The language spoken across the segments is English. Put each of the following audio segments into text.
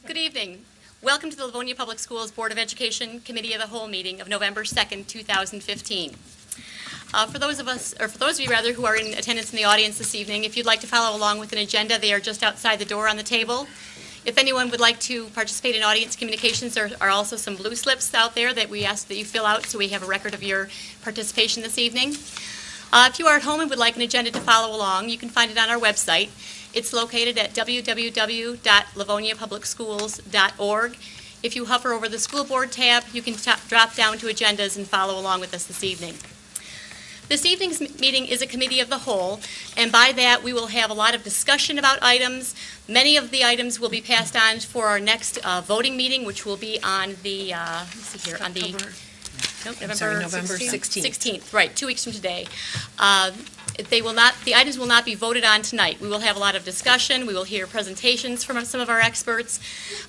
Good evening. Welcome to the Livonia Public Schools Board of Education Committee of the Whole meeting of November 2nd, 2015. For those of you rather who are in attendance in the audience this evening, if you'd like to follow along with an agenda, they are just outside the door on the table. If anyone would like to participate in audience communications, there are also some blue slips out there that we ask that you fill out so we have a record of your participation this evening. If you are at home and would like an agenda to follow along, you can find it on our website. It's located at www.livoniapublicschools.org. If you hover over the School Board tab, you can drop down to agendas and follow along with us this evening. This evening's meeting is a committee of the whole, and by that we will have a lot of discussion about items. Many of the items will be passed on for our next voting meeting, which will be on the, November 16th. 16th, right, 2 weeks from today. The items will not be voted on tonight. We will have a lot of discussion. We will hear presentations from some of our experts,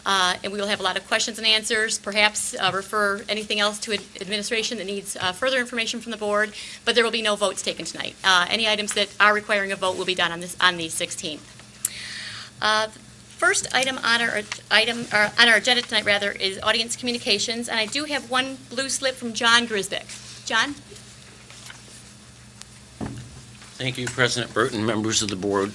and we will have a lot of questions and answers, perhaps refer anything else to administration that needs further information from the board, but there will be no votes taken tonight. Any items that are requiring a vote will be done on the 16th. First item on our agenda tonight, is audience communications, and I do have one blue slip from John Grisbeck. John? Thank you, President Burton, members of the board.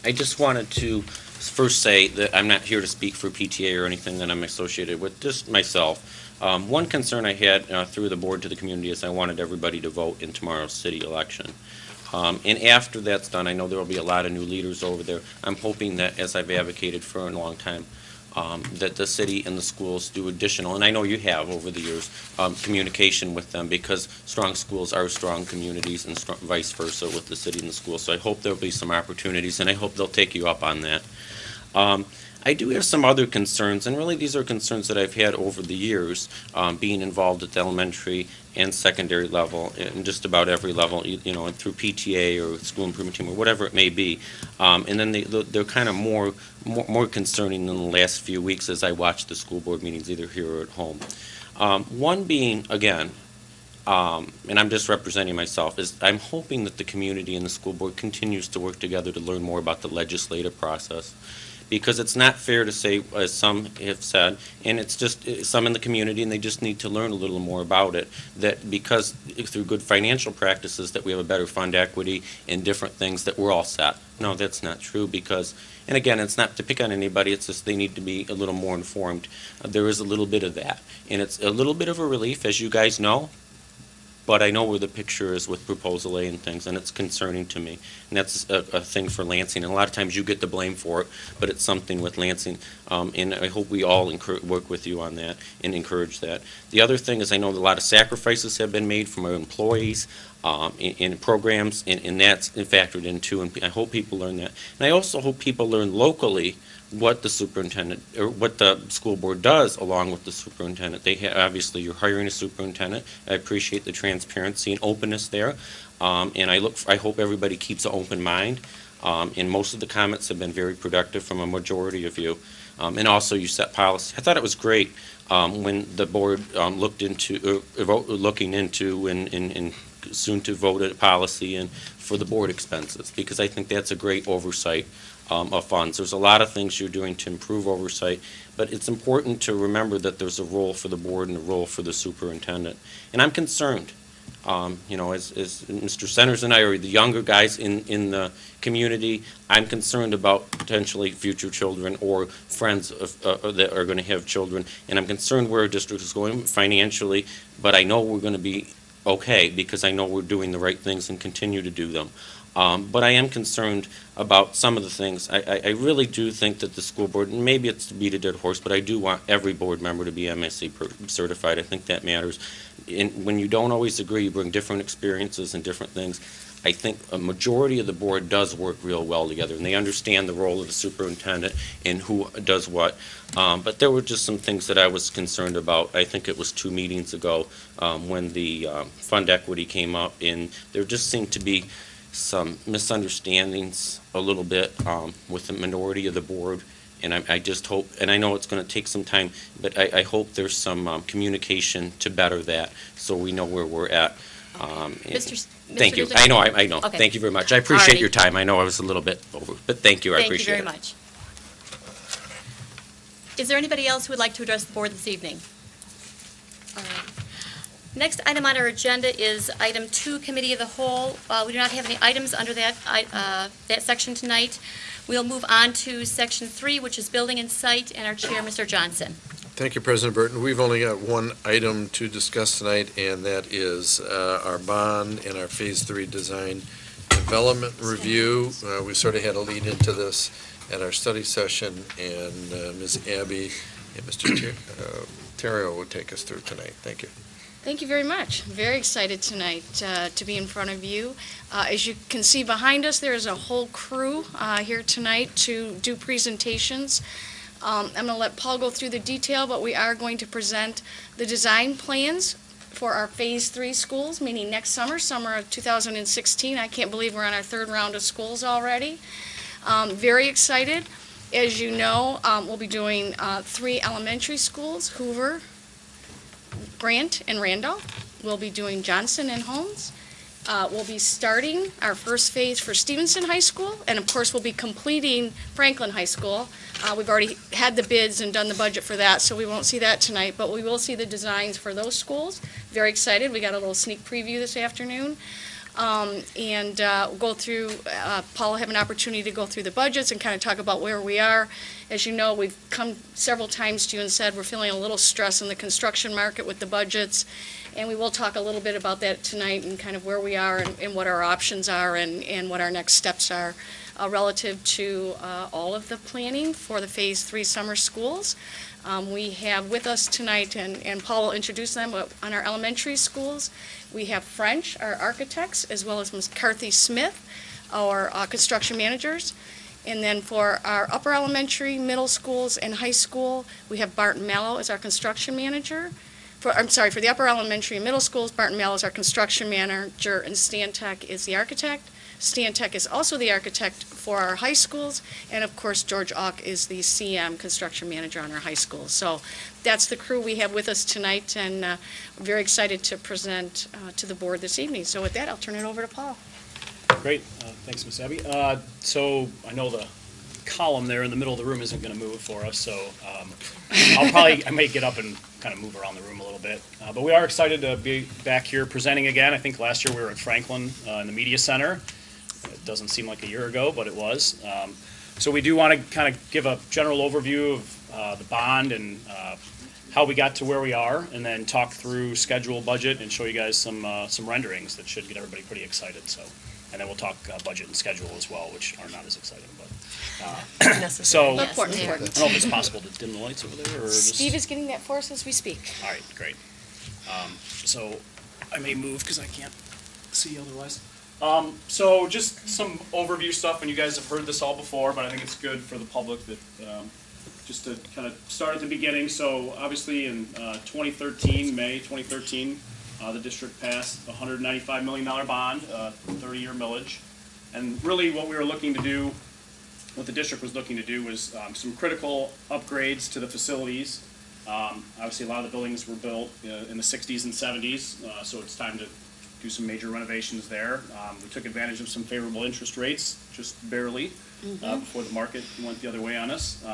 I just wanted to first say that I'm not here to speak for PTA or anything that I'm associated with, just myself. One concern I had through the board to the community is I wanted everybody to vote in tomorrow's city election. And after that's done, I know there will be a lot of new leaders over there. I'm hoping that, as I've advocated for a long time, that the city and the schools do additional, and I know you have over the years, communication with them, because strong schools are strong communities and vice versa with the city and the schools. So I hope there will be some opportunities, and I hope they'll take you up on that. I do have some other concerns, and really these are concerns that I've had over the years, being involved at the elementary and secondary level, and just about every level, you know, through PTA or school improvement team or whatever it may be. And then they're kind of more concerning than the last few weeks as I watch the school board meetings either here or at home. One being, again, and I'm just representing myself, is I'm hoping that the community and the school board continues to work together to learn more about the legislative process. Because it's not fair to say, as some have said, and it's just some in the community, and they just need to learn a little more about it, that because through good financial practices that we have a better fund equity and different things that we're all set. No, that's not true, because, and again, it's not to pick on anybody, it's just they need to be a little more informed. There is a little bit of that, and it's a little bit of a relief, as you guys know. But I know where the picture is with Proposal A and things, and it's concerning to me. And that's a thing for Lansing. And a lot of times you get the blame for it, but it's something with Lansing. And I hope we all work with you on that and encourage that. The other thing is I know a lot of sacrifices have been made from our employees in programs, and that's factored in too. And I hope people learn that. And I also hope people learn locally what the superintendent or what the school board does along with the superintendent. Obviously you're hiring a superintendent. I appreciate the transparency and openness there, and I hope everybody keeps an open mind. And most of the comments have been very productive from a majority of you. And also you set policy. I thought it was great when the board looking into and soon to vote a policy and for the board expenses, because I think that's a great oversight of funds. There's a lot of things you're doing to improve oversight, but it's important to remember that there's a role for the board and a role for the superintendent. And I'm concerned, you know, as Mr. Centers and I are the younger guys in the community, I'm concerned about potentially future children or friends that are going to have children, and I'm concerned where our district is going financially, but I know we're going to be okay because I know we're doing the right things and continue to do them. But I am concerned about some of the things. I really do think that the school board, and maybe it's to beat a dead horse, but I do want every board member to be MSC certified. I think that matters. And when you don't always agree, you bring different experiences and different things. I think a majority of the board does work real well together, and they understand the role of the superintendent and who does what. But there were just some things that I was concerned about. I think it was 2 meetings ago when the fund equity came up, and there just seemed to be some misunderstandings a little bit with the minority of the board, and I just hope, and I know it's going to take some time, but I hope there's some communication to better that so we know where we're at. Thank you. I know. Okay. Thank you very much. I appreciate your time. I know I was a little bit over, but thank you. I appreciate it. Thank you very much. Is there anybody else who would like to address the board this evening? All right. Next item on our agenda is item 2, Committee of the Whole. We do not have any items under that section tonight. We'll move on to section 3, which is Building and Site, and our chair, Mr. Johnson. Thank you, President Burton. We've only got one item to discuss tonight, and that is our bond and our Phase 3 design development review. We sort of had a lead into this at our study session, and Ms. Abby and Mr. Terrio will take us through tonight. Thank you. Thank you very much. Very excited tonight to be in front of you. As you can see behind us, there is a whole crew here tonight to do presentations. I'm going to let Paul go through the detail, but we are going to present the design plans for our Phase 3 schools, meaning next summer of 2016. I can't believe we're on our 3rd round of schools already. Very excited. As you know, we'll be doing 3 elementary schools, Hoover, Grant, and Randall. We'll be doing Johnson and Holmes. We'll be starting our first phase for Stevenson High School, and of course we'll be completing Franklin High School. We've already had the bids and done the budget for that, so we won't see that tonight, but we will see the designs for those schools. Very excited. We got a little sneak preview this afternoon. We'll go through, Paul will have an opportunity to go through the budgets and kind of talk about where we are. As you know, we've come several times to you and said we're feeling a little stress in the construction market with the budgets, and we will talk a little bit about that tonight and kind of where we are and what our options are and what our next steps are relative to all of the planning for the Phase 3 summer schools. We have with us tonight, and Paul will introduce them, on our elementary schools. We have French, our architects, as well as Ms. Carthy Smith, our construction managers. And then for our upper elementary, middle schools, and high school, we have Barton Mallow as our construction manager. For the upper elementary and middle schools, Barton Mallow is our construction manager, and Stan Tech is the architect. Stan Tech is also the architect for our high schools, and of course George Auk is the CM construction manager on our high schools. So that's the crew we have with us tonight, and we're very excited to present to the board this evening. So with that, I'll turn it over to Paul. Great, thanks, Ms. Abby. So I know the column there in the middle of the room isn't going to move for us, so I may get up and kind of move around the room a little bit. But we are excited to be back here presenting again. I think last year we were at Franklin in the Media Center. It doesn't seem like a year ago, but it was. So we do want to kind of give a general overview of the bond and how we got to where we are, and then talk through schedule, budget, and show you guys some renderings that should get everybody pretty excited. So, and then we'll talk budget and schedule as well, which are not as exciting. But so Yes, I don't know if it's possible to dim the lights over there, or just... Steve is getting that for us as we speak. All right, great. So I may move because I can't see otherwise. So just some overview stuff, and you guys have heard this all before, but I think it's good for the public that just to kind of start at the beginning. So obviously in May 2013, the district passed a $195 million bond, 30-year millage. And really what we were looking to do, what the district was looking to do was some critical upgrades to the facilities. Obviously a lot of the buildings were built in the 60s and 70s, so it's time to do some major renovations there. We took advantage of some favorable interest rates, just barely, before the market went the other way on us.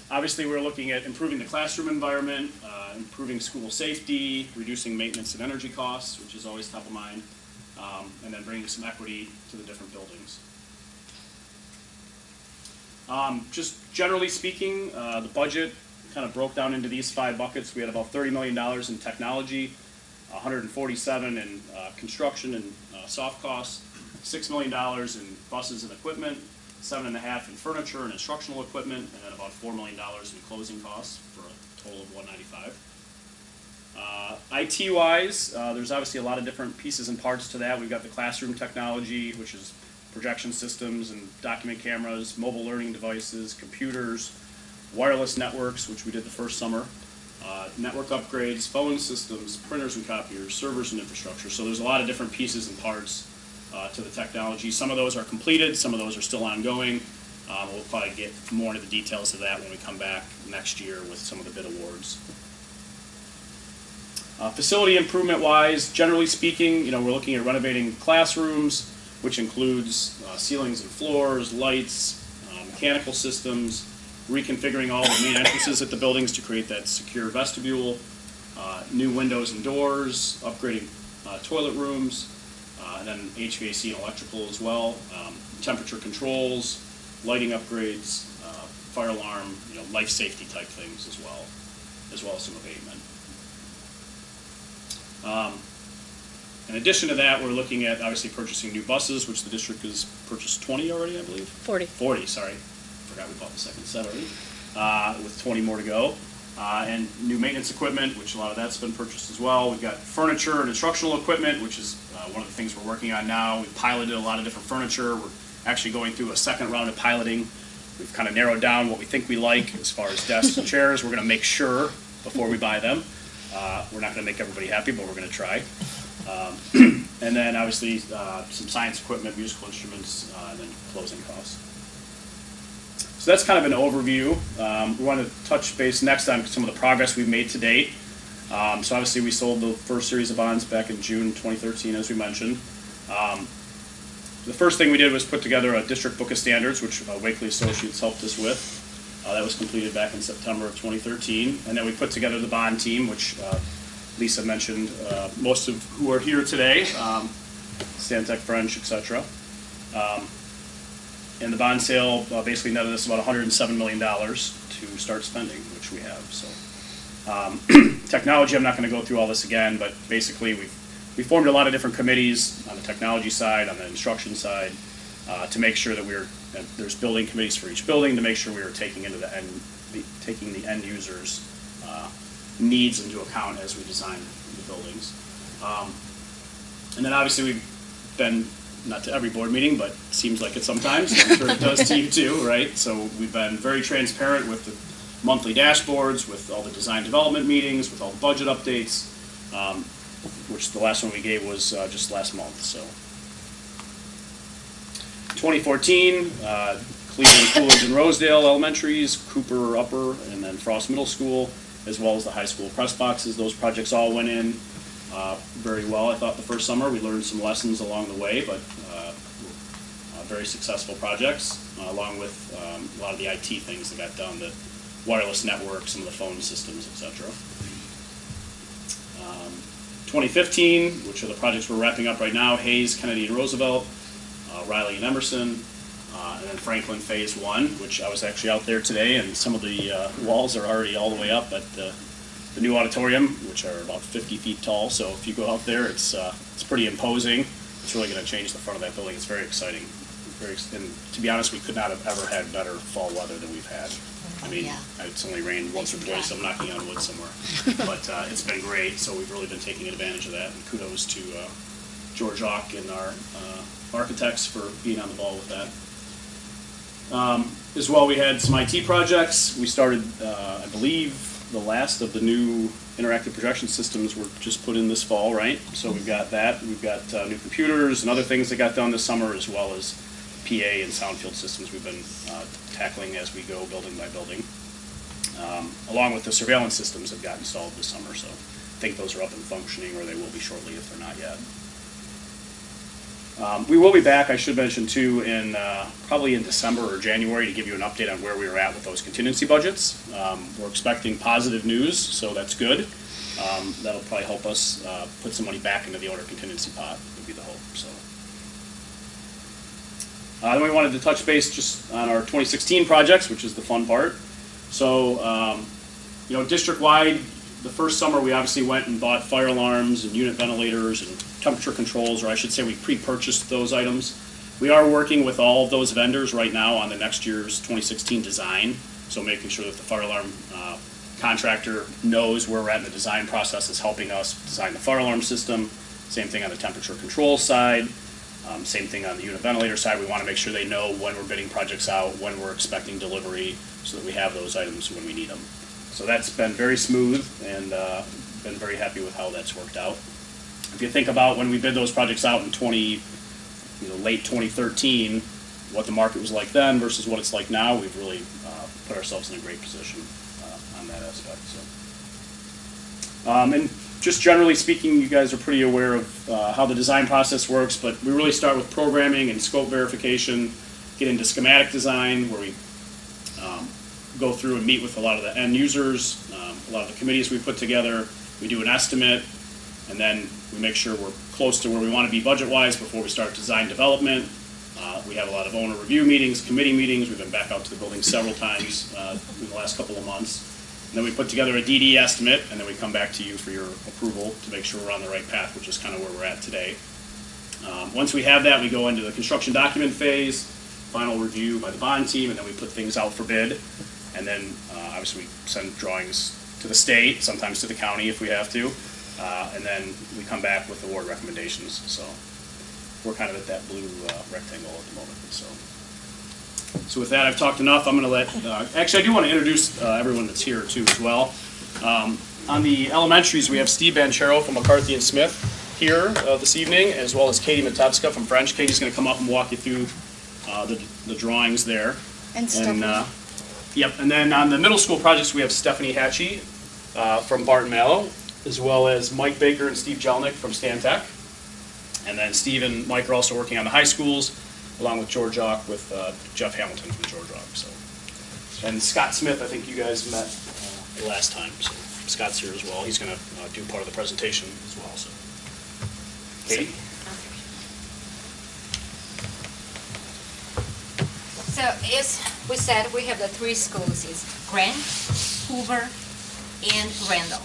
Obviously, we're looking at improving the classroom environment, improving school safety, reducing maintenance and energy costs, which is always top of mind, and then bringing some equity to the different buildings. Just generally speaking, the budget kind of broke down into these 5 buckets. We had about $30 million in technology, 147 in construction and soft costs, $6 million in buses and equipment, 7.5 in furniture and instructional equipment, and then about $4 million in closing costs for a total of 195. IT-wise, there's obviously a lot of different pieces and parts to that. We've got the classroom technology, which is projection systems and document cameras, mobile learning devices, computers, wireless networks, which we did the first summer, network upgrades, phone systems, printers and copiers, servers and infrastructure. So there's a lot of different pieces and parts to the technology. Some of those are completed, some of those are still ongoing. We'll probably get more into the details of that when we come back next year with some of the bid awards. Facility improvement wise, generally speaking, we're looking at renovating classrooms, which includes ceilings and floors, lights, mechanical systems, reconfiguring all the main entrances at the buildings to create that secure vestibule, new windows and doors, upgrading toilet rooms, and then HVAC and electrical as well, temperature controls, lighting upgrades, fire alarm, life safety type things as well as some abatement. In addition to that, we're looking at obviously purchasing new buses, which the district has purchased 20 already, I believe. 40, sorry. Forgot we bought the second set already, with 20 more to go. And new maintenance equipment, which a lot of that's been purchased as well. We've got furniture and instructional equipment, which is one of the things we're working on now. We've piloted a lot of different furniture. We're actually going through a second round of piloting. We've kind of narrowed down what we think we like as far as desks and chairs. We're going to make sure before we buy them. We're not going to make everybody happy, but we're going to try. And then obviously some science equipment, musical instruments, and then closing costs. So that's kind of an overview. We want to touch base next on some of the progress we've made to date. So obviously we sold the first series of bonds back in June 2013, as we mentioned. The first thing we did was put together a district book of standards, which Wakely Associates helped us with. That was completed back in September of 2013. And then we put together the bond team, which Lisa mentioned, most of who are here today, Stantec French, etc. And the bond sale basically netted us about $107 million to start spending, which we have. So, technology, I'm not going to go through all this again, but basically we formed a lot of different committees on the technology side, on the instruction side, to make sure that there's building committees for each building to make sure we were taking taking the end users' needs into account as we design the buildings. And then obviously we've been, not to every board meeting, but it seems like it sometimes. I'm sure it does to you too, right? So we've been very transparent with the monthly dashboards, with all the design development meetings, with all the budget updates, which the last one we gave was just last month. So 2014, Cleveland, Coolidge, and Rosedale Elementaries, Cooper Upper, and then Frost Middle School, as well as the high school press boxes. Those projects all went in very well, I thought, the first summer. We learned some lessons along the way, but very successful projects, along with a lot of the IT things that got done, the wireless network, some of the phone systems, etc. 2015, which are the projects we're wrapping up right now, Hayes, Kennedy, and Roosevelt, Riley and Emerson, and then Franklin Phase 1, which I was actually out there today, and some of the walls are already all the way up at the new auditorium, which are about 50 feet tall. So if you go out there, it's pretty imposing. It's really going to change the front of that building. It's very exciting. And to be honest, we could not have ever had better fall weather than we've had. I mean, it's only rained once or twice, so I'm knocking on wood somewhere. But it's been great, so we've really been taking advantage of that. And kudos to George Ock and our architects for being on the ball with that. As well, we had some IT projects. We started, I believe, the last of the new interactive projection systems were just put in this fall, right? So we've got that. We've got new computers and other things that got done this summer, as well as PA and sound field systems we've been tackling as we go building by building. Along with the surveillance systems that got installed this summer. So I think those are up and functioning, or they will be shortly if they're not yet. We will be back, I should mention too, in probably in December or January to give you an update on where we were at with those contingency budgets. We're expecting positive news, so that's good. That'll probably help us put some money back into the owner contingency pot, would be the hope. So. Then we wanted to touch base just on our 2016 projects, which is the fun part. So, district-wide, the first summer we obviously went and bought fire alarms and unit ventilators and temperature controls, or I should say we pre-purchased those items. We are working with all of those vendors right now on the next year's 2016 design, so making sure that the fire alarm contractor knows where we're at in the design process, is helping us design the fire alarm system. Same thing on the temperature control side. Same thing on the unit ventilator side. We want to make sure they know when we're bidding projects out, when we're expecting delivery, so that we have those items when we need them. So that's been very smooth, and been very happy with how that's worked out. If you think about when we bid those projects out in late 2013, what the market was like then versus what it's like now, we've really put ourselves in a great position on that aspect. So, and just generally speaking, you guys are pretty aware of how the design process works, but we really start with programming and scope verification, get into schematic design, where we go through and meet with a lot of the end users, a lot of the committees we put together. We do an estimate, and then we make sure we're close to where we want to be budget-wise before we start design development. We have a lot of owner review meetings, committee meetings. We've been back out to the building several times in the last couple of months. And then we put together a DD estimate, and then we come back to you for your approval to make sure we're on the right path, which is kind of where we're at today. Once we have that, we go into the construction document phase, final review by the bond team, and then we put things out for bid. And then obviously we send drawings to the state, sometimes to the county if we have to. And then we come back with award recommendations. So we're kind of at that blue rectangle at the moment. So with that, I've talked enough. I'm going to let, actually I do want to introduce everyone that's here too as well. On the elementaries, we have Steve Banchero from McCarthy and Smith here this evening, as well as Katie Matepska from French. Katie's going to come up and walk you through the drawings there. And Stephanie. Yep, and then on the middle school projects, we have Stephanie Hatchie from Barton Mallow, as well as Mike Baker and Steve Jelnick from Stantec. And then Steve and Mike are also working on the high schools, along with George Ock with Jeff Hamilton from George Ock. So, and Scott Smith, I think you guys met last time, so Scott's here as well. He's going to do part of the presentation as well. So, Katie. So as we said, we have the three schools, is Grant, Hoover, and Randall.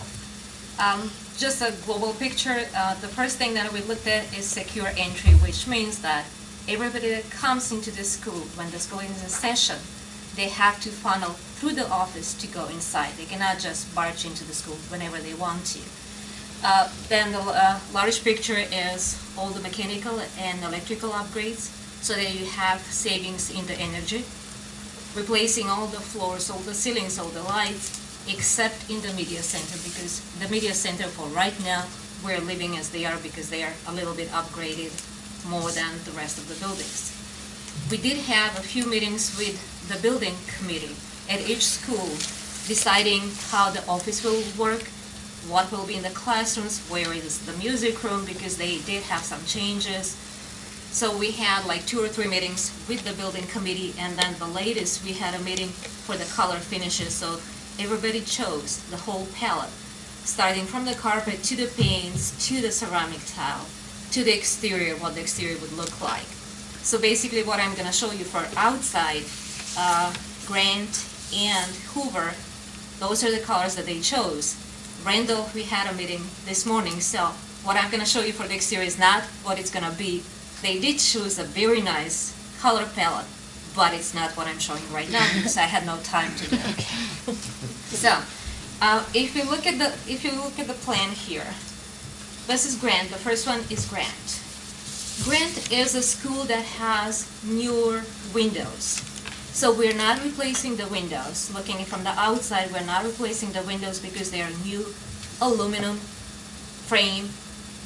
Just a global picture, the first thing that we looked at is secure entry, which means that everybody that comes into the school, when the school is in session, they have to funnel through the office to go inside. They cannot just barge into the school whenever they want to. Then the large picture is all the mechanical and electrical upgrades, so that you have savings in the energy, replacing all the floors, all the ceilings, all the lights, except in the media center, because the media center for right now, we're leaving as they are because they are a little bit upgraded more than the rest of the buildings. We did have a few meetings with the building committee at each school, deciding how the office will work, what will be in the classrooms, where is the music room, because they did have some changes. So we had like 2 or 3 meetings with the building committee, and then the latest, we had a meeting for the color finishes. So everybody chose the whole palette, starting from the carpet to the paints, to the ceramic tile, to the exterior, what the exterior would look like. So basically what I'm going to show you for outside, Grant and Hoover, those are the colors that they chose. Randall, we had a meeting this morning, so what I'm going to show you for the exterior is not what it's going to be. They did choose a very nice color palette, but it's not what I'm showing right now because I had no time to do it. So, if you look at the plan here, this is Grant. The first one is Grant. Grant is a school that has newer windows. So we're not replacing the windows. Looking from the outside, we're not replacing the windows because they are new aluminum frame,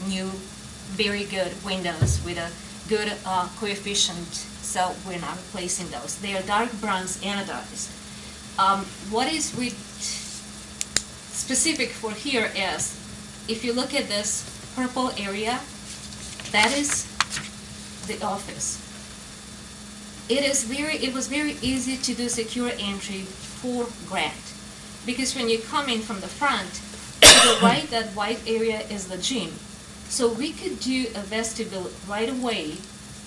new, very good windows with a good coefficient. So we're not replacing those. They are dark bronze anodized. What is specific for here is, if you look at this purple area, that is the office. It was very easy to do secure entry for Grant, because when you come in from the front, to the right, that white area is the gym. So we could do a vestibule right away,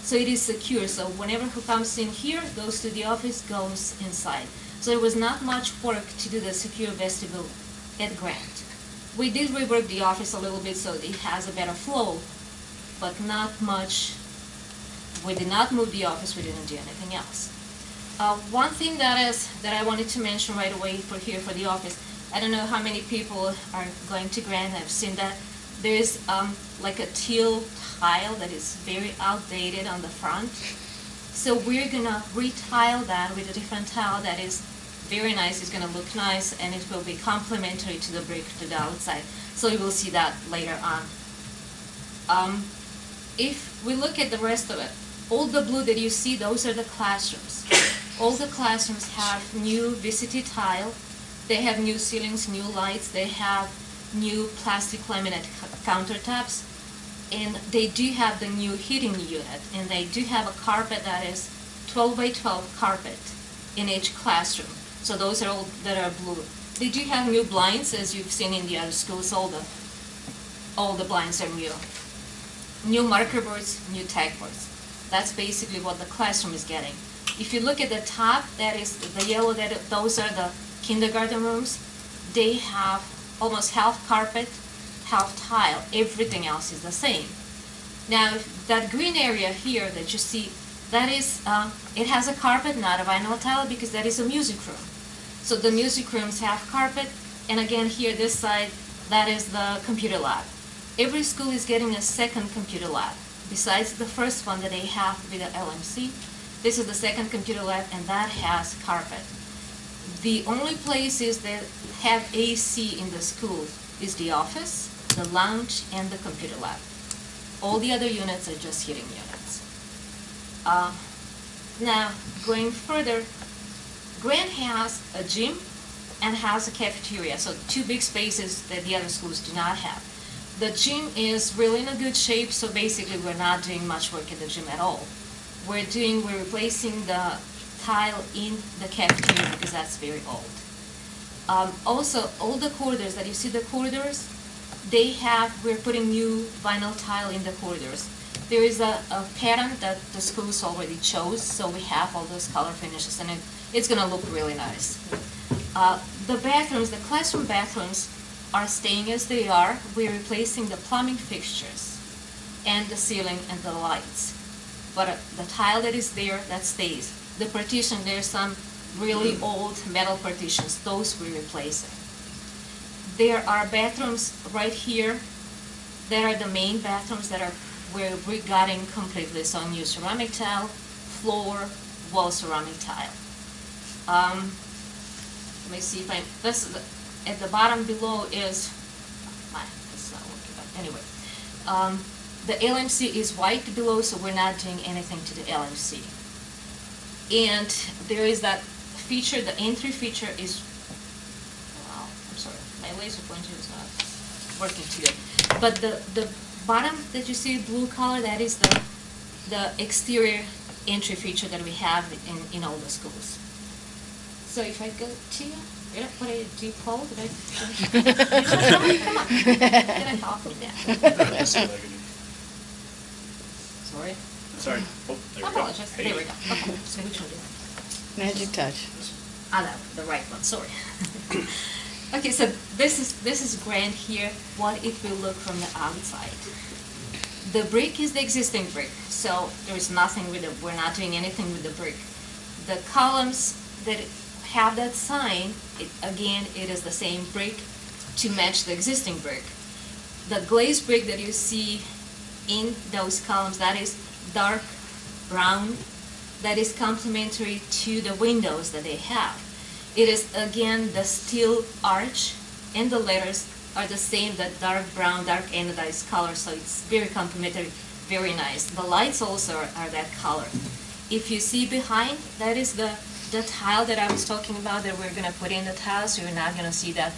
so it is secure. So whenever who comes in here, goes to the office, goes inside. So it was not much work to do the secure vestibule at Grant. We did rework the office a little bit so it has a better flow, but not much. We did not move the office, we didn't do anything else. One thing that I wanted to mention right away for the office, I don't know how many people are going to Grant, I've seen that. There is like a teal tile that is very outdated on the front. So we're gonna retile that with a different tile that is very nice, it's gonna look nice, and it will be complementary to the brick to the outside. So you will see that later on. If we look at the rest of it, all the blue that you see, those are the classrooms. All the classrooms have new VCT tile, they have new ceilings, new lights, they have new plastic laminate countertops, and they do have the new heating unit, and they do have a carpet that is 12 by 12 carpet in each classroom. So those are all that are blue. They do have new blinds, as you've seen in the other schools. All the blinds are new. New marker boards, new tag boards. That's basically what the classroom is getting. If you look at the top, that is the yellow, those are the kindergarten rooms. They have almost half carpet, half tile. Everything else is the same. Now, that green area here that you see, that is, it has a carpet, not a vinyl tile, because that is a music room. So the music rooms have carpet, and again here, this side, that is the computer lab. Every school is getting a second computer lab. Besides the first one that they have with the LMC, this is the second computer lab, and that has carpet. The only places that have AC in the school is the office, the lounge, and the computer lab. All the other units are just heating units. Now, going further, Grant has a gym and has a cafeteria, so two big spaces that the other schools do not have. The gym is really in a good shape, so basically we're not doing much work in the gym at all. We're replacing the tile in the cafeteria because that's very old. Also, all the corridors that you see, the corridors, we're putting new vinyl tile in the corridors. There is a pattern that the schools already chose, so we have all those color finishes, and it's gonna look really nice. The bathrooms, the classroom bathrooms, are staying as they are. We're replacing the plumbing fixtures and the ceiling and the lights. But the tile that is there, that stays. The partition, there's some really old metal partitions. Those we're replacing. There are bathrooms right here that are the main bathrooms that we're regutting completely. So new ceramic tile, floor, wall ceramic tile. Let me see if at the bottom below is, it's not working, but anyway. The LMC is white below, so we're not doing anything to the LMC. And there is that feature, the entry feature is, wow, I'm sorry, my laser pointer is not working too good. But the bottom that you see, blue color, that is the exterior entry feature that we have in all the schools. So if I go to, what I do, Paul, did I? Come on. Can I help with that? Sorry. Sorry. Oh, there we go. Apologize. Hey. There we go. Okay, so which one is it? Magic touch. Ah, no, the right one, sorry. Okay, so this is Grant here, what it will look from the outside. The brick is the existing brick, so there is nothing with it, we're not doing anything with the brick. The columns that have that sign, again, it is the same brick to match the existing brick. The glazed brick that you see in those columns, that is dark brown, that is complementary to the windows that they have. It is, again, the steel arch, and the letters are the same, that dark brown, dark anodized color, so it's very complementary, very nice. The lights also are that color. If you see behind, that is the tile that I was talking about, that we're gonna put in the tile, so you're not gonna see that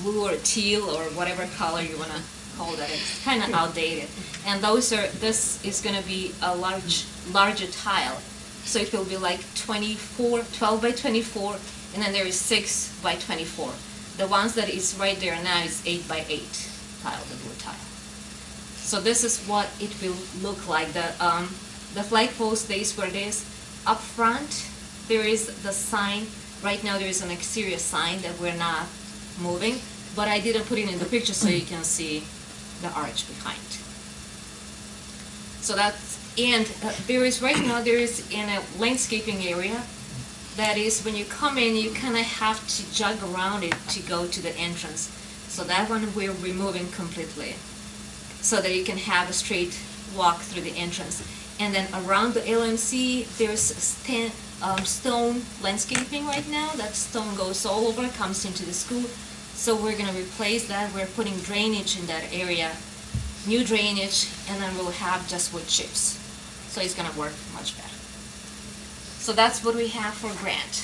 blue or teal or whatever color you wanna call that. It's kind of outdated. And this is gonna be a larger tile. So it will be like 12 by 24, and then there is 6 by 24. The ones that is right there now is 8 by 8 tile, the blue tile. So this is what it will look like. The flagpole stays where it is. Up front, there is the sign. Right now there is an exterior sign that we're not moving, but I didn't put it in the picture so you can see the arch behind. So that's, and there is right now, there is in a landscaping area, that is when you come in, you kind of have to jog around it to go to the entrance. So that one we're removing completely, so that you can have a straight walk through the entrance. And then around the LMC, there's stone landscaping right now. That stone goes all over, comes into the school. So we're gonna replace that. We're putting drainage in that area, new drainage, and then we'll have just wood chips. So it's gonna work much better. So that's what we have for Grant.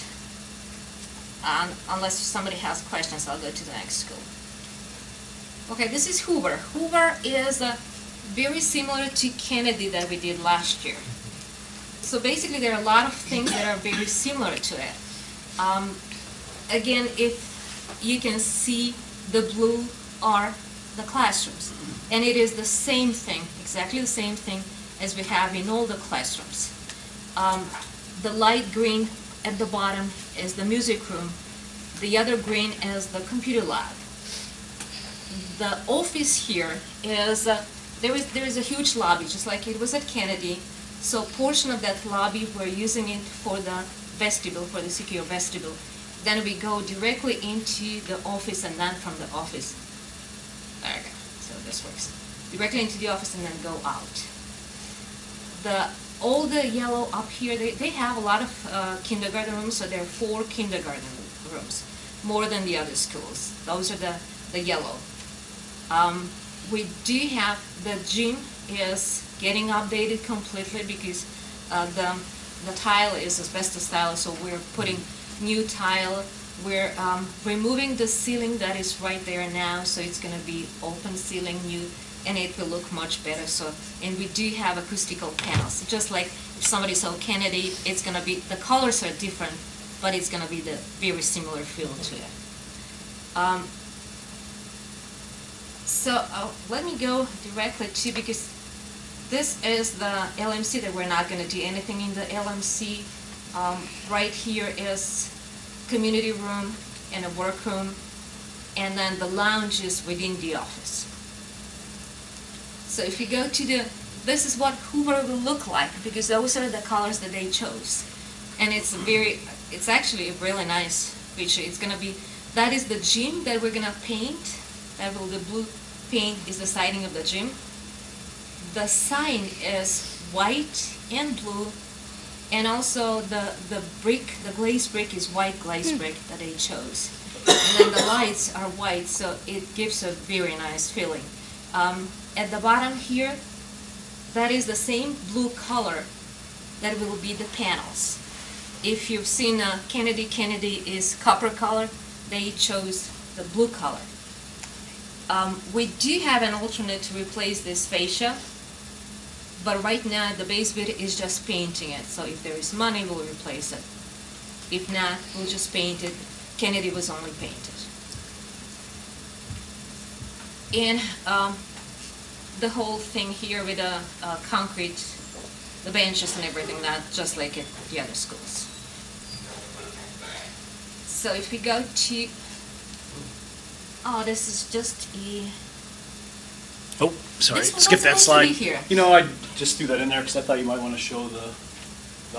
Unless somebody has questions, I'll go to the next school. Okay, this is Hoover. Hoover is very similar to Kennedy that we did last year. So basically there are a lot of things that are very similar to it. again, if you can see, the blue are the classrooms. And it is the same thing, exactly the same thing as we have in all the classrooms. The light green at the bottom is the music room. The other green is the computer lab. The office here is, there is a huge lobby, just like it was at Kennedy. So portion of that lobby, we're using it for the vestibule, for the secure vestibule. Then we go directly into the office and then from the office. There we go, so this works. Directly into the office and then go out. All the yellow up here, they have a lot of kindergarten rooms, so there are 4 kindergarten rooms, more than the other schools. Those are the yellow. We do have, the gym is getting updated completely because the tile is asbestos tile, so we're putting new tile. We're removing the ceiling that is right there now, so it's going to be open ceiling, new, and it will look much better. So, and we do have acoustical panels. Just like if somebody saw Kennedy, it's going to be, the colors are different, but it's going to be the very similar feel to it. So let me go directly to, because this is the LMC that we're not going to do anything in the LMC. Right here is community room and a workroom, and then the lounge is within the office. So if you go to this is what Hoover will look like, because those are the colors that they chose. And it's actually a really nice picture. It's going to be, that is the gym that we're going to paint. The blue paint is the siding of the gym. The sign is white and blue, and also the brick, the glazed brick is white glazed brick that they chose. And then the lights are white, so it gives a very nice feeling. At the bottom here, that is the same blue color that will be the panels. If you've seen Kennedy is copper color, they chose the blue color. We do have an alternate to replace this fascia, but right now the base bit is just painting it. So if there is money, we'll replace it. If not, we'll just paint it. Kennedy was only painted. And the whole thing here with the concrete, the benches and everything, not just like at the other schools. So if we go to, this is just a, Oh, sorry, This was skip not that supposed to slide. be here. You know, I just threw that in there because I thought you might want to show the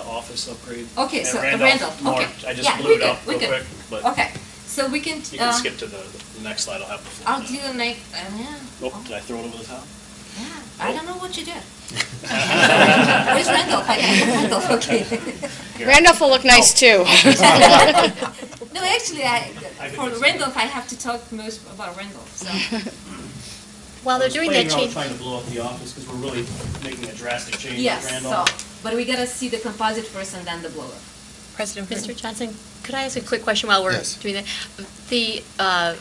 office upgrade. okay, at so Randall more. okay. I just Yeah, blew we it up could, we real could. quick, but Okay, so we can, you can skip to the next slide. I'll have the full. I'll do the next, yeah. Oh, did I throw it over the top? Yeah, I don't know what you did. Where's Randall? Randall, okay. Randolph will look nice too. No, actually, for Randolph, I have to talk most about Randolph, so. While they're doing that change, Trying to blow up the office because we're really making a drastic change with Yes, Randall. so, but we gotta see the composite first and then the blower. President, Mr. Johnson, could I ask a quick question while we're Yes. doing that? Let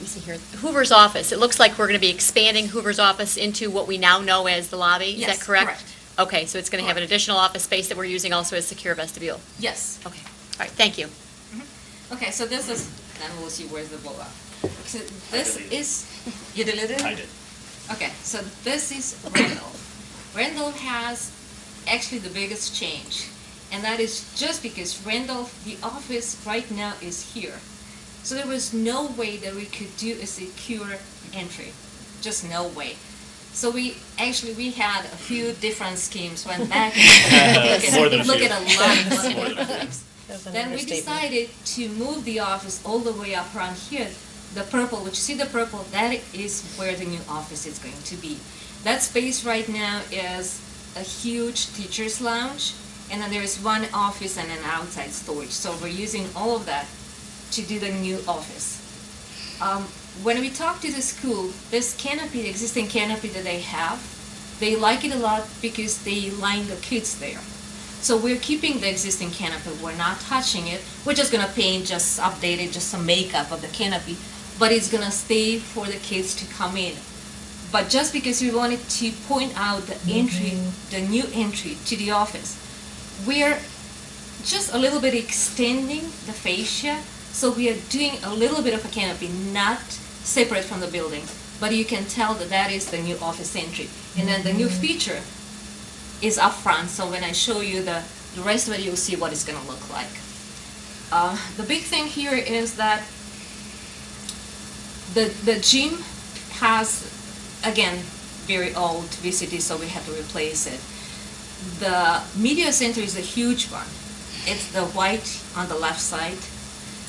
me see here, Hoover's office, it looks like we're going to be expanding Hoover's office into what we now know as the lobby, is that Yes, correct? correct. Okay, so it's going to have an additional office space that we're using also as secure vestibule. Yes. Okay, all right, thank you. Okay, so this is, then we'll see where's the blower. So this deleted. is, you deleted it? I did. Okay, so this is Randall. Randall has actually the biggest change, and that is just because Randall, the office right now is here. So there was no way that we could do a secure entry, just no way. So we had a few different schemes, went back and More than a look few. at a lot More of than a few. schemes. Then we decided to move the office all the way up around here. The purple, which you see the purple, that is where the new office is going to be. That space right now is a huge teacher's lounge, and then there is one office and an outside storage. So we're using all of that to do the new office. When we talk to the school, this canopy, the existing canopy that they have, they like it a lot because they line the kids there. So we're keeping the existing canopy, we're not touching it. We're just gonna paint, just update it, just some makeup of the canopy, but it's gonna stay for the kids to come in. But just because we wanted to point out the entry, the new entry to the office, we're just a little bit extending the fascia So we are doing a little bit of a canopy, not separate from the building, but you can tell that that is the new office entry. And then the new feature is up front, so when I show you the rest of it, you'll see what it's gonna look like. The big thing here is that the gym has, again, very old VCD, so we had to replace it. The media center is a huge one. It's the white on the left side.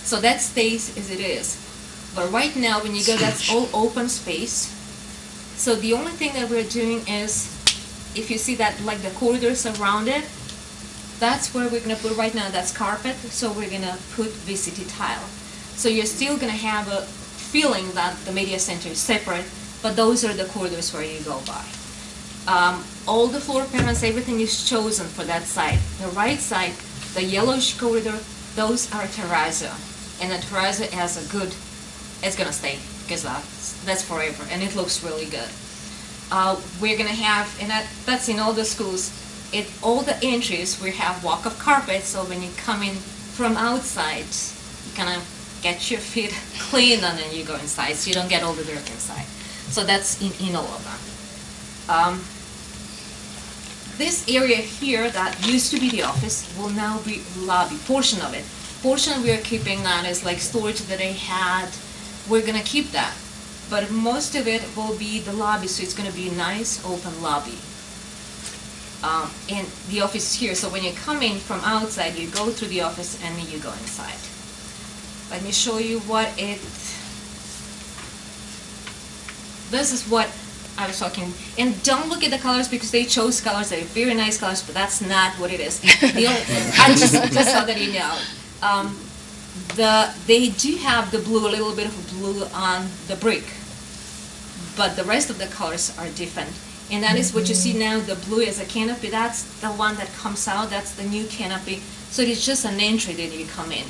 So that stays as it is. But right now, when you go, that's all open space. So the only thing that we're doing is, if you see that, like the corridors around it, that's where we're gonna put right now, that's carpet, so we're gonna put VCT tile. So you're still gonna have a feeling that the media center is separate, but those are the corridors where you go by. All the floor panels, everything is chosen for that side. The right side, the yellowish corridor, those are terrazzo. And the terrazzo has a good, it's gonna stay, because that's forever, and it looks really good. We're gonna have, and that's in all the schools, in all the entries, we have walk-up carpet, so when you come in from outside, you kind of get your feet clean and then you go inside, so you don't get all the dirt inside. So that's in all of them. This area here that used to be the office will now be lobby, portion of it. Portion we are keeping that is like storage that they had, we're gonna keep that. But most of it will be the lobby, so it's gonna be a nice open lobby. And the office is here, so when you come in from outside, you go through the office and then you go inside. Let me show you what this is what I was talking, and don't look at the colors because they chose colors, they're very nice colors, but that's not what it is. I just so that you know. They do have the blue, a little bit of blue on the brick, but the rest of the colors are different. And that is what you see now, the blue as a canopy, that's the one that comes out, that's the new canopy. So it's just an entry that you come in.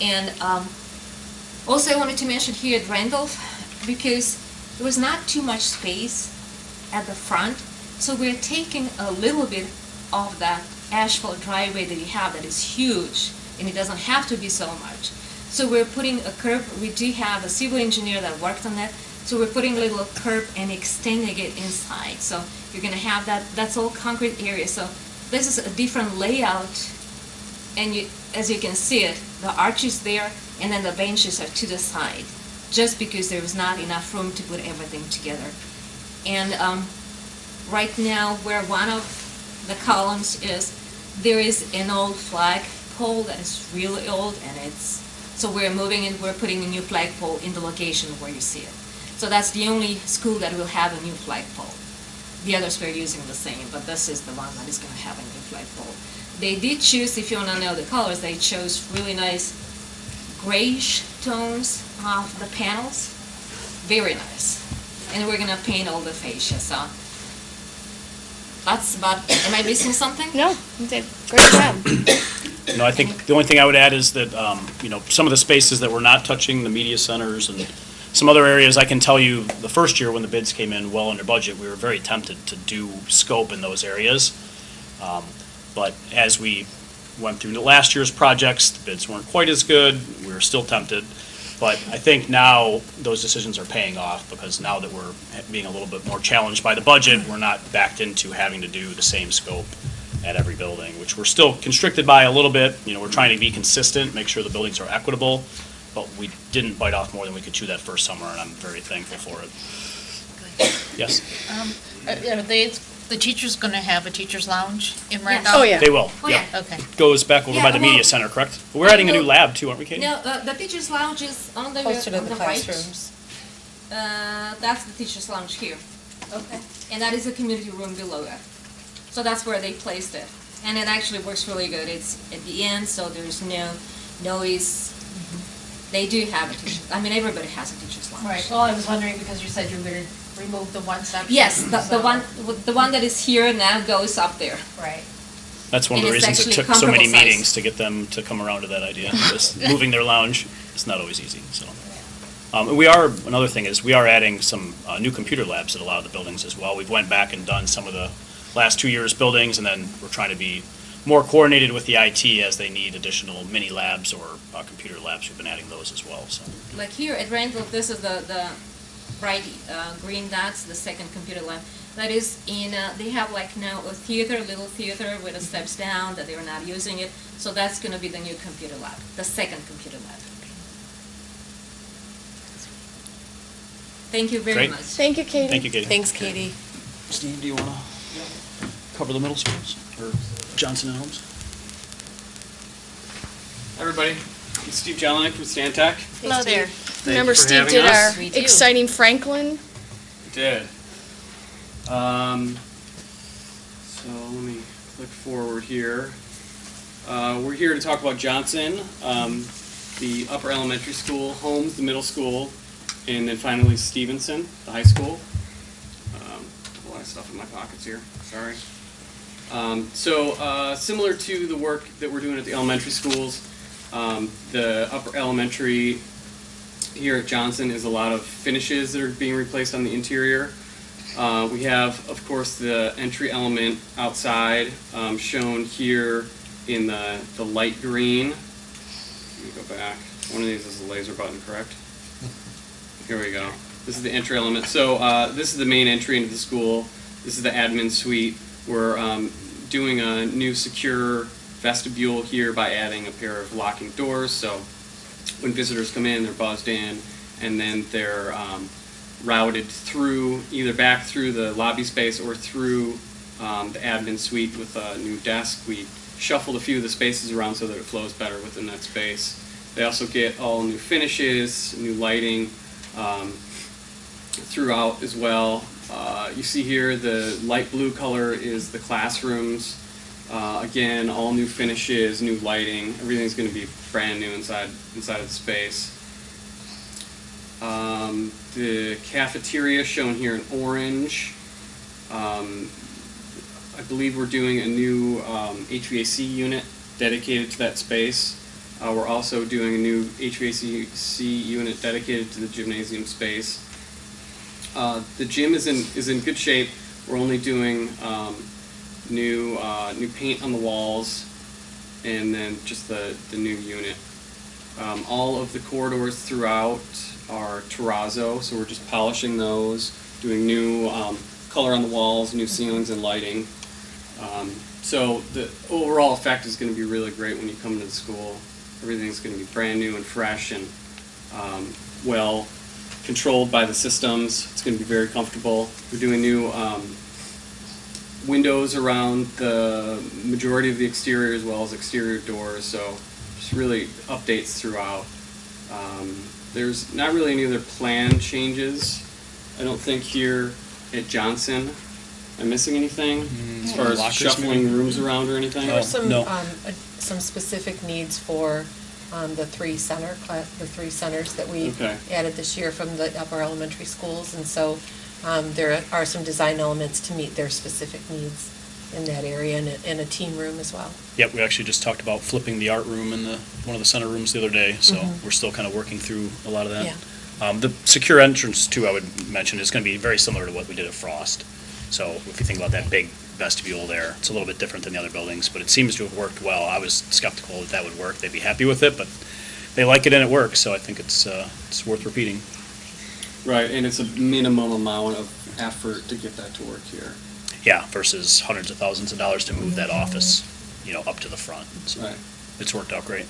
And also I wanted to mention here at Randall, because there was not too much space at the front, so we're taking a little bit of that asphalt driveway that you have that is huge, and it doesn't have to be so much. So we're putting a curb, we do have a civil engineer that worked on that, so we're putting a little curb and extending it inside. So you're gonna have that's all concrete area. So this is a different layout, and as you can see it, the arch is there, and then the benches are to the side, just because there was not enough room to put everything together. And right now, where one of the columns is, there is an old flag pole that is really old, and so we're moving it, we're putting a new flagpole in the location where you see it. So that's the only school that will have a new flagpole. The others we're using the same, but this is the one that is going to have a new flagpole. They did choose, if you want to know the colors, they chose really nice grayish tones of the panels. Very nice. And we're going to paint all the fascia, so that's about, am I missing something? No, you did a great job. No, I think the only thing I would add is that, some of the spaces that we're not touching, the media centers and some other areas, I can tell you, the first year when the bids came in well under budget, we were very tempted to do scope in those areas. But as we went through the last year's projects, the bids weren't quite as good, we were still tempted. But I think now those decisions are paying off, because now that we're being a little bit more challenged by the budget, we're not backed into having to do the same scope at every building, which we're still constricted by a little bit. We're trying to be consistent, make sure the buildings are equitable, but we didn't bite off more than we could chew that first summer, and I'm very thankful for it. Yes? Are the teachers going to have a teacher's lounge in Yes. Randall? Oh, yeah. They will, Oh, yep. yeah. Okay. Goes back over Yeah, by the media well, center, correct? But we're adding a new well, lab too, aren't we, Katie? No, the teacher's lounge is on the Closer to on the right. classrooms. That's the teacher's lounge here. Okay. And that is a community room below it. So that's where they placed it. And it actually works really good. It's at the end, so there's no noise. They do have a teacher, everybody has a teacher's lounge. Right, well, I was wondering because you said you were going to remove the one section. Yes, the so- one that is here now goes up there. Right. That's one of the And it's reasons it actually took so many comparable size. meetings to get them to come around to that idea. Just moving their lounge, it's not always easy, so. Another thing is, we are adding some new computer labs at a lot of the buildings as well. We've went back and done some of the last 2 years' buildings, and then we're trying to be more coordinated with the IT as they need additional mini labs or computer labs. We've been adding those as well, so. Like here at Randall, this is the bright green dots, the second computer lab. That is in, they have like now a theater, little theater with the steps down that they are not using it. So that's going to be the new computer lab, the second computer lab. Thank you very Great. much. Thank you, Katie. Thank you, Katie. Thanks, Katie. Steve, do you want to cover the middle schools, or Johnson and Holmes? Hi, everybody. I'm Steve Jelinek from Stantec. Hello there. Remember for Steve having did us. our We do. exciting Franklin? Did. So let me click forward here. We're here to talk about Johnson, the upper elementary school, Holmes, the middle school, and then finally Stevenson, the high school. A lot of stuff in my pockets here. Sorry. Similar to the work that we're doing at the elementary schools, the upper elementary here at Johnson is a lot of finishes that are being replaced on the interior. We have, of course, the entry element outside shown here in the light green. Let me go back. One of these is the laser button, correct? Here we go. This is the entry element. So this is the main entry into the school. This is the admin suite. We're doing a new secure vestibule here by adding a pair of locking doors. So when visitors come in, they're buzzed in, and then they're routed through, either back through the lobby space or through the admin suite with a new desk. We shuffled a few of the spaces around so that it flows better within that space. They also get all new finishes, new lighting throughout as well. You see here the light blue color is the classrooms. Again, all new finishes, new lighting. Everything's going to be brand new inside of the space. The cafeteria shown here in orange. I believe we're doing a new HVAC unit dedicated to that space. We're also doing a new HVAC unit dedicated to the gymnasium space. The gym is in good shape. We're only doing new paint on the walls, and then just the new unit. All of the corridors throughout are terrazzo, so we're just polishing those, doing new color on the walls, new ceilings and lighting. So the overall effect is going to be really great when you come to the school. Everything's going to be brand new and fresh and well controlled by the systems. It's going to be very comfortable. We're doing new windows around the majority of the exterior as well as exterior doors, so just really updates throughout. There's not really any other plan changes, I don't think, here at Johnson. Am I missing anything as far as Lockers, shuffling maybe? rooms around or anything? There were some, No. some specific needs for the three centers that we Okay. added this year from the upper elementary schools. And so there are some design elements to meet their specific needs in that area, and a team room as well. Yep, we actually just talked about flipping the art room in one of the center rooms the other day, so we're still kind of working through a lot of that. Yeah. The secure entrance, too, I would mention, is going to be very similar to what we did at Frost. So if you think about that big vestibule there, it's a little bit different than the other buildings, but it seems to have worked well. I was skeptical that would work. They'd be happy with it, but they like it and it works, so I think it's worth repeating. Right, and it's a minimum amount of effort to get that to work here. Yeah, versus hundreds of thousands of dollars to move that office, up to the front. So Right. it's worked out great.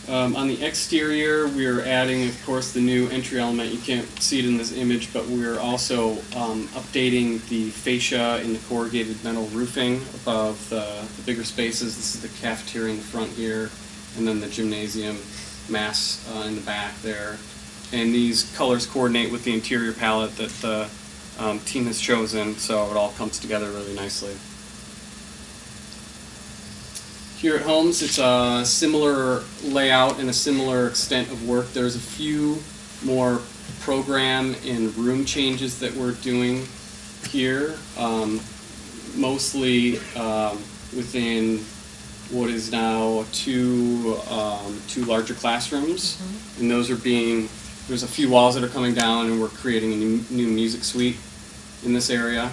On the exterior, we're adding, of course, the new entry element. You can't see it in this image, but we're also updating the fascia in the corrugated metal roofing above the bigger spaces. This is the cafeteria in the front here, and then the gymnasium mass in the back there. And these colors coordinate with the interior palette that the team has chosen, so it all comes together really nicely. Here at Holmes, it's a similar layout and a similar extent of work. There's a few more program and room changes that we're doing here, mostly within what is now two larger classrooms, and those are there's a few walls that are coming down, and we're creating a new music suite in this area.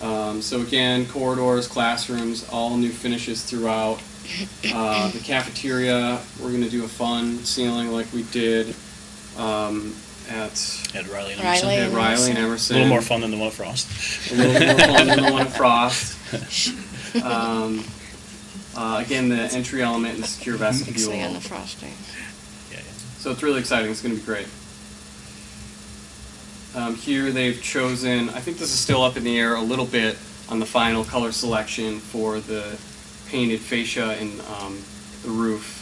So again, corridors, classrooms, all new finishes throughout. The cafeteria, we're going to do a fun ceiling like we did at Riley and Riley. Emerson. Riley and A Emerson. little more fun than the one at Frost. A little more fun than the one at Frost. Again, the entry element and the secure vestibule. Actually, on the frosting. Yeah, So it's really exciting. It's going to be great. Here they've chosen, I think this is still up in the air a little bit on the final color selection for the painted fascia in the roof.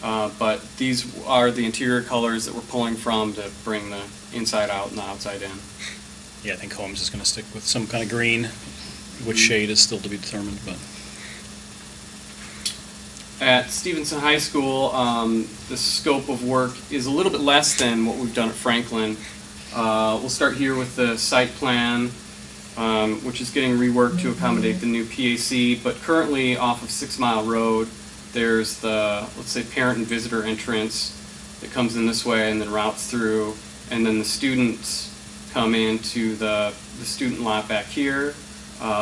But these are the interior colors that we're pulling from to bring the inside out and the outside in. Yeah, I think Holmes is going to stick with some kind of green. Which shade is still to be determined, but At Stevenson High School, the scope of work is a little bit less than what we've done at Franklin. We'll start here with the site plan, which is getting reworked to accommodate the new PAC, but currently off of 6 Mile Road, there's the, let's say, parent and visitor entrance that comes in this way and then routes through, and then the students come into the student lot back here.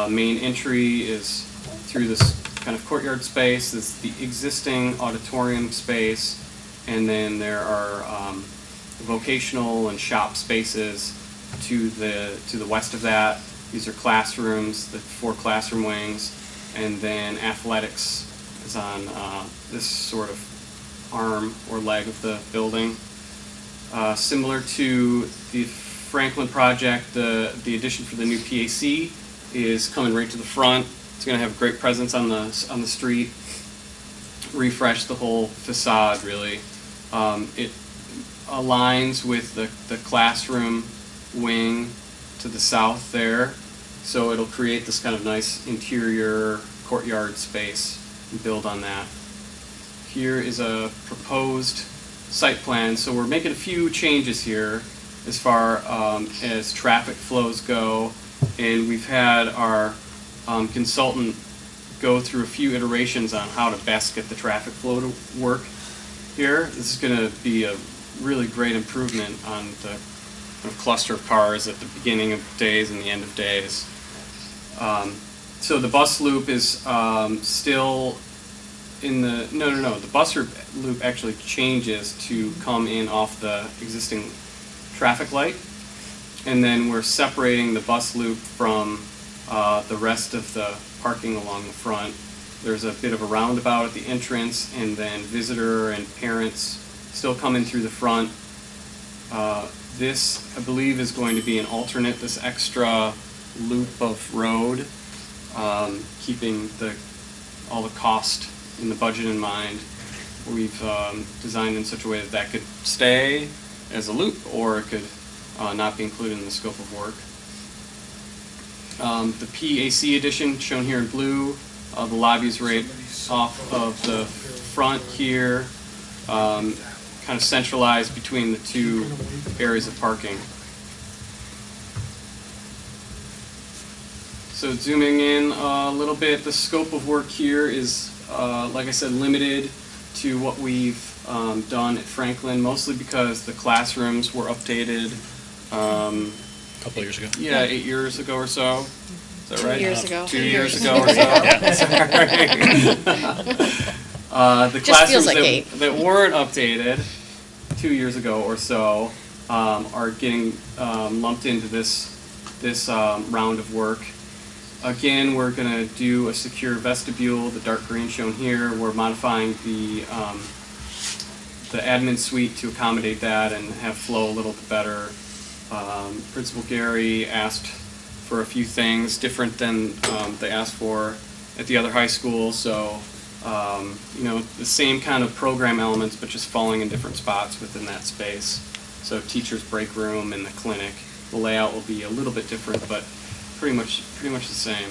Main entry is through this kind of courtyard space. This is the existing auditorium space, and then there are vocational and shop spaces to the west of that. These are classrooms, the 4 classroom wings, and then athletics is on this sort of arm or leg of the building. Similar to the Franklin project, the addition for the new PAC is coming right to the front. It's going to have a great presence on the street, refresh the whole facade really. It aligns with the classroom wing to the south there, so it'll create this kind of nice interior courtyard space and build on that. Here is a proposed site plan, so we're making a few changes here as far as traffic flows go, and we've had our consultant go through a few iterations on how to best get the traffic flow to work here. This is going to be a really great improvement on the kind of cluster of cars at the beginning of days and the end of days. So the bus loop is still in the, the bus loop actually changes to come in off the existing traffic light, and then we're separating the bus loop from the rest of the parking along the front. There's a bit of a roundabout at the entrance, and then visitor and parents still come in through the front. This, I believe, is going to be an alternate, this extra loop of road, keeping all the cost in the budget in mind. We've designed in such a way that that could stay as a loop, or it could not be included in the scope of work. The PAC edition, shown here in blue, the lobby is right off of the front here, kind of centralized between the two areas of parking. So zooming in a little bit, the scope of work here is, like I said, limited to what we've done at Franklin, mostly because the classrooms were updated. a couple of years ago. Yeah, 8 years ago or so. Is that right? 2 years ago. 2 years ago or so. The Just feels classrooms like 8. that weren't updated 2 years ago or so are getting lumped into this round of work. Again, we're going to do a secure vestibule, the dark green shown here. We're modifying the admin suite to accommodate that and have flow a little bit better. Principal Gary asked for a few things different than they asked for at the other high school, so the same kind of program elements, but just falling in different spots within that space. So teacher's break room and the clinic, the layout will be a little bit different, but pretty much the same.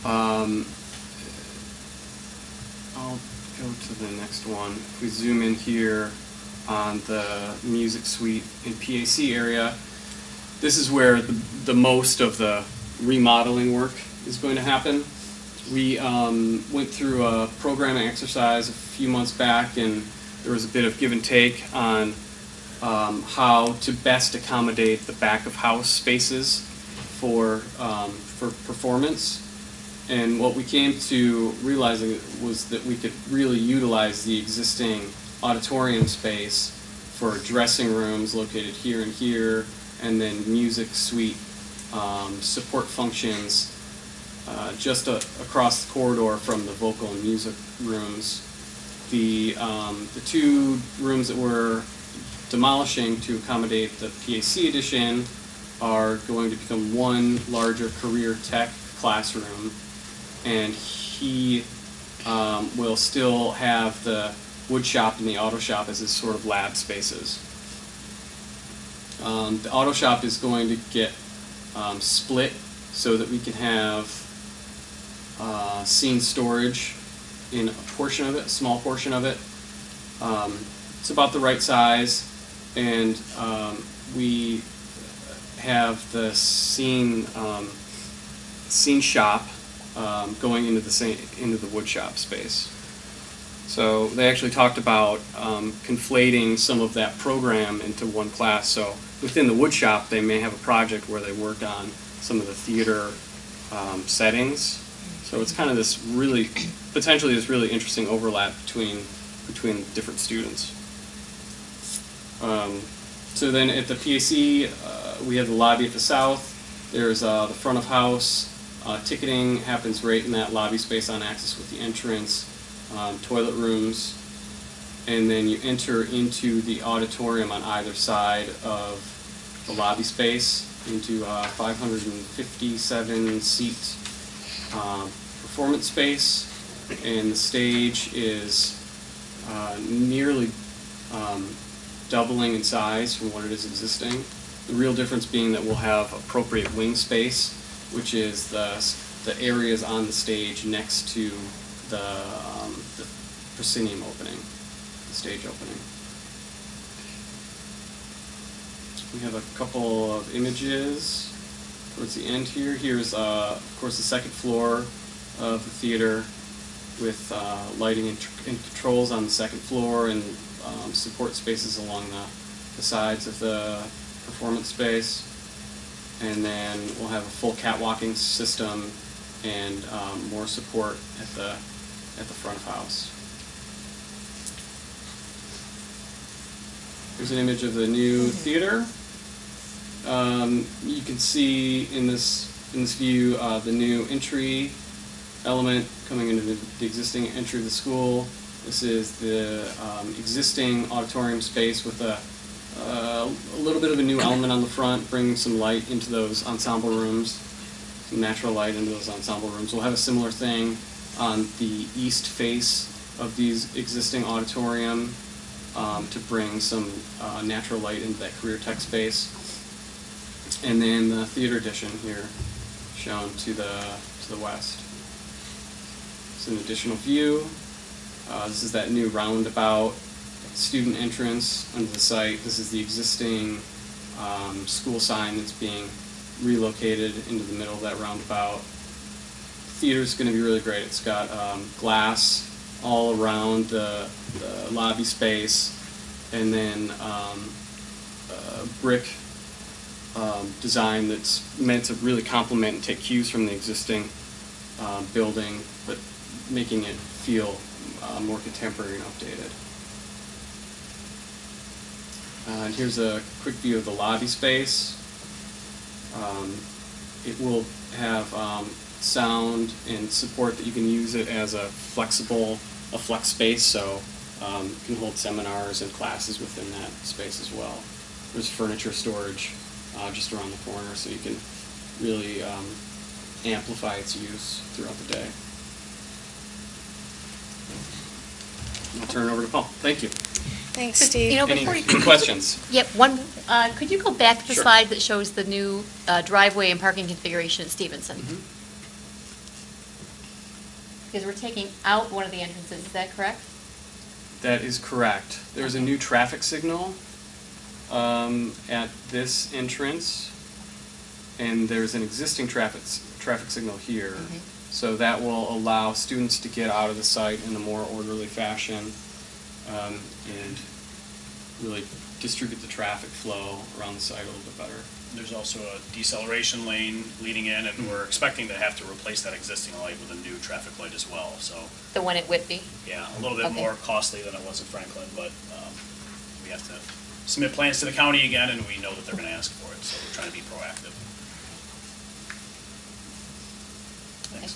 I'll go to the next one. If we zoom in here on the music suite and PAC area, this is where the most of the remodeling work is going to happen. We went through a programming exercise a few months back, and there was a bit of give and take on how to best accommodate the back of house spaces for performance. And what we came to realizing was that we could really utilize the existing auditorium space for dressing rooms located here and here, and then music suite support functions just across the corridor from the vocal and music rooms. The two rooms that we're demolishing to accommodate the PAC addition are going to become one larger career tech classroom, and he will still have the wood shop and the auto shop as his sort of lab spaces. The auto shop is going to get split so that we can have scene storage in a portion of it, a small portion of it. It's about the right size, and we have the scene shop going into the wood shop space. So they actually talked about conflating some of that program into one class. So within the wood shop, they may have a project where they work on some of the theater settings. So it's kind of this potentially this really interesting overlap between different students. So then at the PAC, we have the lobby at the south. There's the front of house. Ticketing happens right in that lobby space on access with the entrance. Toilet rooms, and then you enter into the auditorium on either side of the lobby space into a 557 seat performance space, and the stage is nearly doubling in size from what it is existing. The real difference being that we'll have appropriate wing space, which is the areas on the stage next to the proscenium opening, the stage opening. We have a couple of images towards the end here. Here's, of course, the second floor of the theater with lighting and controls on the second floor, and support spaces along the sides of the performance space. And then we'll have a full catwalking system and more support at the front of house. Here's an image of the new theater. You can see in this view the new entry element coming into the existing entry of the school. This is the existing auditorium space with a little bit of a new element on the front, bringing some light into those ensemble rooms, some natural light into those ensemble rooms. We'll have a similar thing on the east face of these existing auditorium to bring some natural light into that career tech space. And then the theater addition here shown to the west. It's an additional view. This is that new roundabout student entrance under the site. This is the existing school sign that's being relocated into the middle of that roundabout. Theater is going to be really great. It's got glass all around the lobby space, and then brick design that's meant to really complement and take cues from the existing building, but making it feel more contemporary and updated. And here's a quick view of the lobby space. It will have sound and support that you can use it as a flex space, so you can hold seminars and classes within that space as well. There's furniture storage just around the corner, so you can really amplify its use throughout the day. I'll turn it over to Paul. Thank you. Thanks, Steve. You know, Any before you, questions? yep, could you go back to the Sure. slide that shows the new driveway and parking configuration at Stevenson? Because we're taking out one of the entrances, is that correct? That is correct. There's a new traffic signal at this entrance, and there's an existing traffic signal here. So that will allow students to get out of the site in a more orderly fashion, and really distribute the traffic flow around the site a little bit better. There's also a deceleration lane leading in, and we're expecting to have to replace that existing light with a new traffic light as well. So, The one at Whitby? yeah, a little bit Okay. more costly than it was at Franklin, but we have to submit plans to the county again, and we know that they're going to ask for it, so we're trying to be proactive. Thanks.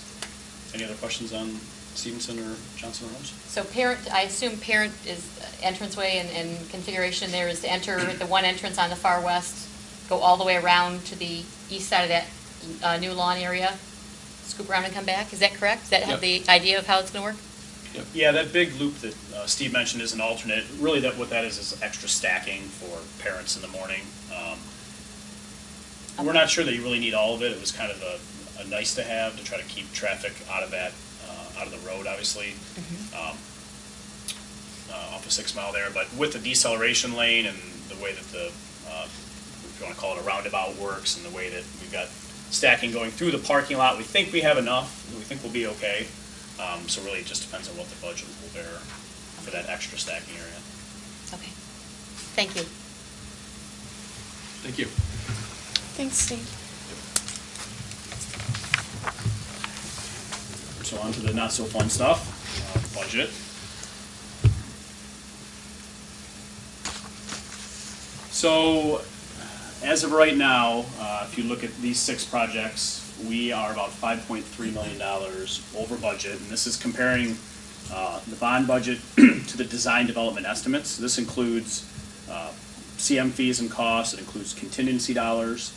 Any other questions on Stevenson or Johnson Homes? So parent, I assume parent is entranceway and configuration there is to enter the one entrance on the far west, go all the way around to the east side of that new lawn area, scoop around and come back? Is that correct? Does that have the idea of how it's going to work? Yeah, that big loop that Steve mentioned is an alternate. Really, what that is extra stacking for parents in the morning. We're not sure that you really need all of it. It was kind of a nice to have to try to keep traffic out of that, out of the road, obviously, off of 6 Mile there. But with the deceleration lane and the way that the, if you want to call it a roundabout works, and the way that we've got stacking going through the parking lot, we think we have enough. We think we'll be okay. So really, it just depends on what the budget will bear for that extra stacking area. Okay. Thank you. Thank you. Thanks, Steve. So on to the not so fun stuff, budget. So as of right now, if you look at these 6 projects, we are about $5.3 million over budget, and this is comparing the bond budget to the design development estimates. This includes CM fees and costs. It includes contingency dollars,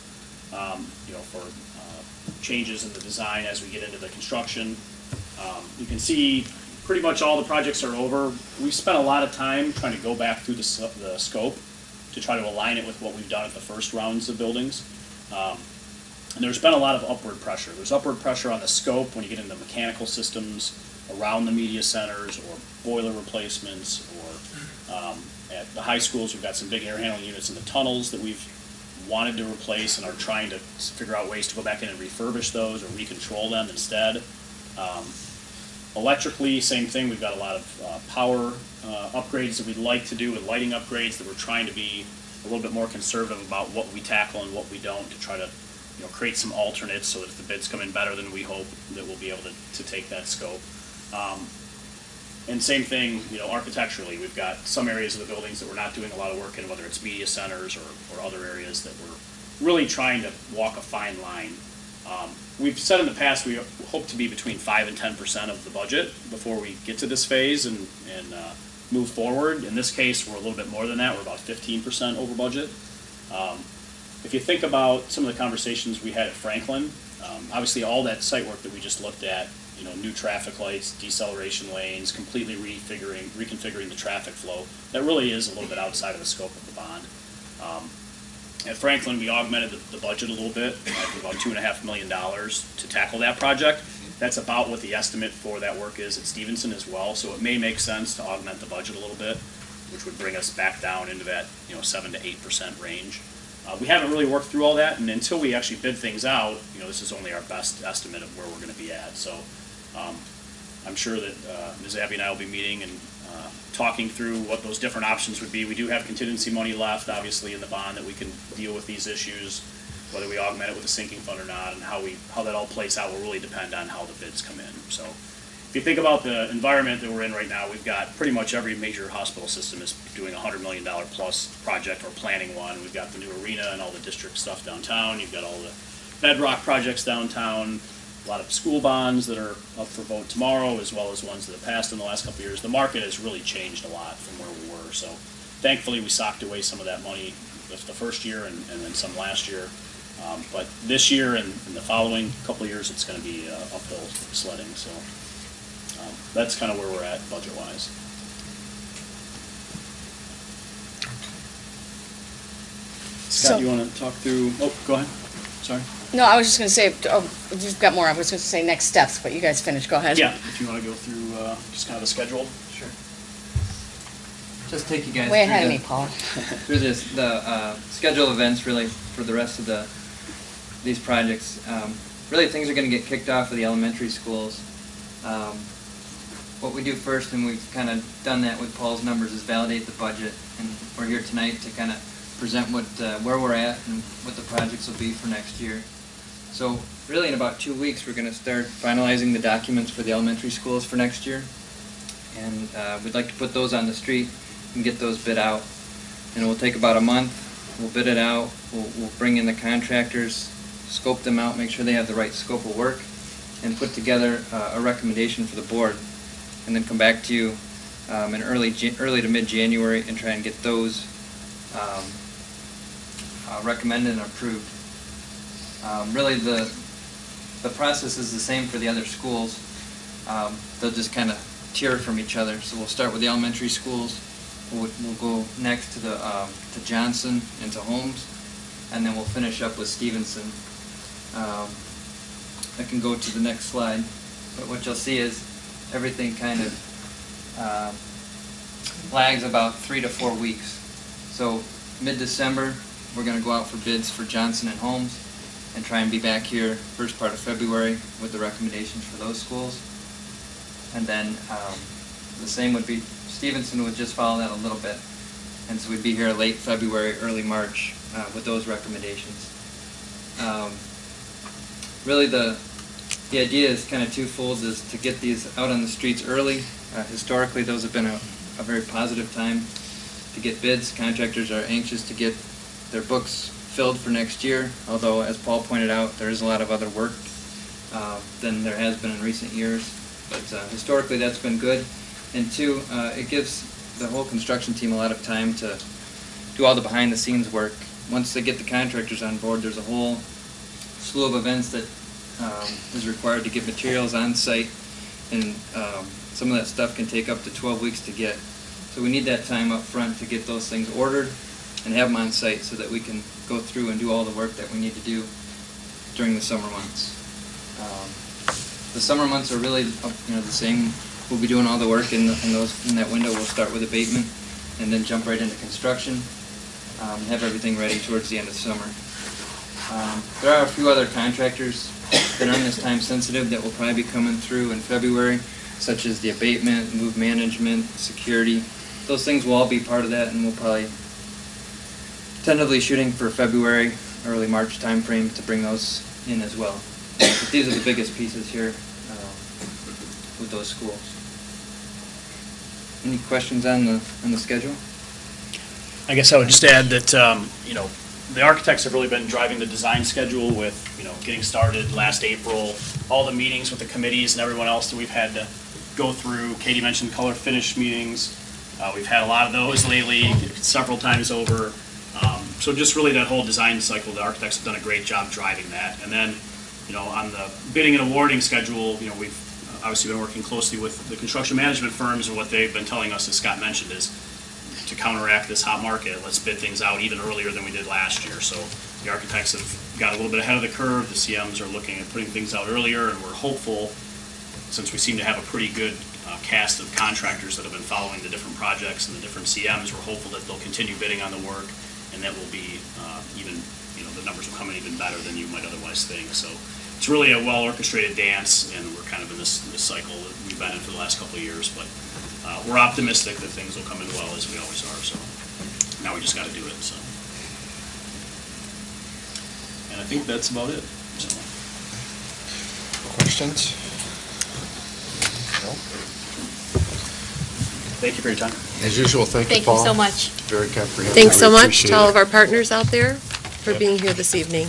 for changes in the design as we get into the construction. You can see pretty much all the projects are over. We've spent a lot of time trying to go back through the scope to try to align it with what we've done at the first rounds of buildings. And there's been a lot of upward pressure. There's upward pressure on the scope when you get into mechanical systems around the media centers or boiler replacements, or at the high schools we've got some big air handling units in the tunnels that we've wanted to replace and are trying to figure out ways to go back in and refurbish those or recontrol them instead. Electrically, same thing. We've got a lot of power upgrades that we'd like to do, and lighting upgrades that we're trying to be a little bit more conservative about what we tackle and what we don't, to try to create some alternates so that if the bids come in better than we hope, that we'll be able to take that scope. And same thing, architecturally, we've got some areas of the buildings that we're not doing a lot of work in, whether it's media centers or other areas that we're really trying to walk a fine line. We've said in the past we hope to be between 5 and 10% of the budget before we get to this phase and move forward. In this case, we're a little bit more than that. We're about 15% over budget. If you think about some of the conversations we had at Franklin, obviously all that site work that we just looked at, new traffic lights, deceleration lanes, completely reconfiguring the traffic flow, that really is a little bit outside of the scope of the bond. At Franklin, we augmented the budget a little bit, about $2.5 million to tackle that project. That's about what the estimate for that work is at Stevenson as well, so it may make sense to augment the budget a little bit, which would bring us back down into that 7 to 8% range. We haven't really worked through all that, and until we actually bid things out, this is only our best estimate of where we're going to be at. So I'm sure that Ms. Abby and I will be meeting and talking through what those different options would be. We do have contingency money left, obviously, in the bond that we can deal with these issues, whether we augment it with a sinking fund or not, and how that all plays out will really depend on how the bids come in. So if you think about the environment that we're in right now, we've got pretty much every major hospital system is doing a $100 million plus project or planning one. We've got the new arena and all the district stuff downtown. You've got all the bedrock projects downtown, a lot of school bonds that are up for vote tomorrow, as well as ones that have passed in the last couple of years. The market has really changed a lot from where we were. So thankfully, we socked away some of that money the first year and then some last year. But this year and the following couple of years, it's going to be uphill sledding. So that's kind of where we're at budget-wise. Scott, you want to talk through? Oh, go ahead. Sorry. No, I was just going to say, you've got more. I was going to say next steps, but you guys finish. Go ahead. Yeah, if you want to go through just kind of the schedule. Sure. Just take you guys Way through ahead of me, Paul. through the schedule of events really for the rest of these projects. Really, things are going to get kicked off with the elementary schools. what we do first, and we've kind of done that with Paul's numbers, is validate the budget. And we're here tonight to kind of present where we're at and what the projects will be for next year. So really in about 2 weeks, we're going to start finalizing the documents for the elementary schools for next year. And we'd like to put those on the street and get those bid out. And it will take about a month. We'll bid it out. We'll bring in the contractors, scope them out, make sure they have the right scope of work, and put together a recommendation for the board. And then come back to you in early to mid-January and try and get those recommended and approved. Really, the process is the same for the other schools. They'll just kind of tier from each other. So we'll start with the elementary schools. We'll go next to to Johnson and to Holmes, and then we'll finish up with Stevenson. I can go to the next slide, but what you'll see is everything kind of lags about 3 to 4 weeks. So mid-December, we're going to go out for bids for Johnson and Holmes and try and be back here first part of February with the recommendations for those schools. And then the same would be, Stevenson would just follow that a little bit. And so we'd be here late February, early March with those recommendations. Really the idea is kind of twofold, is to get these out on the streets early. Historically, those have been a very positive time to get bids. Contractors are anxious to get their books filled for next year, although, as Paul pointed out, there is a lot of other work than there has been in recent years. But historically, that's been good. And two, it gives the whole construction team a lot of time to do all the behind-the-scenes work. Once they get the contractors on board, there's a whole slew of events that is required to get materials on site, and some of that stuff can take up to 12 weeks to get. So we need that time up front to get those things ordered and have them on site so that we can go through and do all the work that we need to do during the summer months. The summer months are really the same. We'll be doing all the work in that window. We'll start with abatement and then jump right into construction, have everything ready towards the end of summer. There are a few other contractors that aren't as time sensitive that will probably be coming through in February, such as the abatement, move management, security. Those things will all be part of that, and we'll probably tentatively shooting for February, early March timeframe to bring those in as well. But these are the biggest pieces here with those schools. Any questions on the schedule? I guess I would just add that, the architects have really been driving the design schedule with, getting started last April, all the meetings with the committees and everyone else that we've had to go through. Katie mentioned color finish meetings. We've had a lot of those lately, several times over. So just really that whole design cycle, the architects have done a great job driving that. And then, on the bidding and awarding schedule, we've obviously been working closely with the construction management firms, and what they've been telling us, as Scott mentioned, is to counteract this hot market, let's bid things out even earlier than we did last year. So the architects have got a little bit ahead of the curve. The CMs are looking at putting things out earlier, and we're hopeful, since we seem to have a pretty good cast of contractors that have been following the different projects and the different CMs, we're hopeful that they'll continue bidding on the work, and that will be even, the numbers will come in even better than you might otherwise think. So it's really a well-orchestrated dance, and we're kind of in this cycle that we've been in for the last couple of years, but we're optimistic that things will come in well, as we always are, so now we just got to do it. So, and I think that's about it. So. Questions? No? Thank you for your time. As usual, thank you, Thank Paul. you so much. Very comprehensive. Thanks so We much appreciate to all it. of our partners out there for being here this evening.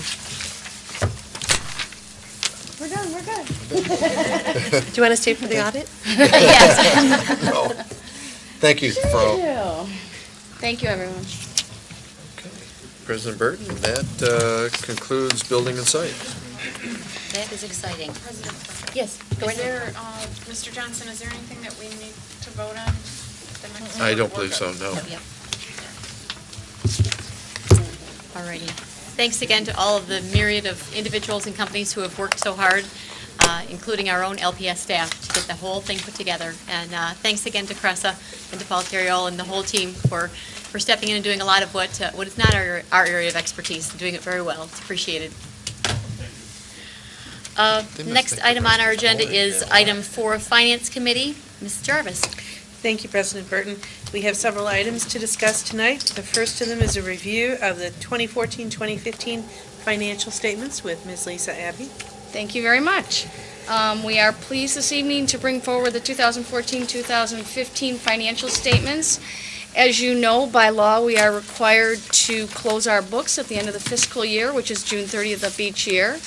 We're done, we're good. Do you want to stay for the audit? Yes. No. Thank you, Frau. Thank you, everyone. Okay. President Burton, that concludes building and site. That is exciting. Yes, go Is ahead. there, Mr. Johnson, is there anything that we need to vote on the next? I don't believe so, no. Yep. All righty. Thanks again to all of the myriad of individuals and companies who have worked so hard, including our own LPS staff, to get the whole thing put together. And thanks again to Cressa and to Paul Carriol and the whole team for stepping in and doing a lot of what is not our area of expertise, and doing it very well. It's appreciated. Next item on our agenda is item 4, Finance Committee. Ms. Jarvis. Thank you, President Burton. We have several items to discuss tonight. The first of them is a review of the 2014-2015 financial statements with Ms. Lisa Abbey. Thank you very much. We are pleased this evening to bring forward the 2014-2015 financial statements. As you know, by law, we are required to close our books at the end of the fiscal year, which is June 30th of each year,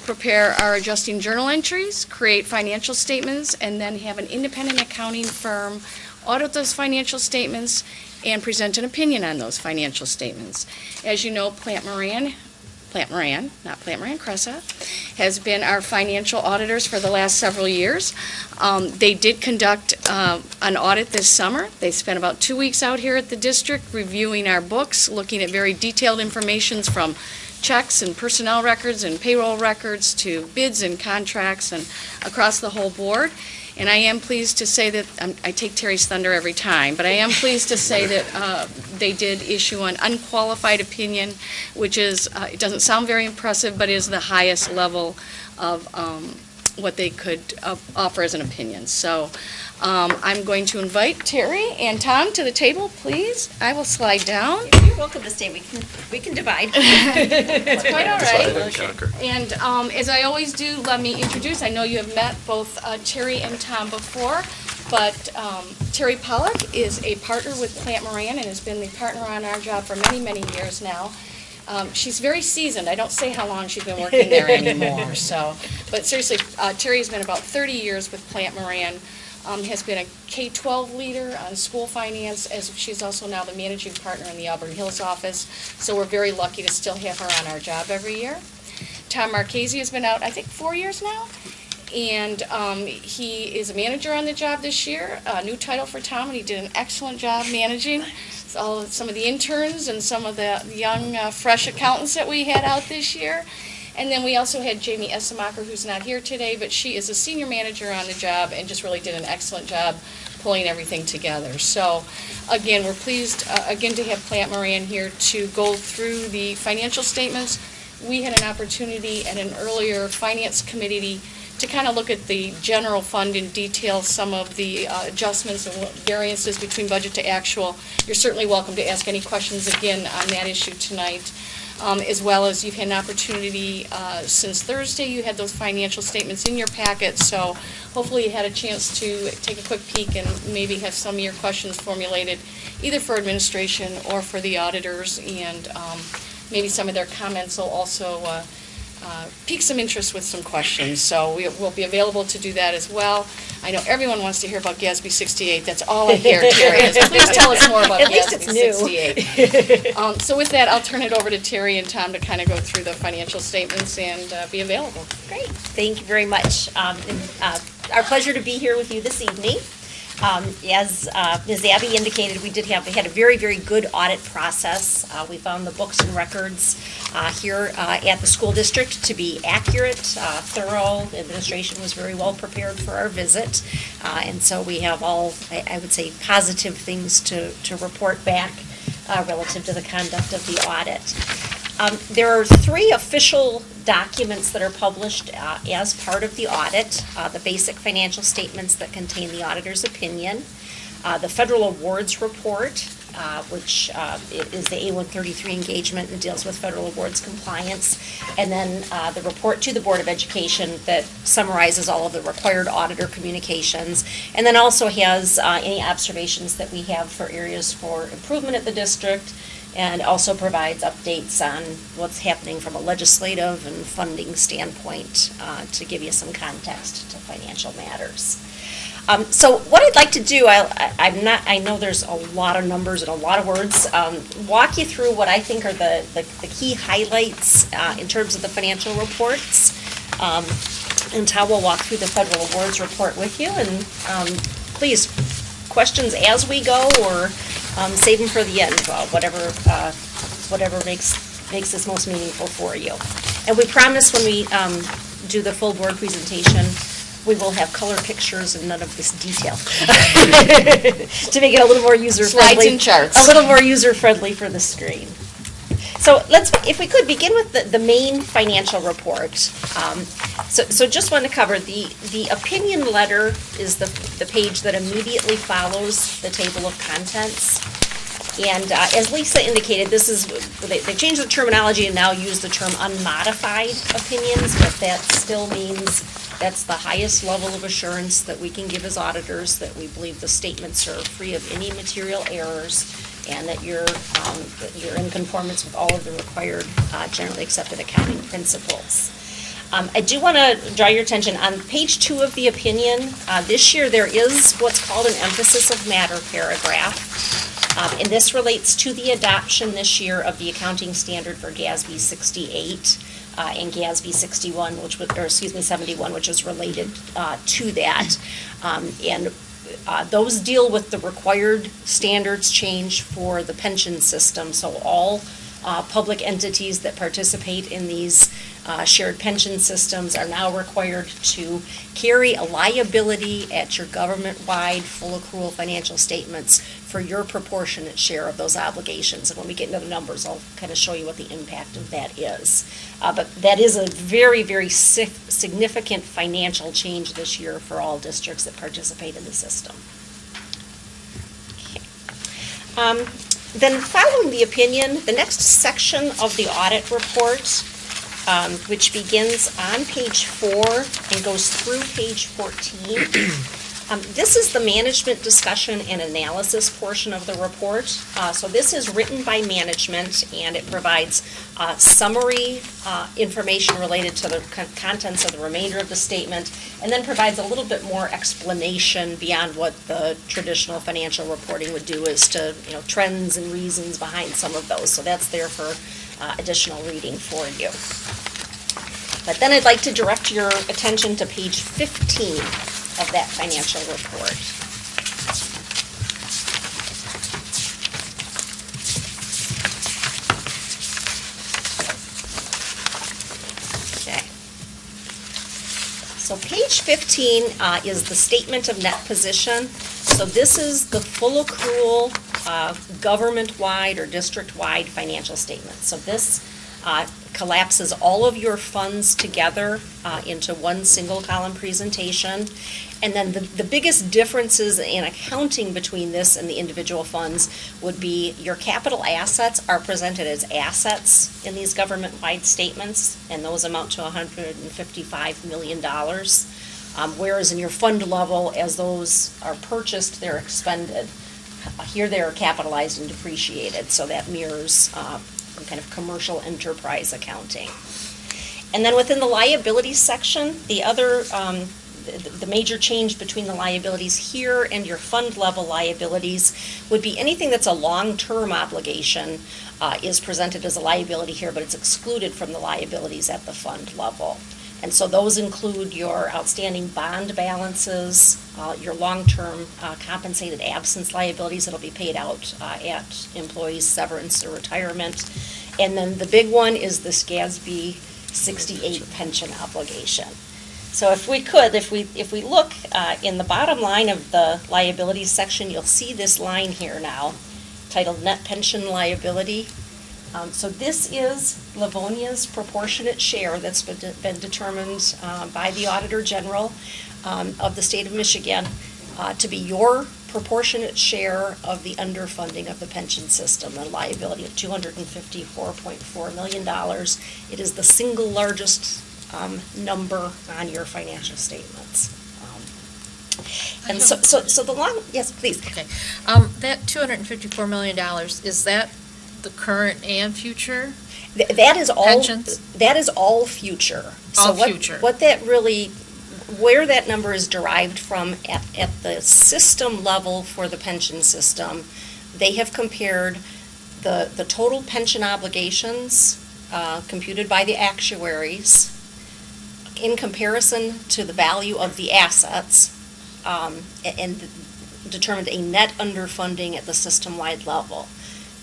prepare our adjusting journal entries, create financial statements, and then have an independent accounting firm audit those financial statements and present an opinion on those financial statements. As you know, Plant Moran, not Plant Moran Cressa, has been our financial auditors for the last several years. They did conduct an audit this summer. They spent about 2 weeks out here at the district reviewing our books, looking at very detailed information from checks and personnel records and payroll records to bids and contracts and across the whole board. And I am pleased to say that, I take Terry's thunder every time, but I am pleased to say that they did issue an unqualified opinion, which is, it doesn't sound very impressive, but is the highest level of what they could offer as an opinion. So I'm going to invite Terry and Tom to the table, please. I will slide down. You're welcome to stay. We can divide. It's quite all Slide right. and conquer. And as I always do, let me introduce, I know you have met both Terry and Tom before, but Terry Pollock is a partner with Plant Moran and has been the partner on our job for many, many years now. She's very seasoned. I don't say how long she's been working there anymore. But seriously, Terry has been about 30 years with Plant Moran. Has been a K-12 leader on school finance, as she's also now the managing partner in the Auburn Hills office. So we're very lucky to still have her on our job every year. Tom Marchese has been out, I think, 4 years now. And he is a manager on the job this year, a new title for Tom, and he did an excellent job managing some of the interns and some of the young, fresh accountants that we had out this year. And then we also had Jamie Essemacher, who's not here today, but she is a senior manager on the job and just really did an excellent job pulling everything together. So, again, we're pleased, again, to have Plant Moran here to go through the financial statements. We had an opportunity at an earlier finance committee to kind of look at the general fund in detail, some of the adjustments and variances between budget to actual. You're certainly welcome to ask any questions again on that issue tonight. As well as you've had an opportunity since Thursday, you had those financial statements in your packet, so hopefully you had a chance to take a quick peek and maybe have some of your questions formulated either for administration or for the auditors, and maybe some of their comments will also pique some interest with some questions, so we'll be available to do that as well. I know everyone wants to hear about GASB 68. That's all I hear, Terry, is please tell us more about GASB 68. So with that, I'll turn it over to Terry and Tom to kind of go through the financial statements and be available. Great. Thank you very much. Our pleasure to be here with you this evening. As Ms. Abbey indicated, we had a very, very good audit process. We found the books and records here at the school district to be accurate, thorough. The administration was very well prepared for our visit. And so we have all, I would say, positive things to report back relative to the conduct of the audit. There are 3 official documents that are published as part of the audit. The basic financial statements that contain the auditor's opinion, the federal awards report, which is the A133 engagement and deals with federal awards compliance, and then the report to the Board of Education that summarizes all of the required auditor communications, and then also has any observations that we have for areas for improvement at the district, and also provides updates on what's happening from a legislative and funding standpoint to give you some context to financial matters. So what I'd like to do, I know there's a lot of numbers and a lot of words, walk you through what I think are the key highlights in terms of the financial reports. And Tom will walk through the federal awards report with you. And please, questions as we go, or save them for the end, whatever makes this most meaningful for you. And we promise when we do the full board presentation, we will have color pictures and none of this detail to make it a little more user-friendly. Slides and charts. A little more user-friendly for the screen. So if we could, begin with the main financial report. So just want to cover, the opinion letter is the page that immediately follows the table of contents. And as Lisa indicated, they changed the terminology and now use the term unmodified opinions, but that still means that's the highest level of assurance that we can give as auditors, that we believe the statements are free of any material errors, and that you're in conformance with all of the required generally accepted accounting principles. I do want to draw your attention, on page 2 of the opinion, this year there is what's called an emphasis of matter paragraph. And this relates to the adoption this year of the accounting standard for GASB 68 and GASB 71, 71, which is related to that. And those deal with the required standards change for the pension system. So all public entities that participate in these shared pension systems are now required to carry a liability at your government-wide full accrual financial statements for your proportionate share of those obligations. And when we get into the numbers, I'll kind of show you what the impact of that is. But that is a very, very significant financial change this year for all districts that participate in the system. Okay. Then following the opinion, the next section of the audit report, which begins on page 4 and goes through page 14. This is the management discussion and analysis portion of the report. So this is written by management, and it provides summary information related to the contents of the remainder of the statement, and then provides a little bit more explanation beyond what the traditional financial reporting would do as to, trends and reasons behind some of those. So that's there for additional reading for you. But then I'd like to direct your attention to page 15 of that financial report. Okay. So page 15 is the statement of net position. So this is the full accrual government-wide or district-wide financial statement. So this collapses all of your funds together into one single column presentation. And then the biggest differences in accounting between this and the individual funds would be your capital assets are presented as assets in these government-wide statements, and those amount to $155 million. Whereas in your fund level, as those are purchased, they're expended. Here they are capitalized and depreciated, so that mirrors kind of commercial enterprise accounting. And then within the liabilities section, the other, the major change between the liabilities here and your fund level liabilities would be anything that's a long-term obligation is presented as a liability here, but it's excluded from the liabilities at the fund level. And so those include your outstanding bond balances, your long-term compensated absence liabilities that'll be paid out at employees' severance or retirement. And then the big one is this GASB 68 pension obligation. So if we look in the bottom line of the liabilities section, you'll see this line here now titled Net Pension Liability. So this is Livonia's proportionate share that's been determined by the Auditor General of the state of Michigan to be your proportionate share of the underfunding of the pension system, a liability of $254.4 million. It is the single largest number on your financial statements. And so the long, yes, please. Okay. That $254 million, is that the current and future? That is all pensions? That is all future. All So future. what that really, where that number is derived from at the system level for the pension system, they have compared the total pension obligations computed by the actuaries in comparison to the value of the assets and determined a net underfunding at the system-wide level.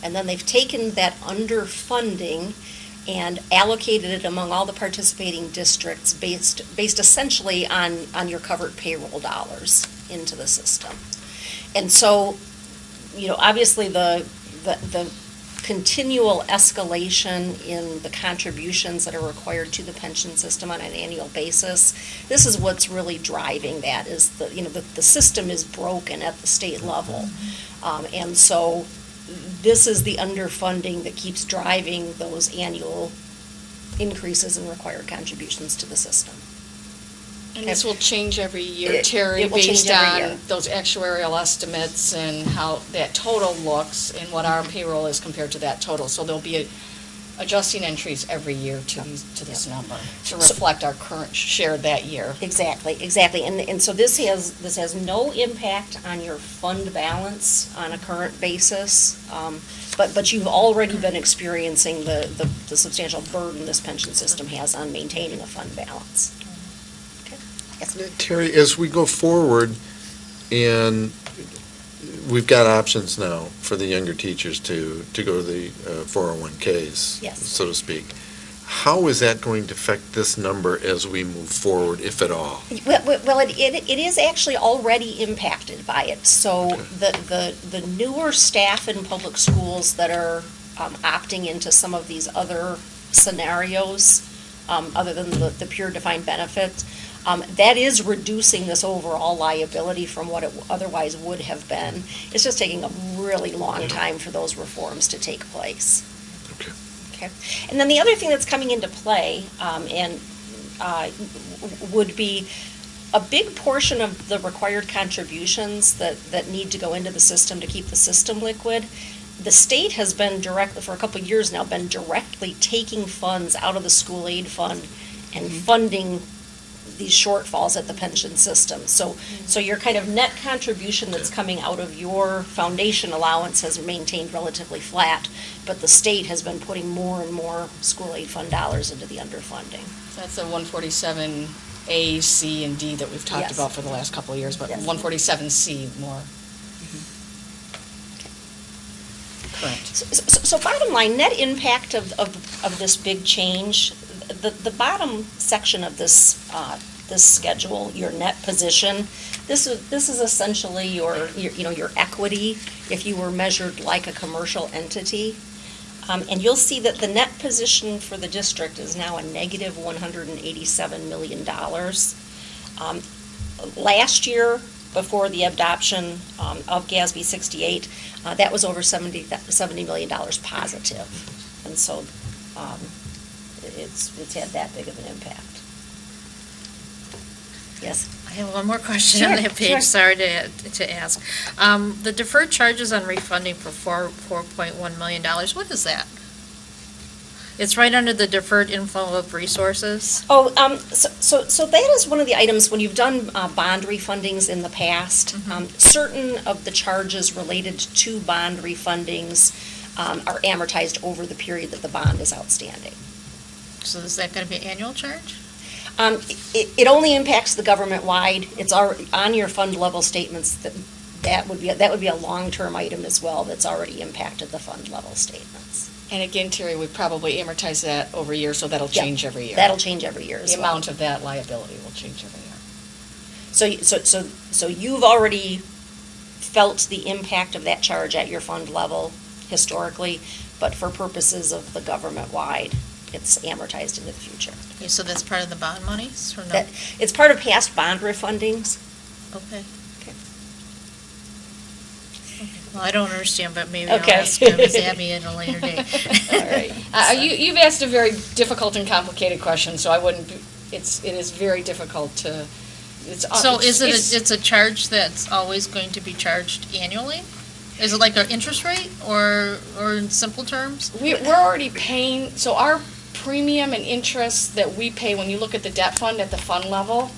And then they've taken that underfunding and allocated it among all the participating districts based essentially on your covered payroll dollars into the system. And so, obviously the continual escalation in the contributions that are required to the pension system on an annual basis. This is what's really driving that, is the system is broken at the state level. And so this is the underfunding that keeps driving those annual increases in required contributions to the system. And this will change every year, It- Terry, it will change based every on year. those actuarial estimates and how that total looks and what our payroll is compared to that total. So there'll be adjusting entries every year to this number to reflect our current share that year. Exactly. And so this has no impact on your fund balance on a current basis, but you've already been experiencing the substantial burden this pension system has on maintaining a fund balance. Okay. Yes. Terry, as we go forward, and we've got options now for the younger teachers to go to the 401Ks, Yes. so to speak, how is that going to affect this number as we move forward, if at all? Well, it is actually already impacted by it. So the newer staff in public schools that are opting into some of these other scenarios, other than the pure defined benefit, that is reducing this overall liability from what it otherwise would have been. It's just taking a really long time for those reforms to take place. Okay. And then the other thing that's coming into play, would be a big portion of the required contributions that need to go into the system to keep the system liquid. The state has been for a couple of years now, been directly taking funds out of the school aid fund and funding these shortfalls at the pension system. So your kind of net contribution that's coming out of your foundation allowance has maintained relatively flat, but the state has been putting more and more school aid fund dollars into the underfunding. That's a 147A, C, and D that we've talked Yes. about for the last couple of years, but Yes. 147C more. Correct. So bottom line, net impact of this big change, the bottom section of this schedule, your net position, this is essentially your equity if you were measured like a commercial entity. And you'll see that the net position for the district is now a negative $187 million. Last year, before the adoption of GASB 68, that was over $70 million positive. And so it's had that big of an impact. Yes? I have one more question Sure, on that page, sure. sorry to ask. The deferred charges on refunding for $4.1 million, what is that? It's right under the deferred inflow of resources. Oh, so that is one of the items, when you've done bond refundings in the past, certain of the charges related to bond refundings are amortized over the period that the bond is outstanding. So is that going to be an annual charge? It only impacts the government-wide. It's already on your fund level statements. That would be a long-term item as well that's already impacted the fund level statements. And again, Terry, we probably amortize that over years, so that'll Yep. change every year. That'll change every year as The well. amount of that liability will change every year. So you've already felt the impact of that charge at your fund level historically, but for purposes of the government-wide, it's amortized into the future. Okay, so that's part of the bond monies, or no? That, it's part of past bond refundings. Okay. Okay. Well, I don't understand, but maybe I'll Okay. ask Ms. Abby at a later date. All right. You've asked a very difficult and complicated question, so I wouldn't, it is very difficult to, So it's a charge that's always going to be charged annually? Is it like an interest rate, or in simple terms? We're already paying, so our premium and interest that we pay, when you look at the debt fund at the fund level,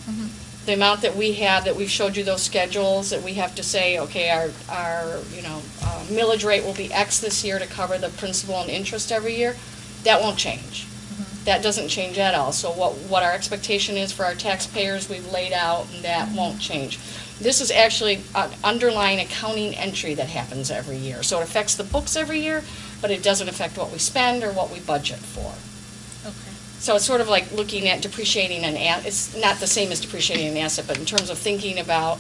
the amount that we have, that we've showed you those schedules, that we have to say, okay, our millage rate will be X this year to cover the principal and interest every year, that won't change. That doesn't change at all. So what our expectation is for our taxpayers, we've laid out, and that won't change. This is actually an underlying accounting entry that happens every year. So it affects the books every year, but it doesn't affect what we spend or what we budget for. Okay. So it's sort of like looking at depreciating it's not the same as depreciating an asset, but in terms of thinking about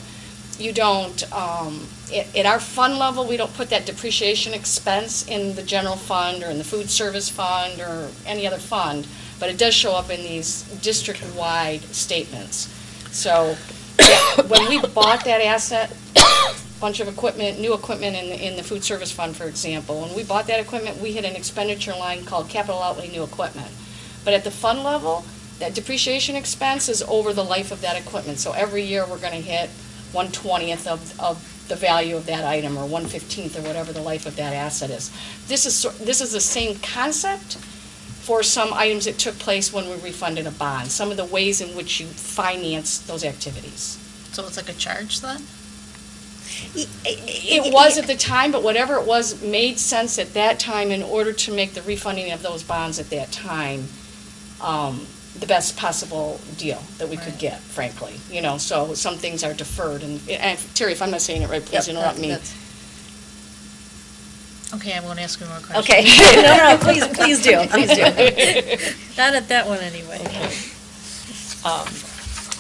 you don't, at our fund level, we don't put that depreciation expense in the general fund or in the food service fund or any other fund, but it does show up in these district-wide statements. So when we bought that asset, bunch of equipment, new equipment in the food service fund, for example, when we bought that equipment, we had an expenditure line called capital outlay new equipment. But at the fund level, that depreciation expense is over the life of that equipment. So every year, we're going to hit 1/20th of the value of that item, or 1/15th, or whatever the life of that asset is. This is the same concept for some items that took place when we refunded a bond, some of the ways in which you finance those activities. So it's like a charge then? It was at the time, but whatever it was made sense at that time in order to make the refunding of those bonds at that time the best possible deal that we could get, frankly. You know, so some things are deferred. And Terry, if I'm not saying it right, please interrupt me. Okay, I'm going to ask you more questions. Okay, no, please do. Not at that one anyway.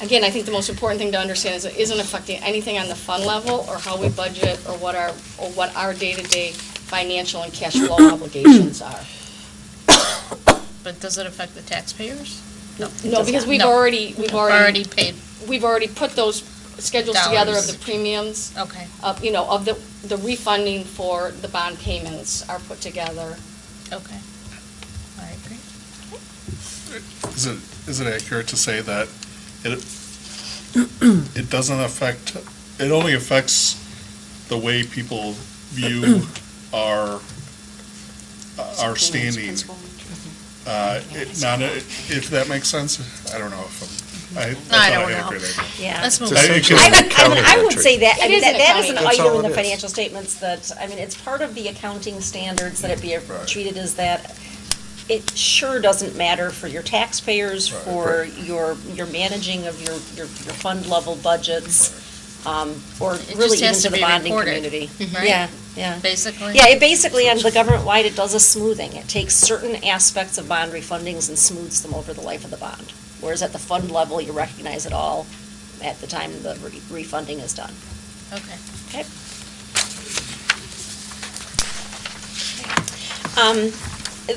Again, I think the most important thing to understand is it isn't affecting anything on the fund level or how we budget or what our day-to-day financial and cash flow obligations are. But does it affect the taxpayers? No, because we've No. already paid. We've already put those schedules together of Dollars. the premiums. Okay. Of, you know, of the refunding for the bond payments are put together. Okay. All right, great. Is it accurate to say that it doesn't affect, it only affects the way people view our standing? If that makes sense? I don't know if I thought I don't had a know. great idea. Yeah. Let's move It's on. essentially I would say that, I It mean, is an that is an accounting- That's all item in the it is. financial statements that, I mean, it's part of the accounting standards that it be treated as that. It sure doesn't matter for your taxpayers, for your managing of your fund level budgets, or It really just even has to to the be bonding recorded, community. right? Yeah. Basically? Yeah, it basically, on the government-wide, it does a smoothing. It takes certain aspects of bond refundings and smooths them over the life of the bond. Whereas at the fund level, you recognize it all at the time the refunding is done. Okay. Okay?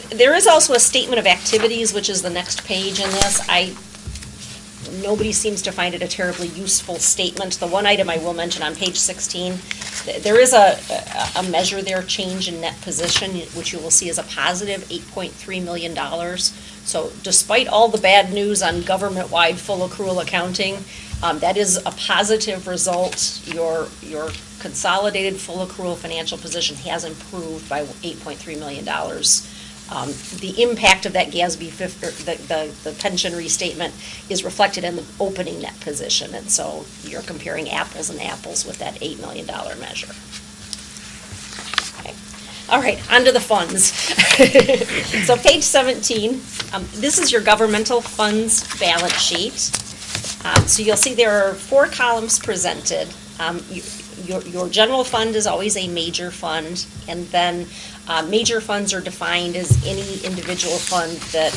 There is also a statement of activities, which is the next page in this. Nobody seems to find it a terribly useful statement. The one item I will mention on page 16, there is a measure there, change in net position, which you will see is a positive $8.3 million. So despite all the bad news on government-wide full accrual accounting, that is a positive result. Your consolidated full accrual financial position has improved by $8.3 million. The impact of that GASB, the pension restatement, is reflected in the opening net position, and so you're comparing apples and apples with that $8 million measure. Okay. All right, on to the funds. So page 17, this is your governmental funds balance sheet. So you'll see there are 4 columns presented. Your general fund is always a major fund, and then major funds are defined as any individual fund that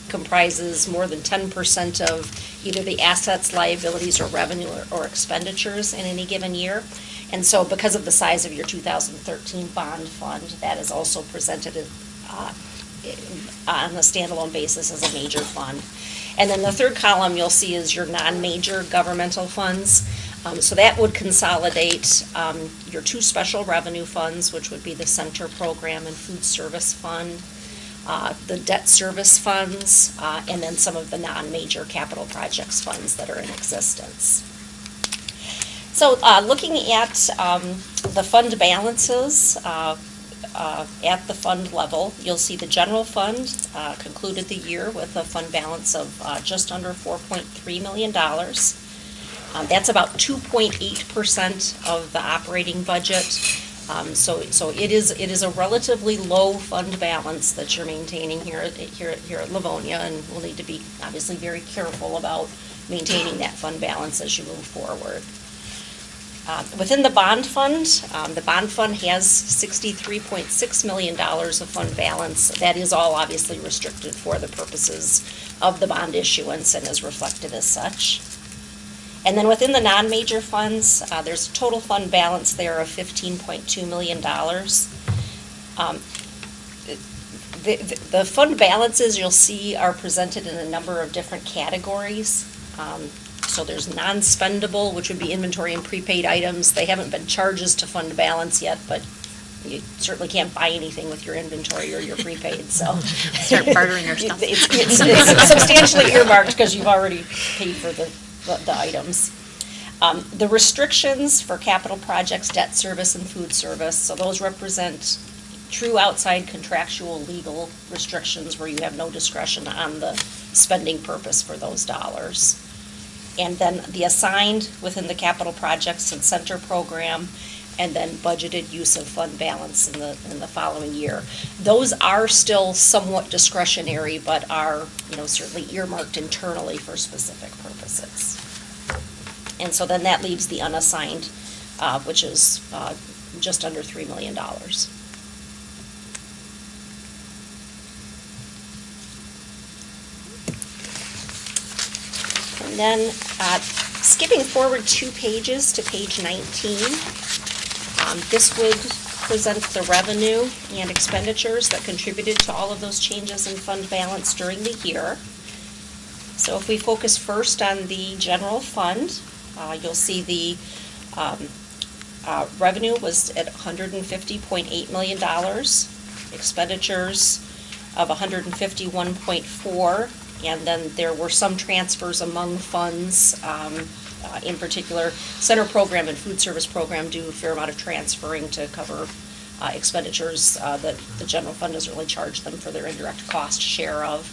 comprises more than 10% of either the assets, liabilities, or revenue or expenditures in any given year. And so because of the size of your 2013 bond fund, that is also presented on a standalone basis as a major fund. And then the third column you'll see is your non-major governmental funds. So that would consolidate your 2 special revenue funds, which would be the Center Program and Food Service Fund, the debt service funds, and then some of the non-major capital projects funds that are in existence. So looking at the fund balances at the fund level, you'll see the general fund concluded the year with a fund balance of just under $4.3 million. That's about 2.8% of the operating budget. So it is a relatively low fund balance that you're maintaining here at Livonia, and we'll need to be obviously very careful about maintaining that fund balance as you move forward. Within the bond fund has $63.6 million of fund balance. That is all obviously restricted for the purposes of the bond issuance and is reflected as such. And then within the non-major funds, there's a total fund balance there of $15.2 million. The fund balances you'll see are presented in a number of different categories. So there's non-spendable, which would be inventory and prepaid items. They haven't been charges to fund balance yet, but you certainly can't buy anything with your inventory or your prepaid, so. Start bartering your stuff. It's substantially earmarked because you've already paid for the items. The restrictions for capital projects, debt service, and food service, so those represent true outside contractual legal restrictions where you have no discretion on the spending purpose for those dollars. And then the assigned within the capital projects and center program, and then budgeted use of fund balance in the following year. Those are still somewhat discretionary, but are, certainly earmarked internally for specific purposes. And so then that leaves the unassigned, which is just under $3 million. And then skipping forward 2 pages to page 19, this would present the revenue and expenditures that contributed to all of those changes in fund balance during the year. So if we focus first on the general fund, you'll see the revenue was at $150.8 million, expenditures of $151.4, and then there were some transfers among funds. In particular, center program and food service program do a fair amount of transferring to cover expenditures that the general fund doesn't really charge them for their indirect cost share of.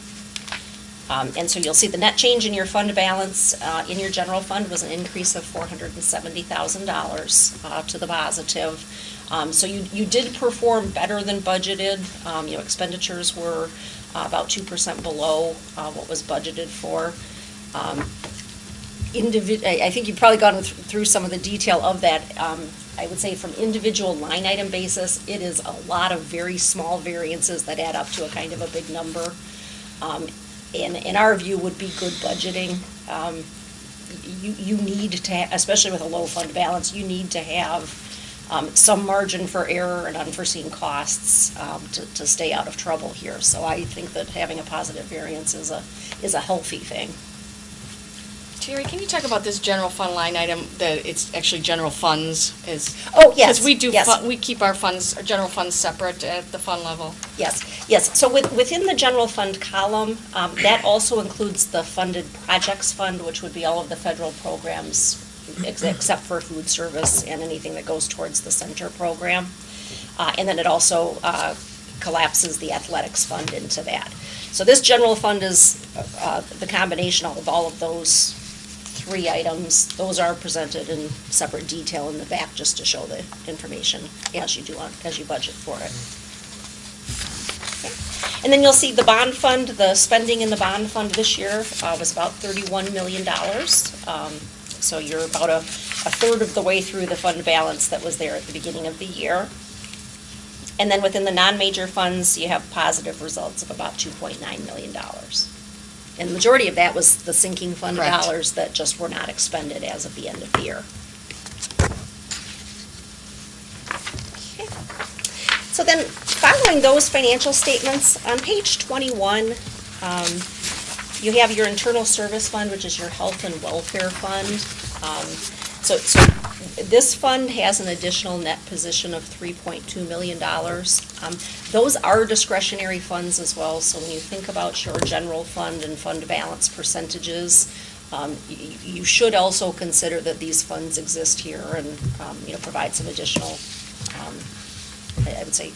And so you'll see the net change in your fund balance in your general fund was an increase of $470,000 to the positive. So you did perform better than budgeted. Expenditures were about 2% below what was budgeted for. I think you've probably gone through some of the detail of that. I would say from individual line item basis, it is a lot of very small variances that add up to a kind of a big number. In our view, would be good budgeting. You need to, especially with a low fund balance, you need to have some margin for error and unforeseen costs to stay out of trouble here. So I think that having a positive variance is a healthy thing. Terry, can you talk about this general fund line item, that it's actually general funds is? Oh, yes. Because we do, yes. we keep our funds, our general funds separate at the fund level. Yes. So within the general fund column, that also includes the funded projects fund, which would be all of the federal programs except for food service and anything that goes towards the center program. And then it also collapses the athletics fund into that. So this general fund is the combination of all of those 3 items. Those are presented in separate detail in the back just to show the information as you budget for it. Okay. And then you'll see the bond fund, the spending in the bond fund this year was about $31 million. So you're about a third of the way through the fund balance that was there at the beginning of the year. And then within the non-major funds, you have positive results of about $2.9 million. And the majority of that was the sinking fund Correct. dollars that just were not expended as of the end of the year. Okay. So then, following those financial statements, on page 21, you have your internal service fund, which is your health and welfare fund. So this fund has an additional net position of $3.2 million. Those are discretionary funds as well, so when you think about your general fund and fund balance percentages, you should also consider that these funds exist here and provide some additional, I would say,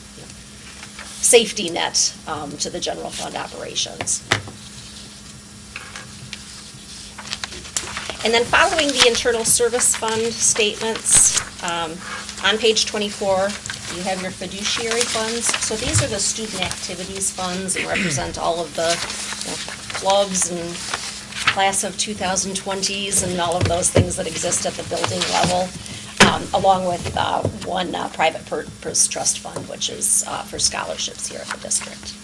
safety net to the general fund operations. And then following the internal service fund statements, on page 24, you have your fiduciary funds. So these are the student activities funds and represent all of the clubs and class of 2020s and all of those things that exist at the building level, along with one private purpose trust fund, which is for scholarships here at the district.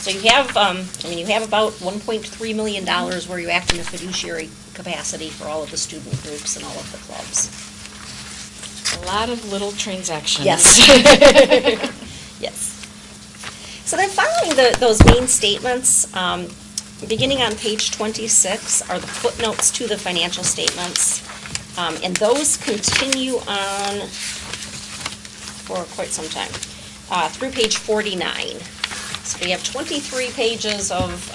So you have, you have about $1.3 million where you act in a fiduciary capacity for all of the student groups and all of the clubs. A lot of little transactions. Yes. Yes. So then following those main statements, beginning on page 26 are the footnotes to the financial statements. And those continue on for quite some time, through page 49. So we have 23 pages of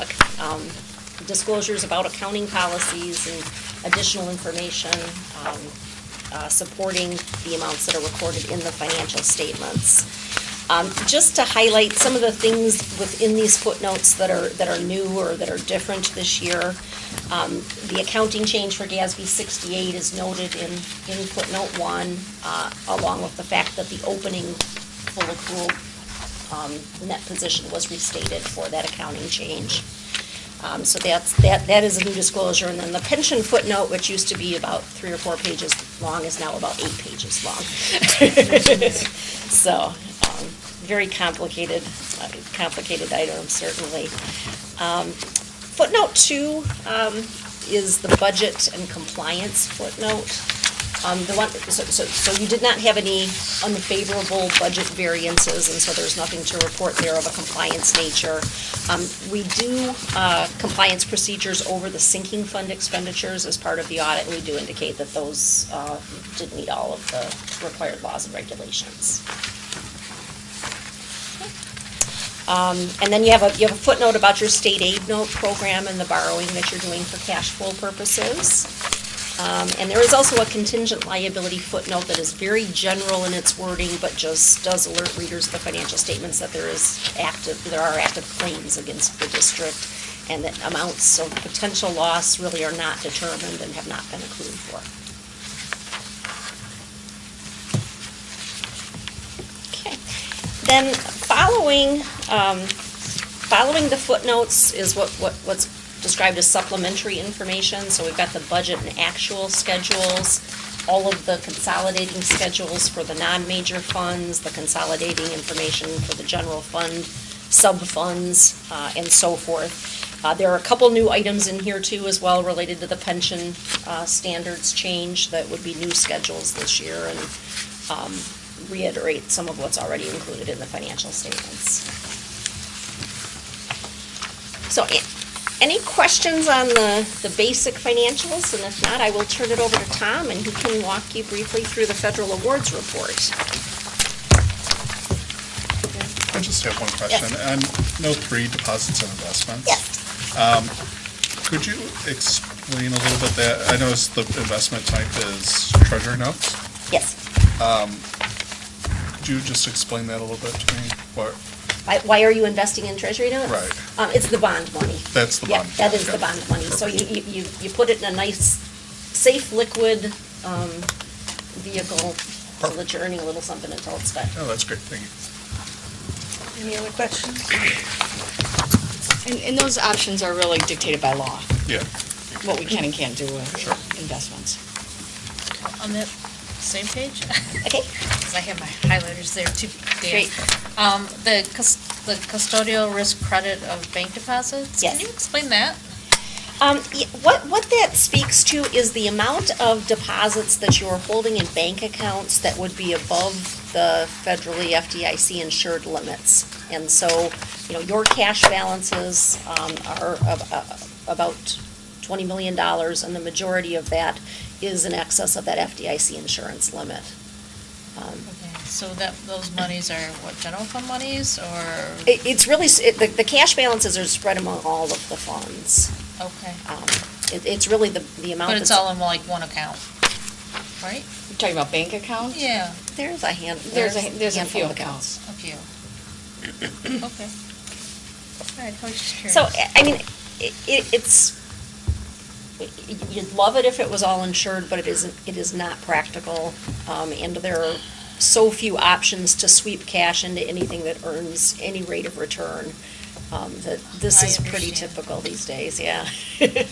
disclosures about accounting policies and additional information supporting the amounts that are recorded in the financial statements. Just to highlight some of the things within these footnotes that are new or that are different this year. The accounting change for GASB 68 is noted in footnote 1, along with the fact that the opening full accrual net position was restated for that accounting change. So that is a new disclosure. And then the pension footnote, which used to be about 3 or 4 pages long, is now about 8 pages long. So, very complicated item, certainly. Footnote 2 is the budget and compliance footnote. So you did not have any unfavorable budget variances, and so there's nothing to report there of a compliance nature. We do compliance procedures over the sinking fund expenditures as part of the audit, and we do indicate that those did meet all of the required laws and regulations. And then you have a footnote about your state aid note program and the borrowing that you're doing for cash flow purposes. And there is also a contingent liability footnote that is very general in its wording, but just does alert readers of the financial statements that there are active claims against the district, and that amounts of potential loss really are not determined and have not been accrued for. Okay. Then following the footnotes is what's described as supplementary information. So we've got the budget and actual schedules, all of the consolidating schedules for the non-major funds, the consolidating information for the general fund, sub-funds, and so forth. There are a couple new items in here too as well related to the pension standards change that would be new schedules this year, and reiterate some of what's already included in the financial statements. So any questions on the basic financials? And if not, I will turn it over to Tom, and he can walk you briefly through the federal awards report. I just have one question. Yes. On note 3, deposits and investments. Yes. Could you explain a little bit that? I noticed the investment type is treasury notes. Yes. Could you just explain that a little bit to me? Why are you investing in treasury notes? Right. It's the bond money. That's the bond. Yeah, that is the bond money. So you put it in a nice, safe, liquid vehicle so that you're earning a little something until it's spent. Oh, that's great. Thank you. Any other questions? And those options are really dictated by law, Yeah. what we can and can't do with Sure. investments. On that same page? Okay. Because I have my highlighters there too, Dan. Great. The custodial risk credit of bank deposits? Yes. Can you explain that? What that speaks to is the amount of deposits that you are holding in bank accounts that would be above the federally FDIC insured limits. And so, your cash balances are about $20 million, and the majority of that is in excess of that FDIC insurance limit. Okay, so those monies are what, general fund monies, or? It's really, the cash balances are spread among all of the funds. Okay. It's really the amount. But it's all in like one account, right? You're talking about bank accounts? Yeah. There's a hand. There's a handful few of accounts. A few. Okay. All right, I was just curious. So, I mean, you'd love it if it was all insured, but it isn't. It is not practical, and there are so few options to sweep cash into anything that earns any rate of return. That this is pretty typical these days. Yeah. I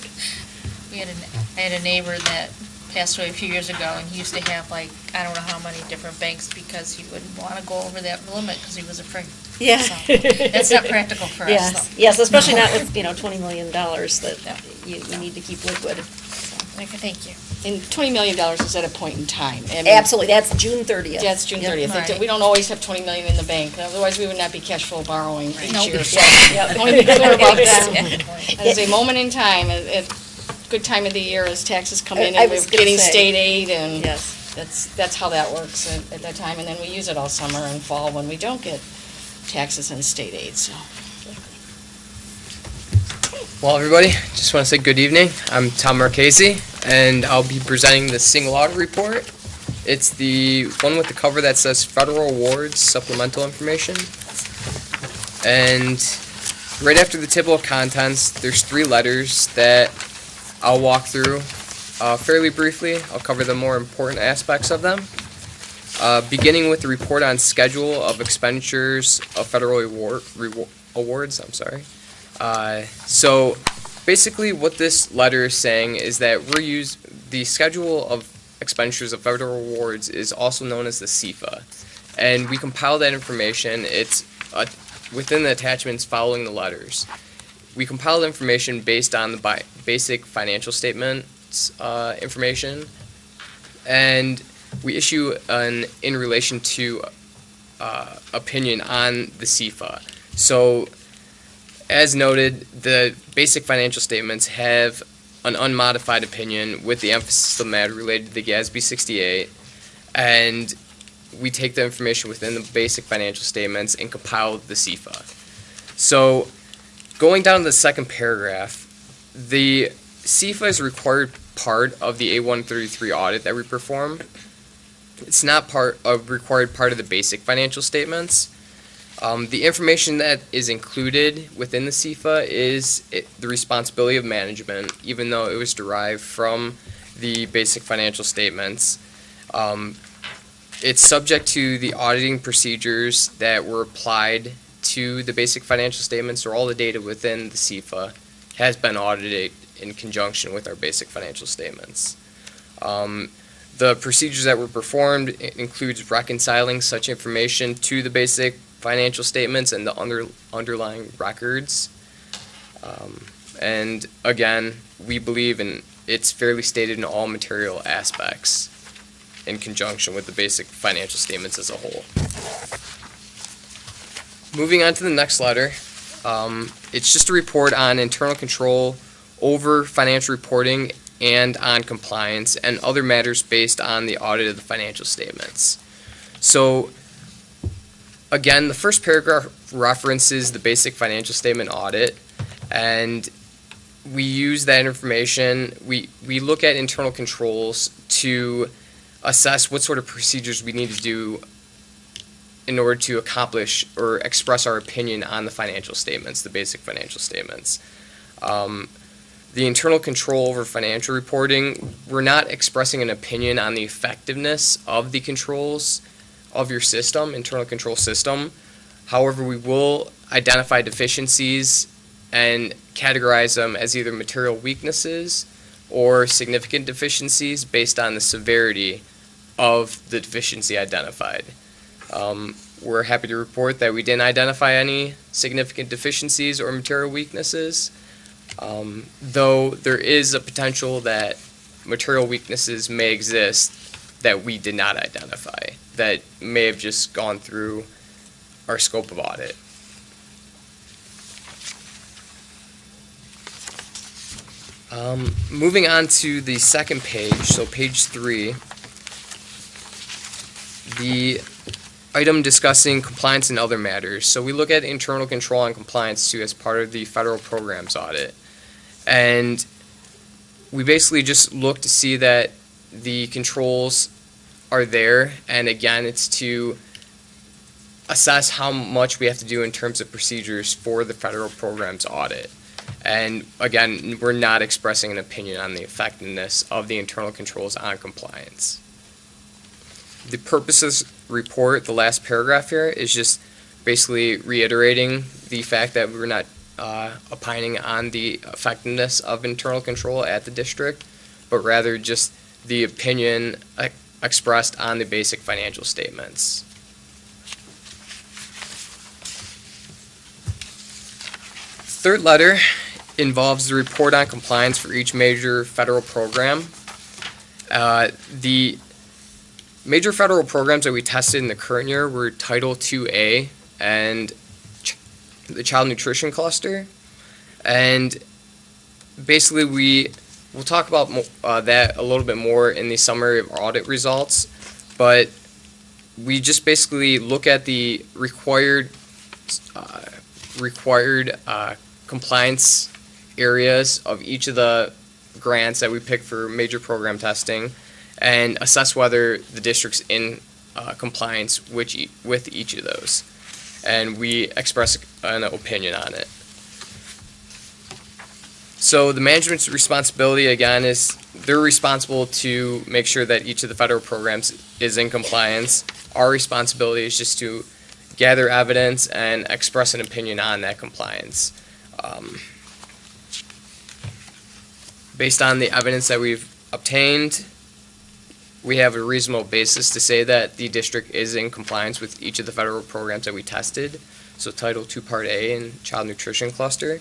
had a neighbor that passed away a few years ago, and he used to have like, I don't know how many different banks because he wouldn't want to go over that limit because he was afraid. Yeah. So, that's not practical for us, though. Yes, especially not with, $20 million that you need to keep liquid. So. Okay, thank you. And $20 million is at a point in time. I mean, Absolutely, that's June 30th. That's June Yep. 30th. Right. We don't always have 20 million in the bank, otherwise we would not be cash flow borrowing each Nope. year. So Yep. I want to be clear about that. There's a moment in time, a good time of the year as taxes come in I and was we're gonna getting say. state aid and Yes. that's how that works at that time. And then we use it all summer and fall when we don't get taxes and state aid, so. Well, everybody, just want to say good evening. I'm Tom Marchese, and I'll be presenting the single audit report. It's the one with the cover that says Federal Awards Supplemental Information. And right after the table of contents, there's 3 letters that I'll walk through fairly briefly. I'll cover the more important aspects of them. Beginning with the report on schedule of expenditures of federal awards. So basically what this letter is saying is that the schedule of expenditures of federal awards is also known as the CFA. And we compile that information. It's within the attachments following the letters. We compile the information based on the basic financial statements information. And we issue an in relation to opinion on the CFA. So as noted, the basic financial statements have an unmodified opinion with the emphasis of the matter related to the GASB 68, and we take the information within the basic financial statements and compile the CFA. So going down to the second paragraph, the CFA is a required part of the A133 audit that we perform. It's not a required part of the basic financial statements. The information that is included within the CFA is the responsibility of management, even though it was derived from the basic financial statements. It's subject to the auditing procedures that were applied to the basic financial statements, or all the data within the CFA has been audited in conjunction with our basic financial statements. The procedures that were performed includes reconciling such information to the basic financial statements and the underlying records. And again, we believe it's fairly stated in all material aspects in conjunction with the basic financial statements as a whole. Moving on to the next letter, it's just a report on internal control over financial reporting and on compliance and other matters based on the audit of the financial statements. So again, the first paragraph references the basic financial statement audit, and we use that information. We look at internal controls to assess what sort of procedures we need to do in order to accomplish or express our opinion on the financial statements, the basic financial statements. The internal control over financial reporting, we're not expressing an opinion on the effectiveness of the controls of your system, internal control system. However, we will identify deficiencies and categorize them as either material weaknesses or significant deficiencies based on the severity of the deficiency identified. We're happy to report that we didn't identify any significant deficiencies or material weaknesses, though there is a potential that material weaknesses may exist that we did not identify, that may have just gone through our scope of audit. Moving on to the second page, so page 3, the item discussing compliance and other matters. So we look at internal control and compliance too as part of the federal programs audit. And we basically just look to see that the controls are there, and again, it's to assess how much we have to do in terms of procedures for the federal programs audit. And again, we're not expressing an opinion on the effectiveness of the internal controls on compliance. The purpose of this report, the last paragraph here, is just basically reiterating the fact that we're not opining on the effectiveness of internal control at the district, but rather just the opinion expressed on the basic financial statements. Third letter involves the report on compliance for each major federal program. The major federal programs that we tested in the current year were Title IIA and the Child Nutrition Cluster. And basically we'll talk about that a little bit more in the summary of audit results, but we just basically look at the required compliance areas of each of the grants that we pick for major program testing and assess whether the district's in compliance with each of those. And we express an opinion on it. So the management's responsibility, again, is they're responsible to make sure that each of the federal programs is in compliance. Our responsibility is just to gather evidence and express an opinion on that compliance. Based on the evidence that we've obtained, we have a reasonable basis to say that the district is in compliance with each of the federal programs that we tested. So Title II Part A and Child Nutrition Cluster.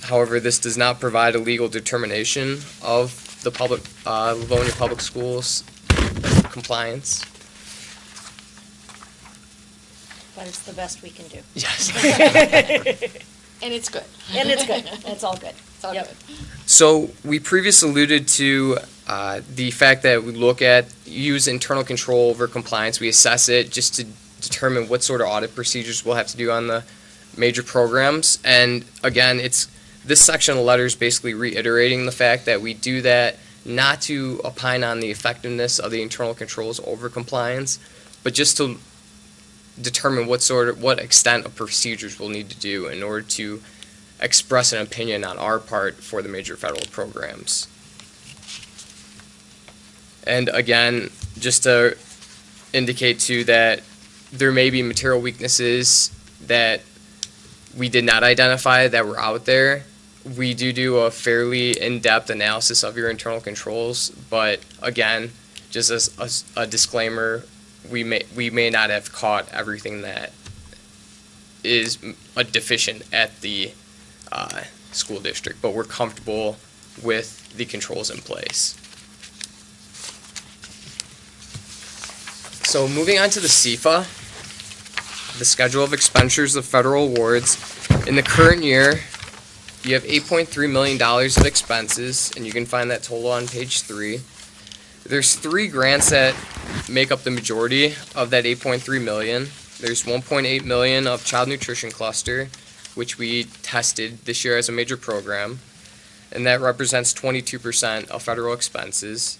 However, this does not provide a legal determination of the Livonia Public Schools compliance. But it's the best we can do. Yes. And it's good. And it's good. It's all good. It's all good. So we previously alluded to the fact that we use internal control over compliance. We assess it just to determine what sort of audit procedures we'll have to do on the major programs. And again, this section of the letter is basically reiterating the fact that we do that not to opine on the effectiveness of the internal controls over compliance, but just to determine what extent of procedures we'll need to do in order to express an opinion on our part for the major federal programs. And again, just to indicate too that there may be material weaknesses that we did not identify that were out there. We do a fairly in-depth analysis of your internal controls, but again, just as a disclaimer, we may not have caught everything that is deficient at the school district, but we're comfortable with the controls in place. So moving on to the CFA, the schedule of expenditures of federal awards. In the current year, you have $8.3 million of expenses, and you can find that total on page 3. There's 3 grants that make up the majority of that $8.3 million. There's $1.8 million of Child Nutrition Cluster, which we tested this year as a major program, and that represents 22% of federal expenses.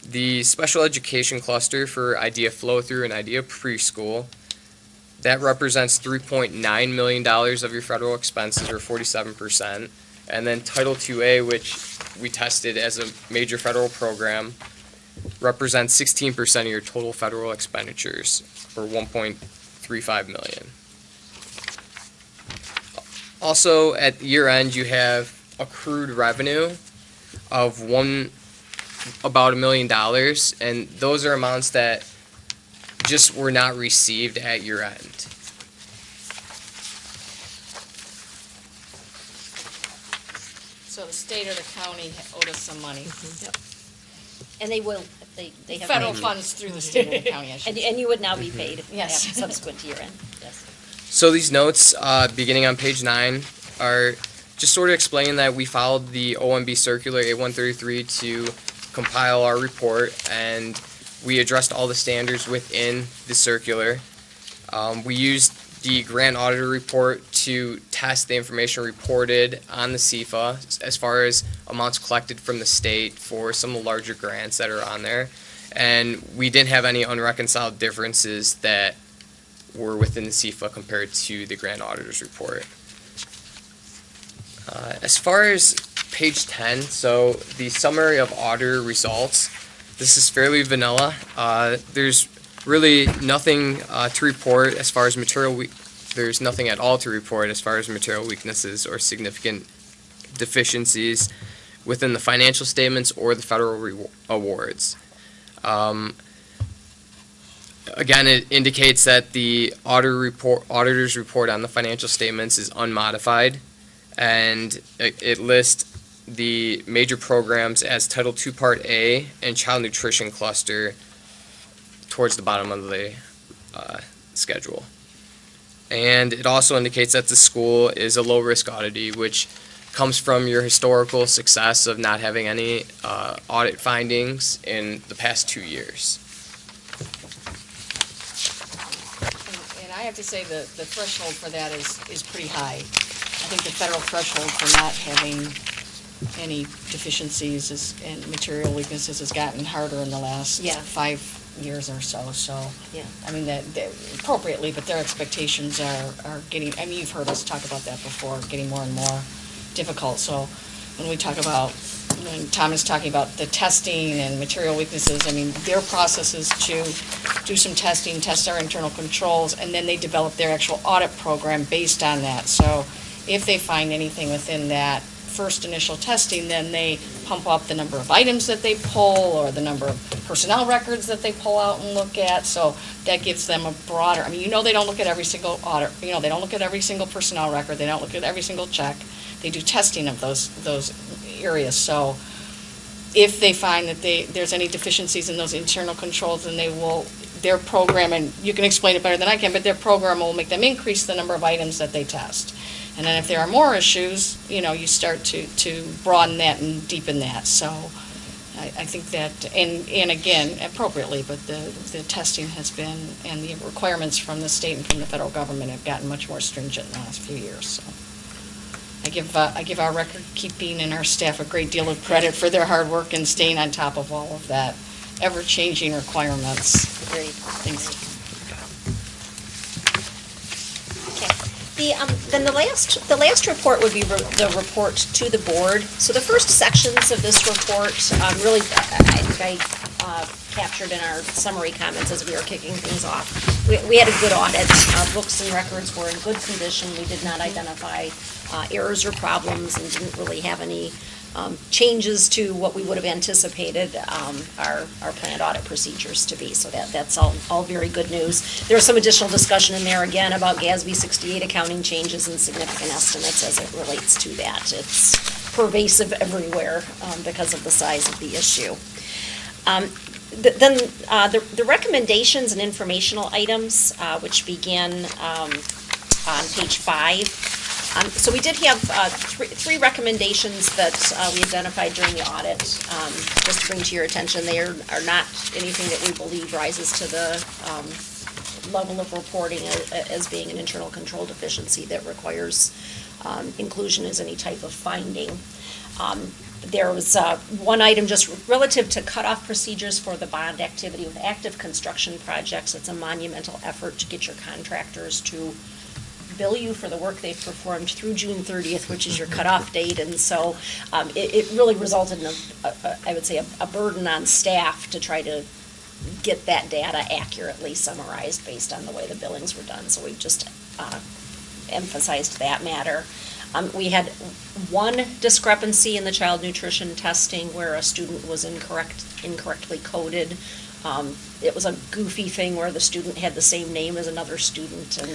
The Special Education Cluster for IDEA Flow-Through and IDEA Preschool, that represents $3.9 million of your federal expenses, or 47%. And then Title IIA, which we tested as a major federal program, represents 16% of your total federal expenditures, or $1.35 million. Also, at year end, you have accrued revenue of about $1 million, and those are amounts that just were not received at year end. So the state or the county owed us some money. Yep. And they will, they have. Federal paid. funds through the state or the county, I should say. And you would now be paid. Yes. Subsequent to year end, yes. So these notes, beginning on page 9, are just sort of explaining that we followed the OMB Circular A133 to compile our report, and we addressed all the standards within the circular. We used the grant auditor report to test the information reported on the CFA as far as amounts collected from the state for some of the larger grants that are on there. And we didn't have any unreconciled differences that were within the CFA compared to the grant auditor's report. As far as page 10, so the summary of auditor results, this is fairly vanilla. There's really nothing to report as far as there's nothing at all to report as far as material weaknesses or significant deficiencies within the financial statements or the federal awards. Again, it indicates that the auditor's report on the financial statements is unmodified, and it lists the major programs as Title II Part A and Child Nutrition Cluster towards the bottom of the schedule. And it also indicates that the school is a low-risk auditee, which comes from your historical success of not having any audit findings in the past 2 years. And I have to say the threshold for that is pretty high. I think the federal threshold for not having any deficiencies and material weaknesses has gotten harder in the last 5 years or so. So, Yeah. I mean, that appropriately, but their expectations are getting, I mean, you've heard us talk about that before, getting more and more difficult. So when we talk about, when Tom is talking about the testing and material weaknesses, I mean, their process is to do some testing, test our internal controls, and then they develop their actual audit program based on that. So if they find anything within that first initial testing, then they pump up the number of items that they pull or the number of personnel records that they pull out and look at. So that gives them a broader, I mean, they don't look at every single audit, they don't look at every single personnel record, they don't look at every single check. They do testing of those areas. So if they find that there's any deficiencies in those internal controls, then their program, and you can explain it better than I can, but their program will make them increase the number of items that they test. And then if there are more issues, you start to broaden that and deepen that. So I think that, and again, appropriately, but the testing has been, and the requirements from the state and from the federal government have gotten much more stringent in the last few years. So I give our record keeping and our staff a great deal of credit for their hard work and staying on top of all of that ever-changing requirements. Agreed. Thanks. Then the last report would be the report to the board. So the first sections of this report, really, I think I captured in our summary comments as we were kicking things off. We had a good audit. Our books and records were in good condition. We did not identify errors or problems and didn't really have any changes to what we would have anticipated our planned audit procedures to be. So that's all very good news. There's some additional discussion in there again about GASB 68 accounting changes and significant estimates as it relates to that. It's pervasive everywhere because of the size of the issue. Then the recommendations and informational items, which begin on page 5. So we did have three recommendations that we identified during the audit. Just to bring to your attention, they are not anything that we believe rises to the level of reporting as being an internal control deficiency that requires inclusion as any type of finding. There was one item just relative to cutoff procedures for the bond activity with active construction projects. It's a monumental effort to get your contractors to bill you for the work they've performed through June 30th, which is your cutoff date, and so it really resulted in, I would say, a burden on staff to try to get that data accurately summarized based on the way the billings were done, so we just emphasized that matter. We had one discrepancy in the child nutrition testing where a student was incorrectly coded. It was a goofy thing where the student had the same name as another student, and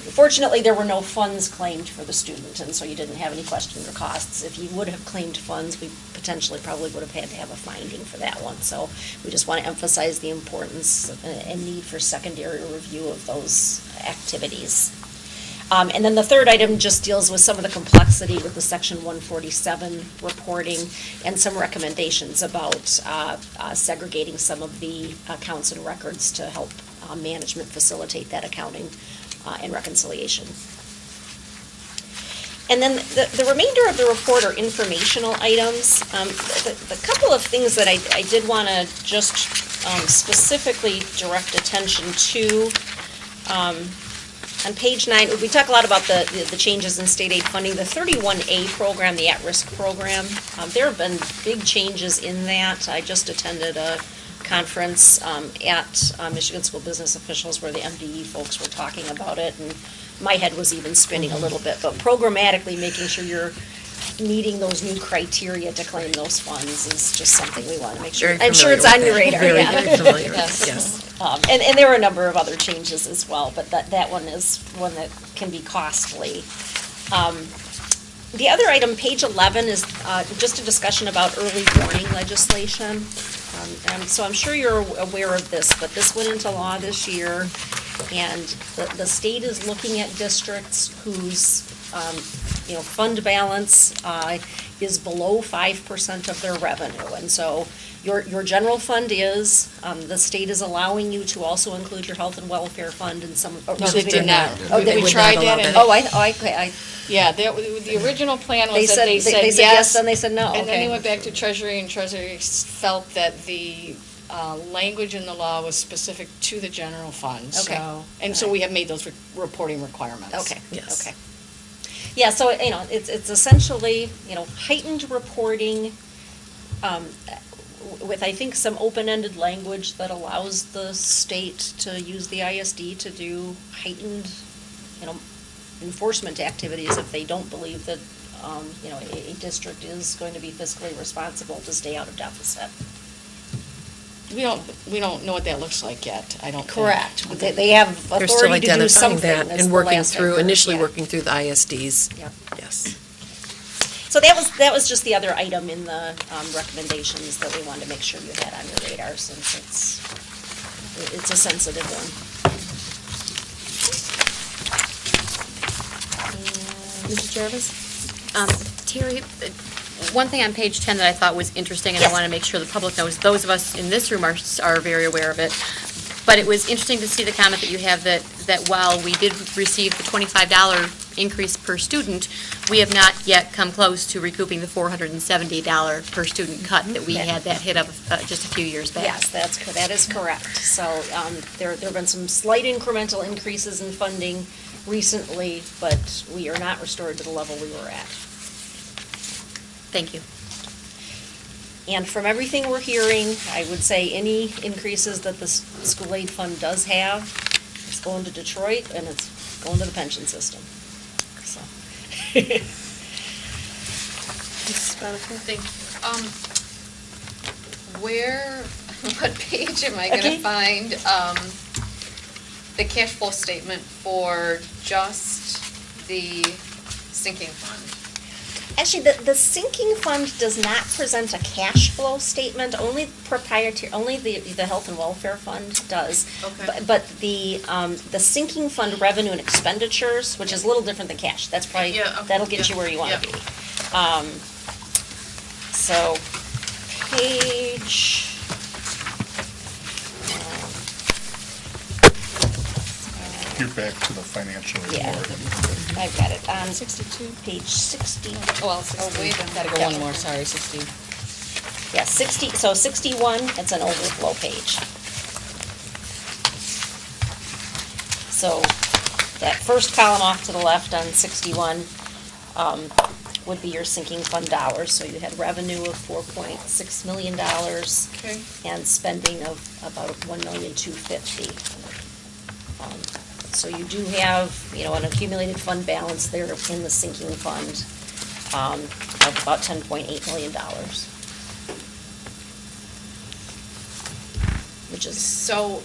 fortunately there were no funds claimed for the student, and so you didn't have any questions or costs. If you would have claimed funds, we potentially probably would have had to have a finding for that one. So we just want to emphasize the importance and need for secondary review of those activities. And then the third item just deals with some of the complexity with the Section 147 reporting and some recommendations about segregating some of the accounts and records to help management facilitate that accounting and reconciliation. And then the remainder of the report are informational items. The couple of things that I did want to just specifically direct attention to. On page 9, we talk a lot about the changes in state aid funding. The 31A program, the at-risk program, there have been big changes in that. I just attended a conference at Michigan School Business Officials where the MDE folks were talking about it, and my head was even spinning a little bit. But programmatically making sure you're meeting those new criteria to claim those funds is just something we want to make sure. I'm sure it's on your radar. Very familiar with it, Yes. yes. And there are a number of other changes as well, but that one is one that can be costly. The other item, page 11, is just a discussion about early warning legislation. So I'm sure you're aware of this, but this went into law this year, and the state is looking at districts whose, fund balance is below 5% of their revenue. And so your general fund is, the state is allowing you to also include your health and welfare fund and some. No, they did not. Oh, We tried that and. I Yeah, the original plan They was that said- they they said said yes, then they said no, And then okay. they went back to Treasury, and Treasury felt that the language in the law was specific to the general fund, Okay. so. And so we have made those reporting requirements. Okay, Yes. okay. Yeah, so, it's essentially, heightened reporting, with, I think, some open-ended language that allows the state to use the ISD to do heightened, enforcement activities if they don't believe that, a district is going to be fiscally responsible to stay out of deficit. We don't know what that looks like yet, I don't think. Correct. They have They're still authority to do identifying something. that is and the working last I through, heard, initially yeah. working through the ISDs. Yep. Yes. So that was just the other item in the recommendations that we wanted to make sure you had on your radar, since it's a sensitive one. Mrs. Jarvis? Terry, one thing on page 10 that I thought was interesting, and I want to make sure the public knows, those of us in this room are very aware of it, but it was interesting to see the comment that you have that while we did receive the $25 increase per student, we have not yet come close to recouping the $470 per student cut that we had that hit of just a few years back. Yes, that is correct. So there have been some slight incremental increases in funding recently, but we are not restored to the level we were at. Thank you. And from everything we're hearing, I would say any increases that the school aid fund does have, it's going to Detroit and it's going to the pension system. So. Thank you. What page am I gonna find, the cash flow statement for just the sinking fund? Actually, the sinking fund does not present a cash flow statement, only the health and welfare fund does. Okay. But the sinking fund revenue and expenditures, which is a little different than cash, that's probably, Yeah, okay, that'll get you where you wanna be. So, page. You're back to the financial Yeah. report. I've got it on 62, page 60. Well, wait, I've got to go one more, sorry, 60. Yeah, 61, it's an overflow page. So that first column off to the left on 61 would be your sinking fund dollars. So you had revenue of $4.6 million Okay. and spending of about $1,250,000. So you do have, an accumulated fund balance there in the sinking fund of about $10.8 million. Which is, So,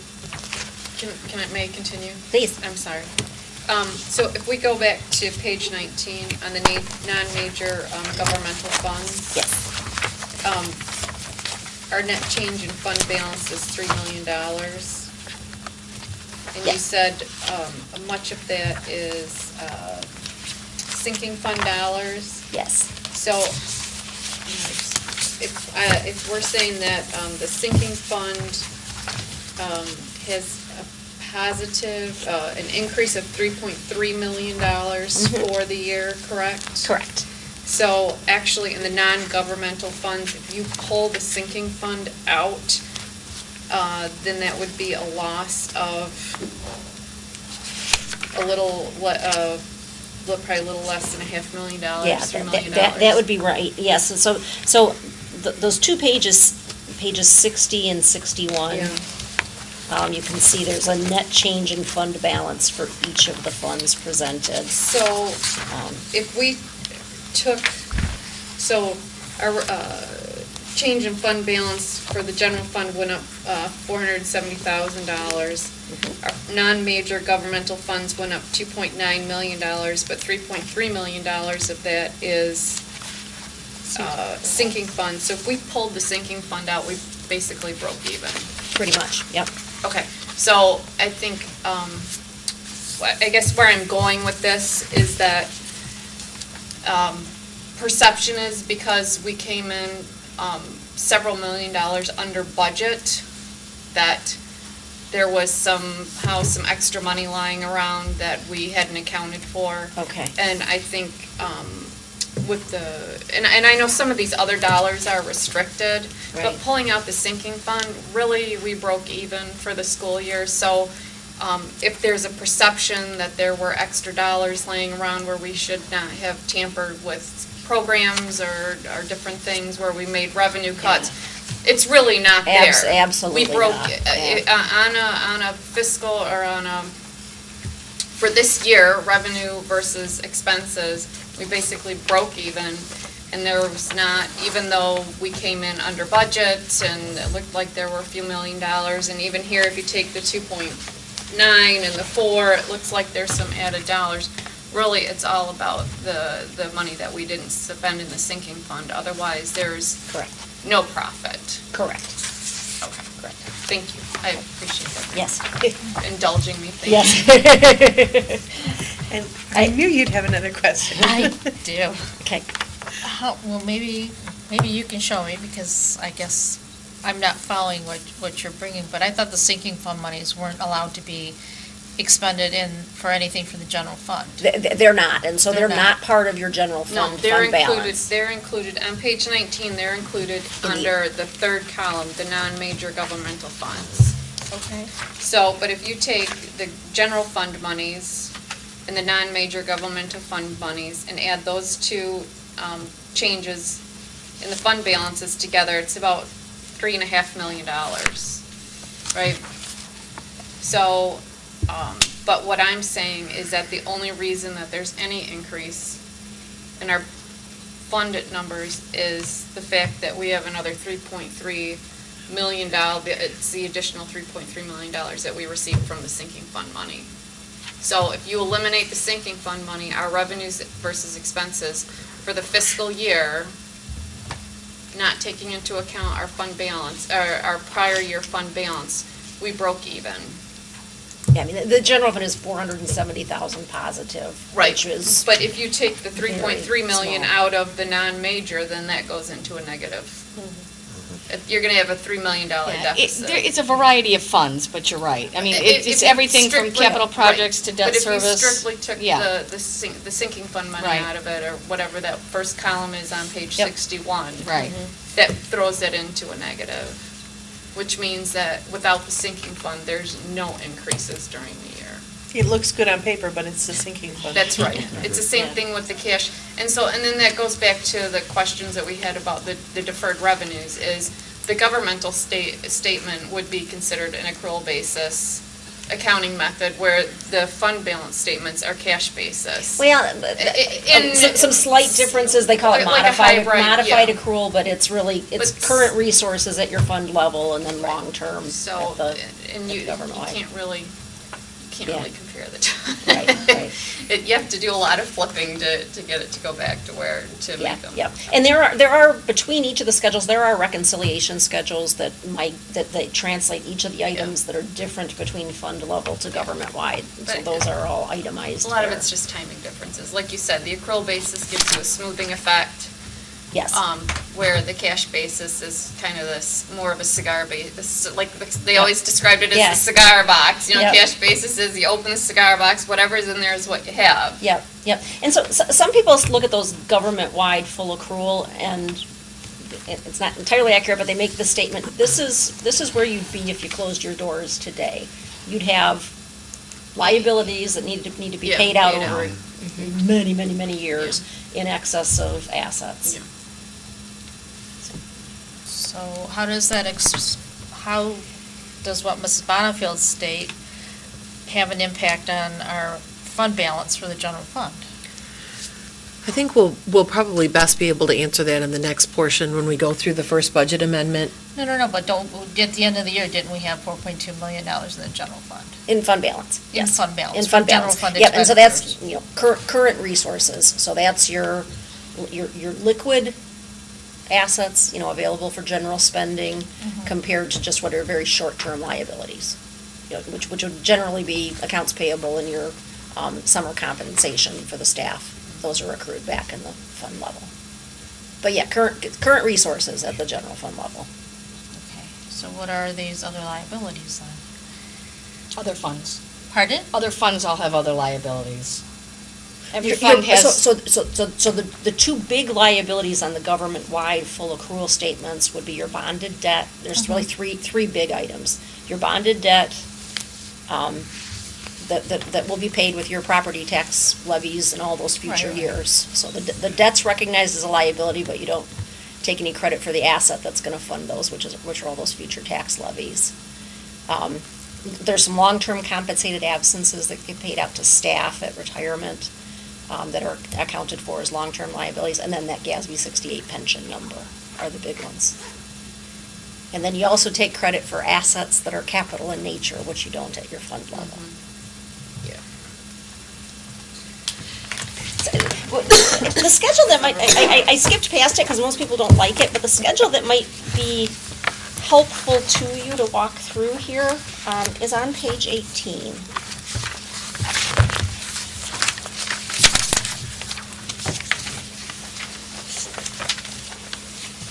may I continue? please, I'm sorry. So if we go back to page 19 on the non-major governmental funds. yes, Our net change in fund balance is $3 million. And you Yes. said much of that is sinking fund dollars. yes. So if we're saying that the sinking fund has a positive, an increase of $3.3 million for the year, correct? Correct. So actually, in the non-governmental funds, if you pull the sinking fund out, then that would be a loss of probably a little less than $500,000, Yeah, $3 million. that would be right, yes. So those two pages 60 and 61, Yeah. you can see there's a net change in fund balance for each of the funds presented. So if we took, so our change in fund balance for the general fund went up $470,000. Our non-major governmental funds went up $2.9 million, but $3.3 million of that is sinking fund. So if we pulled the sinking fund out, we basically broke even. Pretty much, yep. Okay, so I think, I guess where I'm going with this is that perception is because we came in several $1,000,000 under budget, that there was somehow some extra money lying around that we hadn't accounted for. Okay. And I think with the, and I know some of these other dollars are restricted, but Right. pulling out the sinking fund, really, we broke even for the school year. So if there's a perception that there were extra dollars laying around where we should not have tampered with programs or different things where we made revenue cuts, it's really not there. Absolutely We broke, not, on a fiscal, or for this year, revenue versus expenses, we basically broke even. And there was not, even though we came in under budget and it looked like there were a few $1,000,000, and even here, if you take the 2.9 and the 4, it looks like there's some added dollars. Really, it's all about the money that we didn't spend in the sinking fund. Otherwise, there's Correct. no profit. Correct. Okay, correct. Thank you. I appreciate that. Yes. Indulging me. Thank Yes. And I knew you'd have another question. I do. Okay. Well, maybe you can show me, because I guess I'm not following what you're bringing, but I thought the sinking fund monies weren't allowed to be expended for anything from the general fund. They're not, and so They're they're not. not part of your general No, fund they're fund included, balance. they're included, on page 19, they're included In the- under the third column, the non-major governmental funds. Okay. So, but if you take the general fund monies and the non-major governmental fund monies and add those two changes in the fund balances together, it's about $3.5 million, right? So, but what I'm saying is that the only reason that there's any increase in our funded numbers is the fact that we have another $3.3 million, it's the additional $3.3 million that we received from the sinking fund money. So if you eliminate the sinking fund money, our revenues versus expenses for the fiscal year, not taking into account our fund balance, our prior year fund balance, we broke even. Yeah, I mean, the general fund is 470,000 positive, which is But if you take the 3.3 million small. out of the non-major, then that goes into a negative. If you're gonna have a $3 million deficit. It's a variety of funds, but you're right. I mean, If it's you everything from strictly- capital projects to right. debt service. But if you strictly took Yeah. the sinking fund money Right. out of it, or whatever that first column is on page Yep. 61. Right. That throws it into a negative, which means that without the sinking fund, there's no increases during the year. It looks good on paper, but it's the sinking fund. That's right. It's the same thing with the cash. And so, and then that goes back to the questions that we had about the deferred revenues, is the governmental statement would be considered an accrual basis accounting method, where the fund balance statements are cash basis. Well, In- some slight differences, they call it Like a modified hybrid, yeah. accrual, but it's really, it's But- current resources at your fund level and then long-term So, at the and you government-wide. can't really Yeah. compare the two. Right, right. You have to do a lot of flipping to get it to go back to where, to Yeah, make them. yeah. And there are, between each of the schedules, there are reconciliation schedules that they translate each of the items that are different between fund level to government-wide. So But- those are all itemized A lot of there. it's just timing differences. Like you said, the accrual basis gives you a smoothing effect. Yes. Where the cash basis is kind of this, more of a cigar base, like they always described it as Yes. the cigar box. You know, Yep. cash basis is you open the cigar box, whatever's in there is what you have. Yep, yep. And so some people look at those government-wide full accrual, and it's not entirely accurate, but they make the statement, this is where you'd be if you closed your doors today. You'd have liabilities that need to be Yeah, paid out paid over out. many, many, many years in excess of assets. Yeah. So how does that, how does what Mrs. Bonnefield state have an impact on our fund balance for the general fund? I think we'll probably best be able to answer that in the next portion when we go through the first budget amendment. No, but at the end of the year, didn't we have $4.2 million in the general fund? In fund balance. In Yes. fund balance. In fund for general balance. fund Yep, and so that's, expenditures. current resources. So that's your liquid assets, available for general spending compared to just what are very short-term liabilities, which would generally be accounts payable and your summer compensation for the staff. Those are accrued back in the fund level. But yeah, current resources at the general fund level. Okay, so what are these other liabilities then? Other funds. Pardon? Other funds all have other liabilities. Every Your- fund your- has. So the two big liabilities on the government-wide full accrual statements would be your bonded debt. There's really three big items. Your bonded debt, that will be paid with your property tax levies and all those future Right. years. So the debt's recognized as a liability, but you don't take any credit for the asset that's gonna fund those, which are all those future tax levies. There's some long-term compensated absences that get paid out to staff at retirement, that are accounted for as long-term liabilities, and then that GASB 68 pension number are the big ones. And then you also take credit for assets that are capital in nature, which you don't at your fund level. The schedule that might, I skipped past it because most people don't like it, but the schedule that might be helpful to you to walk through here is on page 18.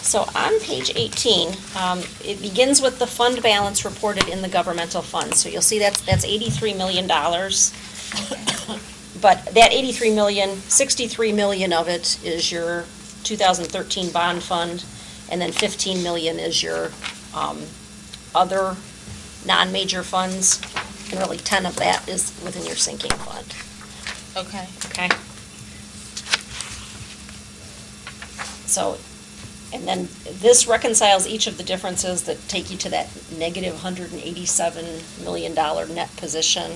So on page 18, it begins with the fund balance reported in the governmental fund. So you'll see that's $83 million. But that 83 million, 63 million of it is your 2013 bond fund, and then 15 million is your other non-major funds, and really 10 of that is within your sinking fund. Okay. Okay? So, and then this reconciles each of the differences that take you to that negative $187 million net position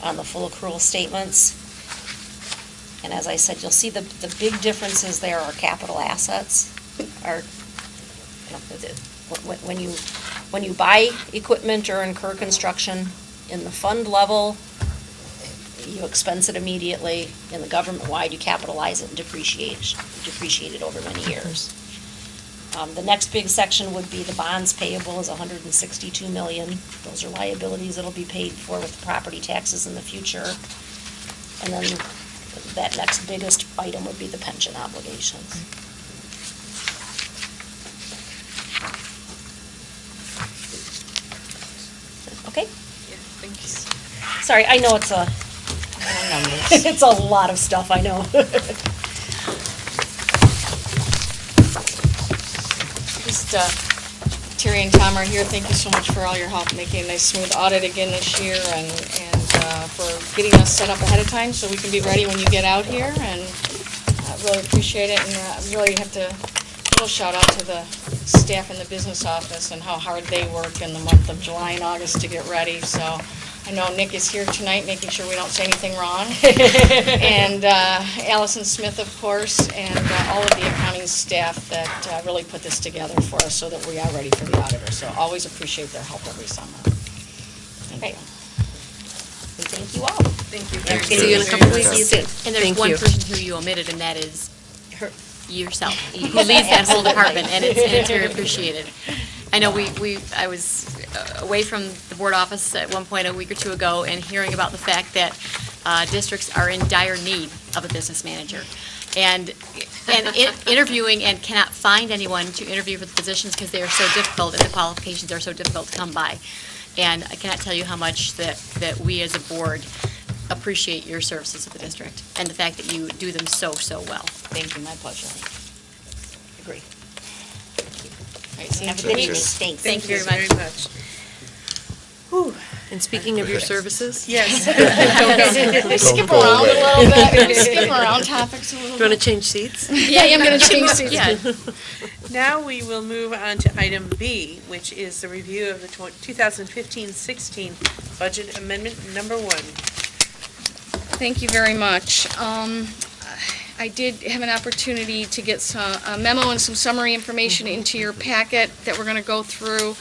on the full accrual statements. And as I said, you'll see the big differences there are capital assets. When you buy equipment or incur construction in the fund level, you expense it immediately. In the government-wide, you capitalize it and depreciate it over many years. The next big section would be the bonds payable is $162 million. Those are liabilities that'll be paid for with the property taxes in the future. And then that next biggest item would be the pension obligations. Okay? Yeah, thanks. Sorry, I know it's it's a lot of stuff, I know. Just, Terry and Tom are here. Thank you so much for all your help making a nice smooth audit again this year and for getting us set up ahead of time so we can be ready when you get out here. And I really appreciate it. And I really have to, little shout out to the staff in the business office and how hard they work in the month of July and August to get ready. So I know Nick is here tonight, making sure we don't say anything wrong. And Allison Smith, of course, and all of the accounting staff that really put this together for us so that we are ready for the auditor. So always appreciate their help every summer. Great. Thank you all. Thank you. See you in a couple weeks. See you soon. And there's Thank one you. person who you omitted, and that is yourself, who leads that whole department, and it's very appreciated. I know I was away from the board office at one point a week or two ago and hearing about the fact that districts are in dire need of a business manager. And interviewing and cannot find anyone to interview for the positions because they are so difficult and the qualifications are so difficult to come by. And I cannot tell you how much that we as a board appreciate your services to the district and the fact that you do them so well. Thank you, my pleasure. Agree. All right, see you Have a in good 2 evening. weeks. Thanks. Thank you very much. Whew. And speaking of your services? Yes. Can we skip around a little bit? Can we skip around topics a little Do bit? you want to change seats? Yeah, I'm going to change seats. Yeah. Now we will move on to item B, which is the review of the 2015-16 budget amendment number 1. Thank you very much. I did have an opportunity to get a memo and some summary information into your packet that we're going to go through.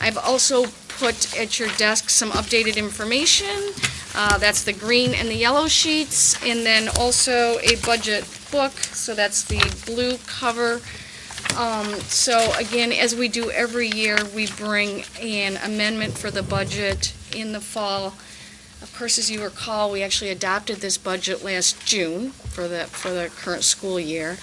I've also put at your desk some updated information. That's the green and the yellow sheets, and then also a budget book, so that's the blue cover. So again, as we do every year, we bring an amendment for the budget in the fall. Of course, as you recall, we actually adopted this budget last June for the current school year.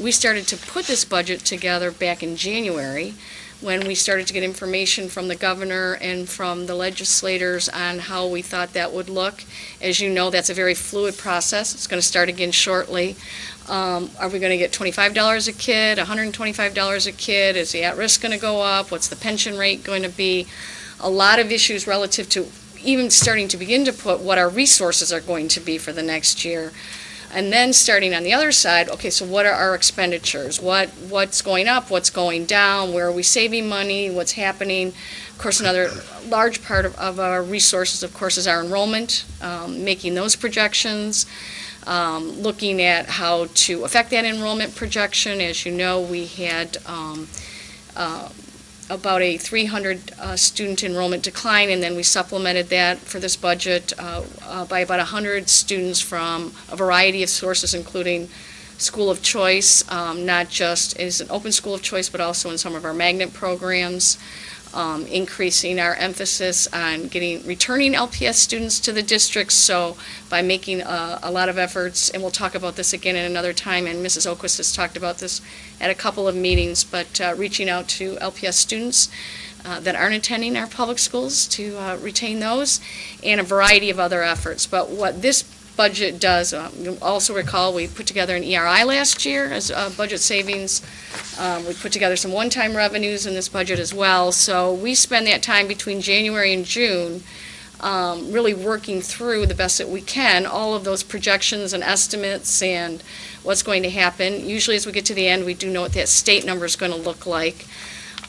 We started to put this budget together back in January, when we started to get information from the governor and from the legislators on how we thought that would look. As you know, that's a very fluid process. It's going to start again shortly. Are we going to get $25 a kid, $125 a kid? Is the at-risk going to go up? What's the pension rate going to be? A lot of issues relative to even starting to begin to put what our resources are going to be for the next year. And then starting on the other side, okay, so what are our expenditures? What's going up? What's going down? Where are we saving money? What's happening? Of course, another large part of our resources, of course, is our enrollment, making those projections, looking at how to affect that enrollment projection. As you know, we had about a 300 student enrollment decline, and then we supplemented that for this budget by about 100 students from a variety of sources, including school of choice, not just as an open school of choice, but also in some of our magnet programs, increasing our emphasis on returning LPS students to the districts. So by making a lot of efforts, and we'll talk about this again at another time, and Mrs. Oquist has talked about this at a couple of meetings, but reaching out to LPS students that aren't attending our public schools to retain those, and a variety of other efforts. But what this budget does, you'll also recall we put together an ERI last year as budget savings. We put together some one-time revenues in this budget as well. So we spend that time between January and June really working through the best that we can all of those projections and estimates and what's going to happen. Usually as we get to the end, we do know what that state number is going to look like.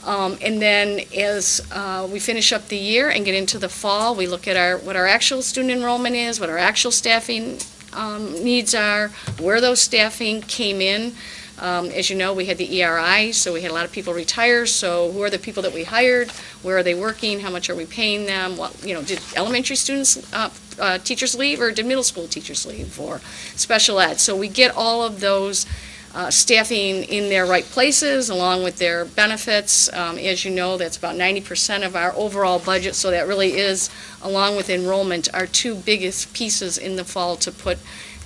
And then as we finish up the year and get into the fall, we look at what our actual student enrollment is, what our actual staffing needs are, where those staffing came in. As you know, we had the ERI, so we had a lot of people retire. So who are the people that we hired? Where are they working? How much are we paying them? Did elementary students, teachers leave, or did middle school teachers leave, or special ed? So we get all of those staffing in their right places along with their benefits. As you know, that's about 90% of our overall budget, so that really is, along with enrollment, our two biggest pieces in the fall to put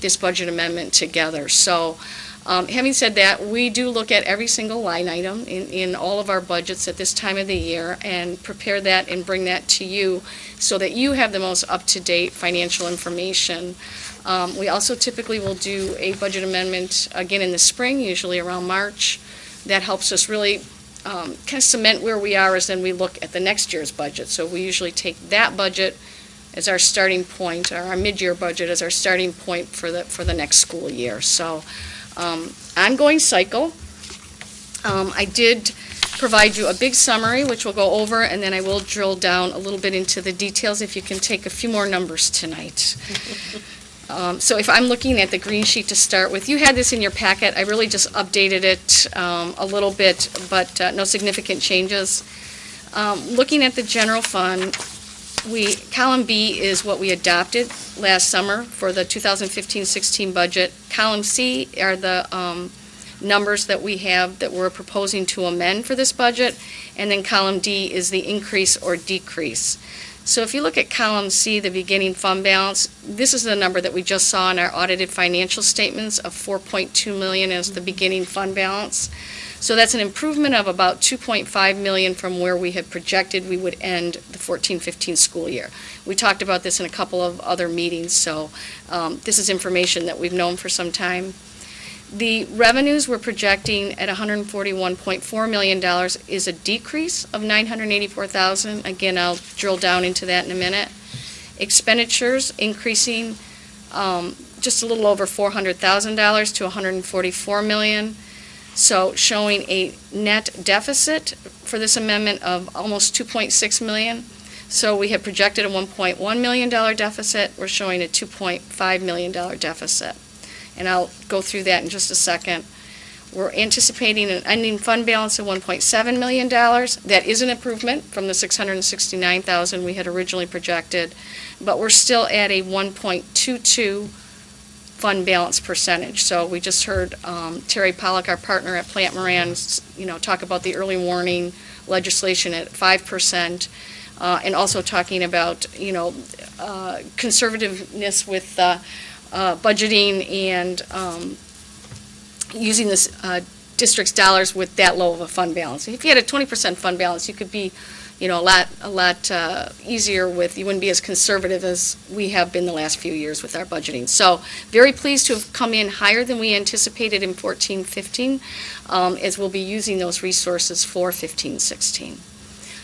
this budget amendment together. So having said that, we do look at every single line item in all of our budgets at this time of the year and prepare that and bring that to you so that you have the most up-to-date financial information. We also typically will do a budget amendment again in the spring, usually around March. That helps us really kind of cement where we are as then we look at the next year's budget. So we usually take that budget as our starting point, or our mid-year budget as our starting point for the next school year. So ongoing cycle. I did provide you a big summary, which we'll go over, and then I will drill down a little bit into the details if you can take a few more numbers tonight. So if I'm looking at the green sheet to start with, you had this in your packet. I really just updated it a little bit, but no significant changes. Looking at the general fund, column B is what we adopted last summer for the 2015-16 budget. Column C are the numbers that we have that we're proposing to amend for this budget, and then column D is the increase or decrease. So if you look at column C, the beginning fund balance, this is the number that we just saw in our audited financial statements of $4.2 million as the beginning fund balance. So that's an improvement of about $2.5 million from where we had projected we would end the 14-15 school year. We talked about this in a couple of other meetings, so this is information that we've known for some time. The revenues we're projecting at $141.4 million is a decrease of $984,000. Again, I'll drill down into that in a minute. Expenditures increasing just a little over $400,000 to $144 million. So showing a net deficit for this amendment of almost $2.6 million. So we had projected a $1.1 million deficit. We're showing a $2.5 million deficit. and I'll go through that in just a second. We're anticipating an ending fund balance of $1.7 million. That is an improvement from the $669,000 we had originally projected, but we're still at a 1.22 fund balance percentage. So we just heard Terry Pollock, our partner at Plant Moran, talk about the early warning legislation at 5%, and also talking about, conservativeness with budgeting and using this district's dollars with that low of a fund balance. If you had a 20% fund balance, you could be, a lot easier with, you wouldn't be as conservative as we have been the last few years with our budgeting. So very pleased to have come in higher than we anticipated in 14-15, as we'll be using those resources for 15-16.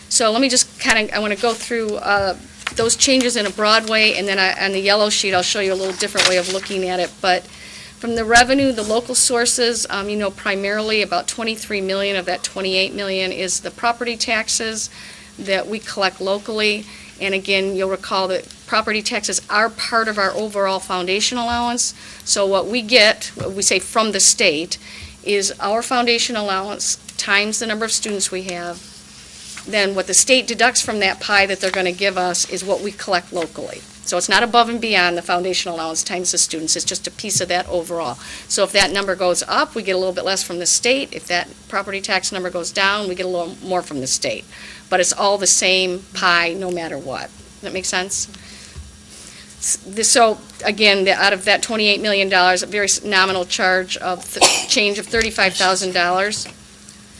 So let me just I want to go through those changes in a broad way, and then on the yellow sheet, I'll show you a little different way of looking at it. But from the revenue, the local sources, primarily about $23 million of that $28 million is the property taxes that we collect locally. And again, you'll recall that property taxes are part of our overall foundation allowance. So what we get, what we say from the state, is our foundation allowance times the number of students we have. Then what the state deducts from that pie that they're going to give us is what we collect locally. So it's not above and beyond the foundation allowance times the students, it's just a piece of that overall. So if that number goes up, we get a little bit less from the state. If that property tax number goes down, we get a little more from the state. But it's all the same pie no matter what. Does that make sense? So again, out of that $28 million, a very nominal charge of change of $35,000.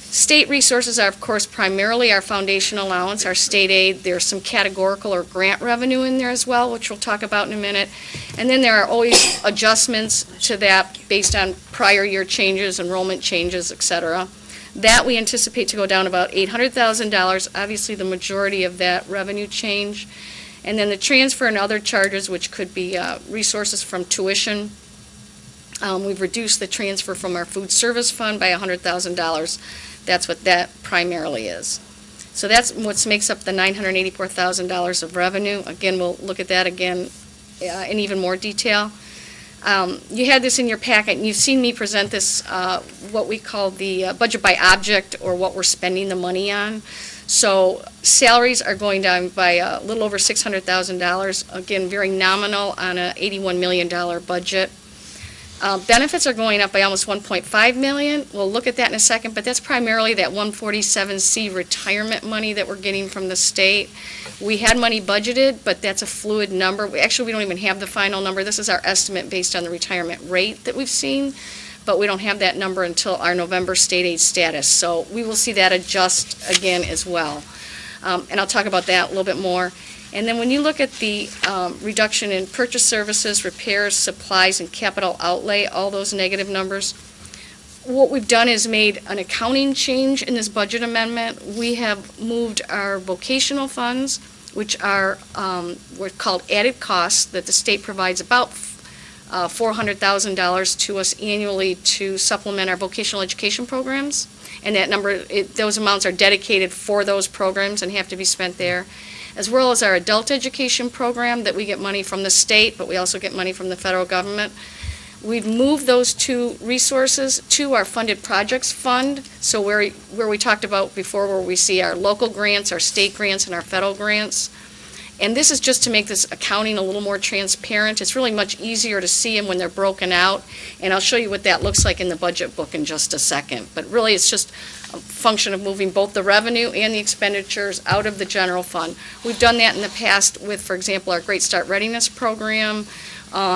State resources are, of course, primarily our foundation allowance, our state aid. There's some categorical or grant revenue in there as well, which we'll talk about in a minute. And then there are always adjustments to that based on prior year changes, enrollment changes, et cetera. That we anticipate to go down about $800,000, obviously the majority of that revenue change. And then the transfer and other charges, which could be resources from tuition. We've reduced the transfer from our food service fund by $100,000. That's what that primarily is. So that's what makes up the $984,000 of revenue. Again, we'll look at that again in even more detail. You had this in your packet, and you've seen me present this, what we call the budget by object, or what we're spending the money on. So salaries are going down by a little over $600,000, again, very nominal on an $81 million budget. Benefits are going up by almost $1.5 million. We'll look at that in a second, but that's primarily that 147C retirement money that we're getting from the state. We had money budgeted, but that's a fluid number. We don't even have the final number. This is our estimate based on the retirement rate that we've seen, but we don't have that number until our November state aid status. So we will see that adjust again as well. And I'll talk about that a little bit more. And then when you look at the reduction in purchase services, repairs, supplies, and capital outlay, all those negative numbers, what we've done is made an accounting change in this budget amendment. We have moved our vocational funds, which are what's called added costs that the state provides about $400,000 to us annually to supplement our vocational education programs. And that number, those amounts are dedicated for those programs and have to be spent there, as well as our adult education program that we get money from the state, but we also get money from the federal government. We've moved those two resources to our funded projects fund, so where we talked about before, where we see our local grants, our state grants, and our federal grants. And this is just to make this accounting a little more transparent. It's really much easier to see them when they're broken out, and I'll show you what that looks like in the budget book in just a second. But really, it's just a function of moving both the revenue and the expenditures out of the general fund. We've done that in the past with, for example, our Great Start Readiness Program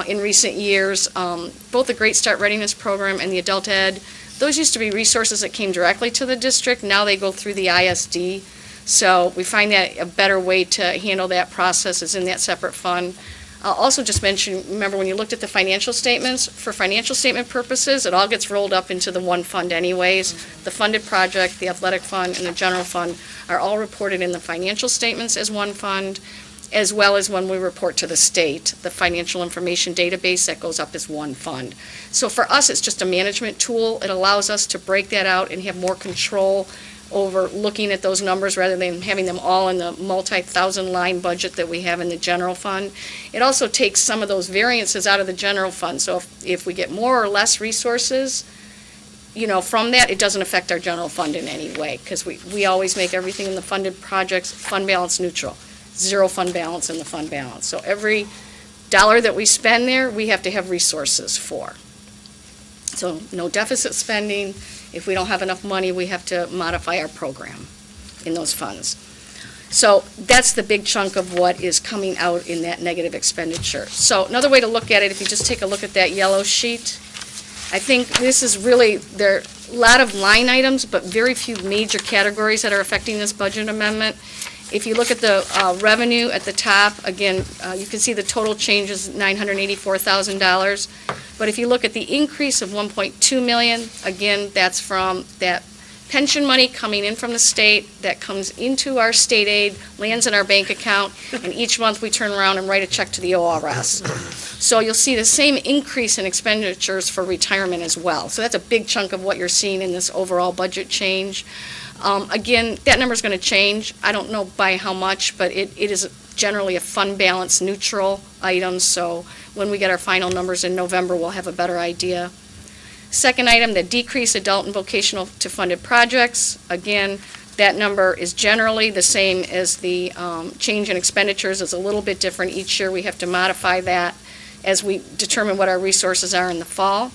in recent years. Both the Great Start Readiness Program and the Adult Ed, those used to be resources that came directly to the district. Now they go through the ISD. So we find that a better way to handle that process is in that separate fund. I'll also just mention, remember when you looked at the financial statements, for financial statement purposes, it all gets rolled up into the one fund anyways. The funded project, the athletic fund, and the general fund are all reported in the financial statements as one fund, as well as when we report to the state, the financial information database, that goes up as one fund. So for us, it's just a management tool. It allows us to break that out and have more control over looking at those numbers rather than having them all in the multi-thousand line budget that we have in the general fund. It also takes some of those variances out of the general fund. So if we get more or less resources, from that, it doesn't affect our general fund in any way, because we always make everything in the funded projects fund balance neutral. Zero fund balance in the fund balance. So every dollar that we spend there, we have to have resources for. So no deficit spending. If we don't have enough money, we have to modify our program in those funds. So that's the big chunk of what is coming out in that negative expenditure. So another way to look at it, if you just take a look at that yellow sheet, I think this is really, there are a lot of line items, but very few major categories that are affecting this budget amendment. If you look at the revenue at the top, again, you can see the total change is $984,000. But if you look at the increase of $1.2 million, again, that's from that pension money coming in from the state that comes into our state aid, lands in our bank account, and each month we turn around and write a check to the ORS. So you'll see the same increase in expenditures for retirement as well. So that's a big chunk of what you're seeing in this overall budget change. Again, that number's going to change. I don't know by how much, but it is generally a fund balance neutral item. So when we get our final numbers in November, we'll have a better idea. Second item, the decrease adult and vocational to funded projects. Again, that number is generally the same as the change in expenditures. It's a little bit different each year. We have to modify that as we determine what our resources are in the fall.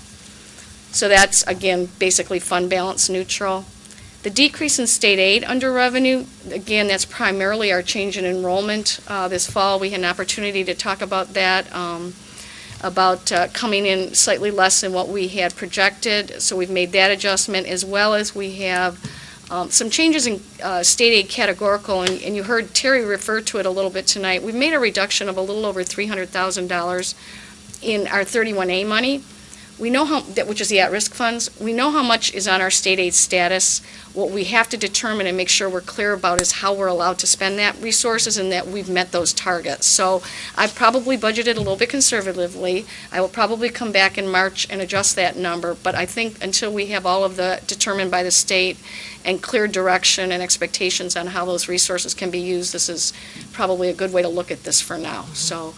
So that's, again, basically fund balance neutral. The decrease in state aid under revenue, again, that's primarily our change in enrollment. This fall, we had an opportunity to talk about that, about coming in slightly less than what we had projected. So we've made that adjustment, as well as we have some changes in state aid categorical, and you heard Terry refer to it a little bit tonight. We've made a reduction of a little over $300,000 in our 31A money. We know how, which is the at-risk funds, we know how much is on our state aid status. What we have to determine and make sure we're clear about is how we're allowed to spend that resources and that we've met those targets. So I've probably budgeted a little bit conservatively. I will probably come back in March and adjust that number, but I think until we have all of the determined by the state and clear direction and expectations on how those resources can be used, this is probably a good way to look at this for now. So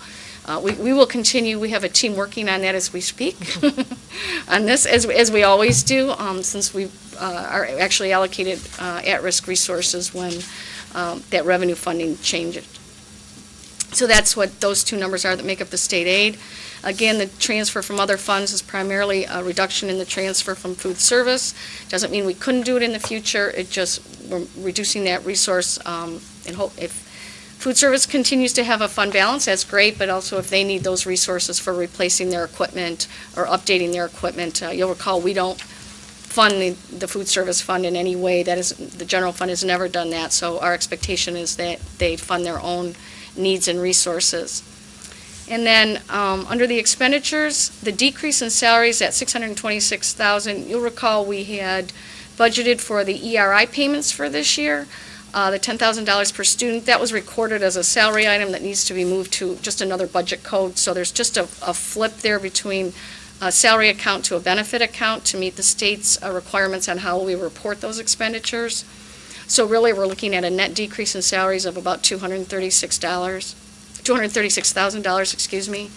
we will continue. We have a team working on that as we speak, on this, as we always do, since we are actually allocated at-risk resources when that revenue funding changes. So that's what those two numbers are that make up the state aid. Again, the transfer from other funds is primarily a reduction in the transfer from food service. Doesn't mean we couldn't do it in the future. It just, we're reducing that resource and hope if food service continues to have a fund balance, that's great, but also if they need those resources for replacing their equipment or updating their equipment, you'll recall we don't fund the food service fund in any way. That is, the general fund has never done that, so our expectation is that they fund their own needs and resources. And then under the expenditures, the decrease in salaries at $626,000, you'll recall we had budgeted for the ERI payments for this year. The $10,000 per student, that was recorded as a salary item that needs to be moved to just another budget code. So there's just a flip there between a salary account to a benefit account to meet the state's requirements on how we report those expenditures. So really, we're looking at a net decrease in salaries of about $236,000, excuse me.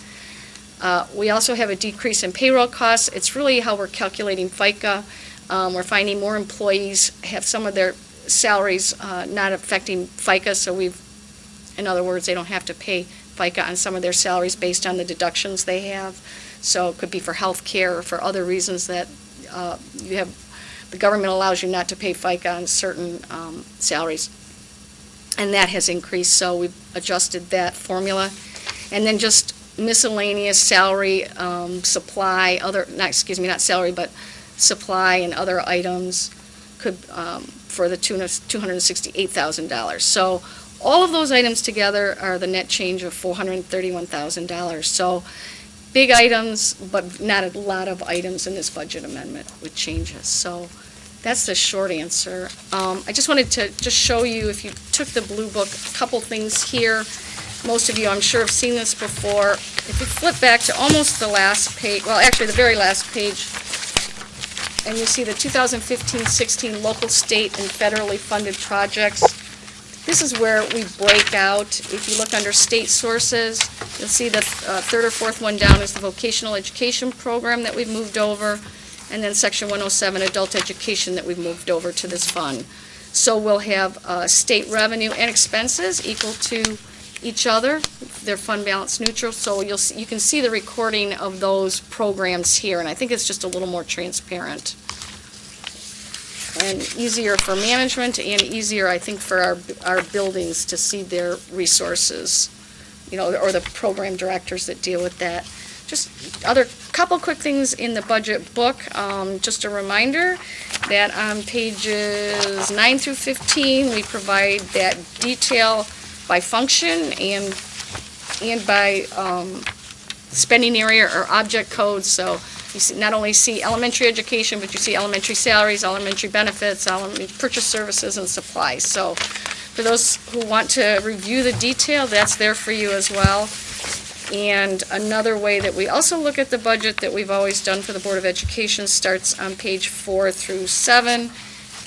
We also have a decrease in payroll costs. It's really how we're calculating FICA. We're finding more employees have some of their salaries not affecting FICA, so in other words, they don't have to pay FICA on some of their salaries based on the deductions they have. So it could be for health care or for other reasons that the government allows you not to pay FICA on certain salaries. And that has increased, so we've adjusted that formula. And then just miscellaneous salary, supply, not salary, but supply and other items could for the tune of $268,000. So all of those items together are the net change of $431,000. So big items, but not a lot of items in this budget amendment with changes. So that's the short answer. I just wanted to just show you, if you took the blue book, a couple things here. Most of you, I'm sure, have seen this before. If you flip back to almost the last page, well, actually the very last page, and you see the 2015-16 local, state, and federally funded projects. This is where we break out. If you look under state sources, you'll see the third or fourth one down is the vocational education program that we've moved over, and then Section 107, adult education, that we've moved over to this fund. So we'll have state revenue and expenses equal to each other. They're fund balance neutral, so you can see the recording of those programs here, and I think it's just a little more transparent. And easier for management and easier, I think, for our buildings to see their resources, or the program directors that deal with that. Just couple quick things in the budget book. Just a reminder that on pages 9 through 15, we provide that detail by function and by spending area or object codes. So you not only see elementary education, but you see elementary salaries, elementary benefits, elementary purchase services, and supplies. So for those who want to review the detail, that's there for you as well. And another way that we also look at the budget that we've always done for the Board of Education starts on page 4 through 7. And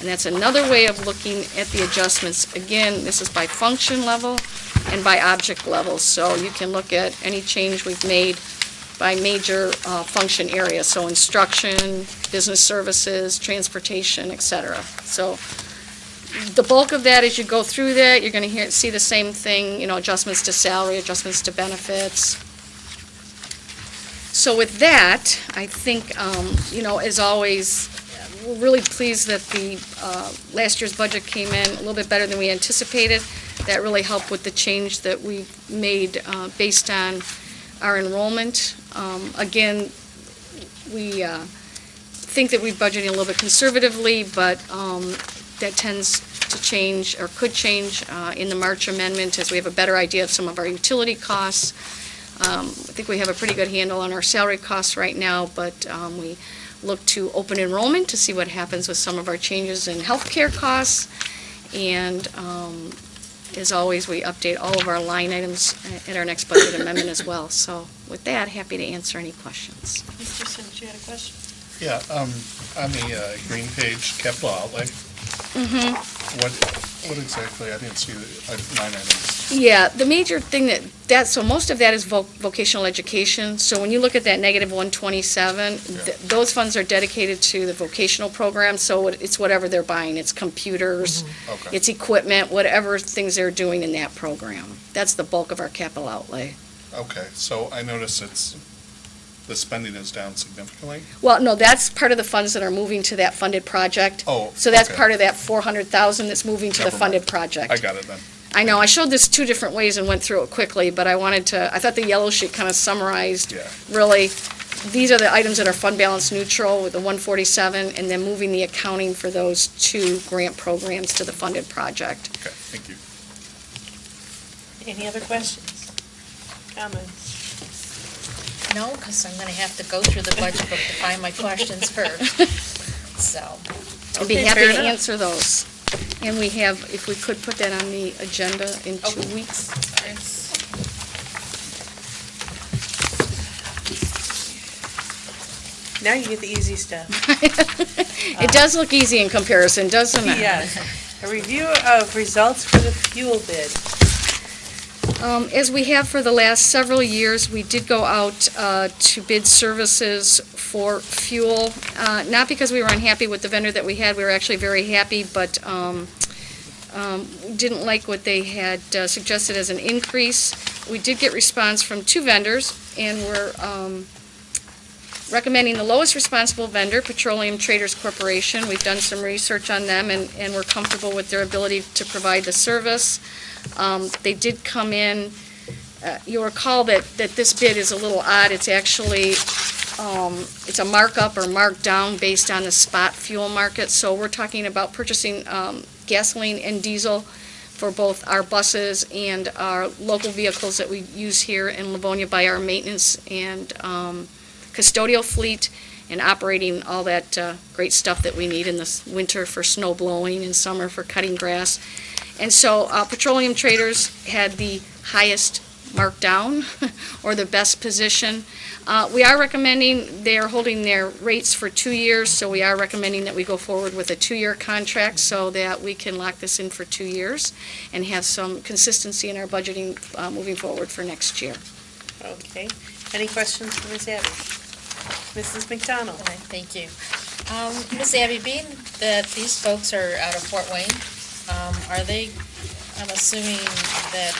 that's another way of looking at the adjustments. Again, this is by function level and by object level. So you can look at any change we've made by major function areas. So instruction, business services, transportation, etc. So the bulk of that, as you go through that, you're going to see the same thing, adjustments to salary, adjustments to benefits. So with that, I think, as always, we're really pleased that the last year's budget came in a little bit better than we anticipated. That really helped with the change that we made based on our enrollment. Again, we think that we're budgeting a little bit conservatively, but that tends to change, or could change, in the March amendment as we have a better idea of some of our utility costs. I think we have a pretty good handle on our salary costs right now, but we look to open enrollment to see what happens with some of our changes in healthcare costs. And as always, we update all of our line items at our next budget amendment as well. So with that, happy to answer any questions. Mr. Sims, you had a question? Yeah, on the green page, capital outlay, what exactly, I didn't see the line items. Yeah, the major thing so most of that is vocational education. So when you look at that negative 127, those funds are dedicated to the vocational program, so it's whatever they're buying. It's computers, it's equipment, whatever things they're doing in that program. That's the bulk of our capital outlay. Okay, so I noticed the spending is down significantly? Well, no, that's part of the funds that are moving to that funded project. Oh, So that's okay. part of that 400,000 that's moving to the Never funded mind. project. I got it then. I know, I showed this two different ways and went through it quickly, but I thought the yellow sheet kind of summarized, really, these are the items that are fund balance neutral with the 147, and then moving the accounting for those two grant programs to the funded project. Okay, thank you. Any other questions? Comments? No, because I'm going to have to go through the budget book to find my questions first. So, I'd be Okay, happy fair to enough. answer those. And we have, if we could put that on the agenda in 2 weeks. Now you get the easy stuff. It does look easy in comparison, doesn't it? Yes. A review of results for the fuel bid. As we have for the last several years, we did go out to bid services for fuel, not because we were unhappy with the vendor that we had, we were actually very happy, but didn't like what they had suggested as an increase. We did get response from two vendors, and we're recommending the lowest responsible vendor, Petroleum Traders Corporation. We've done some research on them, and we're comfortable with their ability to provide the service. They did come in, you'll recall that this bid is a little odd. It's actually, it's a markup or markdown based on the spot fuel market. So we're talking about purchasing gasoline and diesel for both our buses and our local vehicles that we use here in Livonia by our maintenance and custodial fleet, and operating all that great stuff that we need in the winter for snow blowing and summer for cutting grass. And so Petroleum Traders had the highest marked down or the best position. We are recommending, they are holding their rates for 2 years, so we are recommending that we go forward with a 2-year contract so that we can lock this in for 2 years and have some consistency in our budgeting moving forward for next year. Okay. Any questions for Ms. Abby? Mrs. McDonald? Thank you. Ms. Abby, being that these folks are out of Fort Wayne, are they, I'm assuming that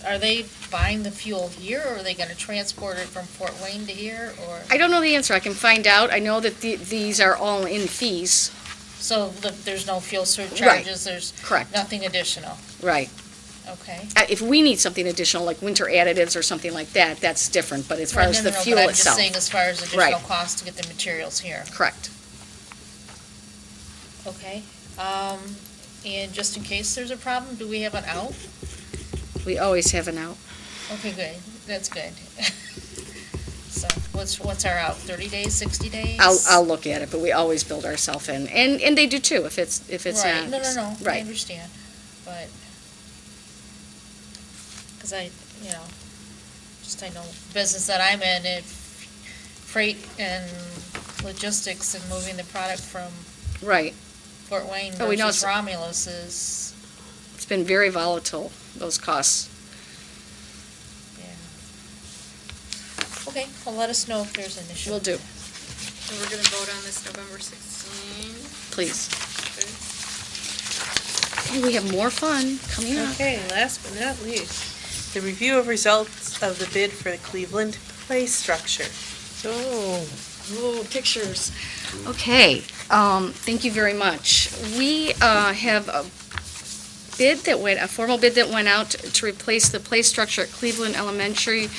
are they buying the fuel here, or are they going to transport it from Fort Wayne to here, or? I don't know the answer. I can find out. I know that these are all in fees. So there's no fuel surcharges? There's Correct. nothing additional? Right. Okay. If we need something additional, like winter additives or something like that, that's different, but as far Right, as no, the no, fuel but I'm just itself. saying as far as additional Right. cost to get the materials here. Correct. Okay. And just in case there's a problem, do we have an out? We always have an out. Okay, good. That's good. So what's our out? 30 days, 60 days? I'll look at it, but we always build ourselves in, and they do too, if it's Right, not. no, I Right. understand, but, because I know business that I'm in, freight and logistics and moving the product from Right. Fort Wayne Oh, we know versus it's- Romulus is, It's been very volatile, those costs. okay, well, let us know if there's an issue. Will do, And we're gonna vote on this November 16th. please. Okay, we have more fun coming up. Okay, last but not least, the review of results of the bid for the Cleveland play structure. Oh, pictures. Okay, thank you very much. We have a formal bid that went out to replace the play structure at Cleveland Elementary.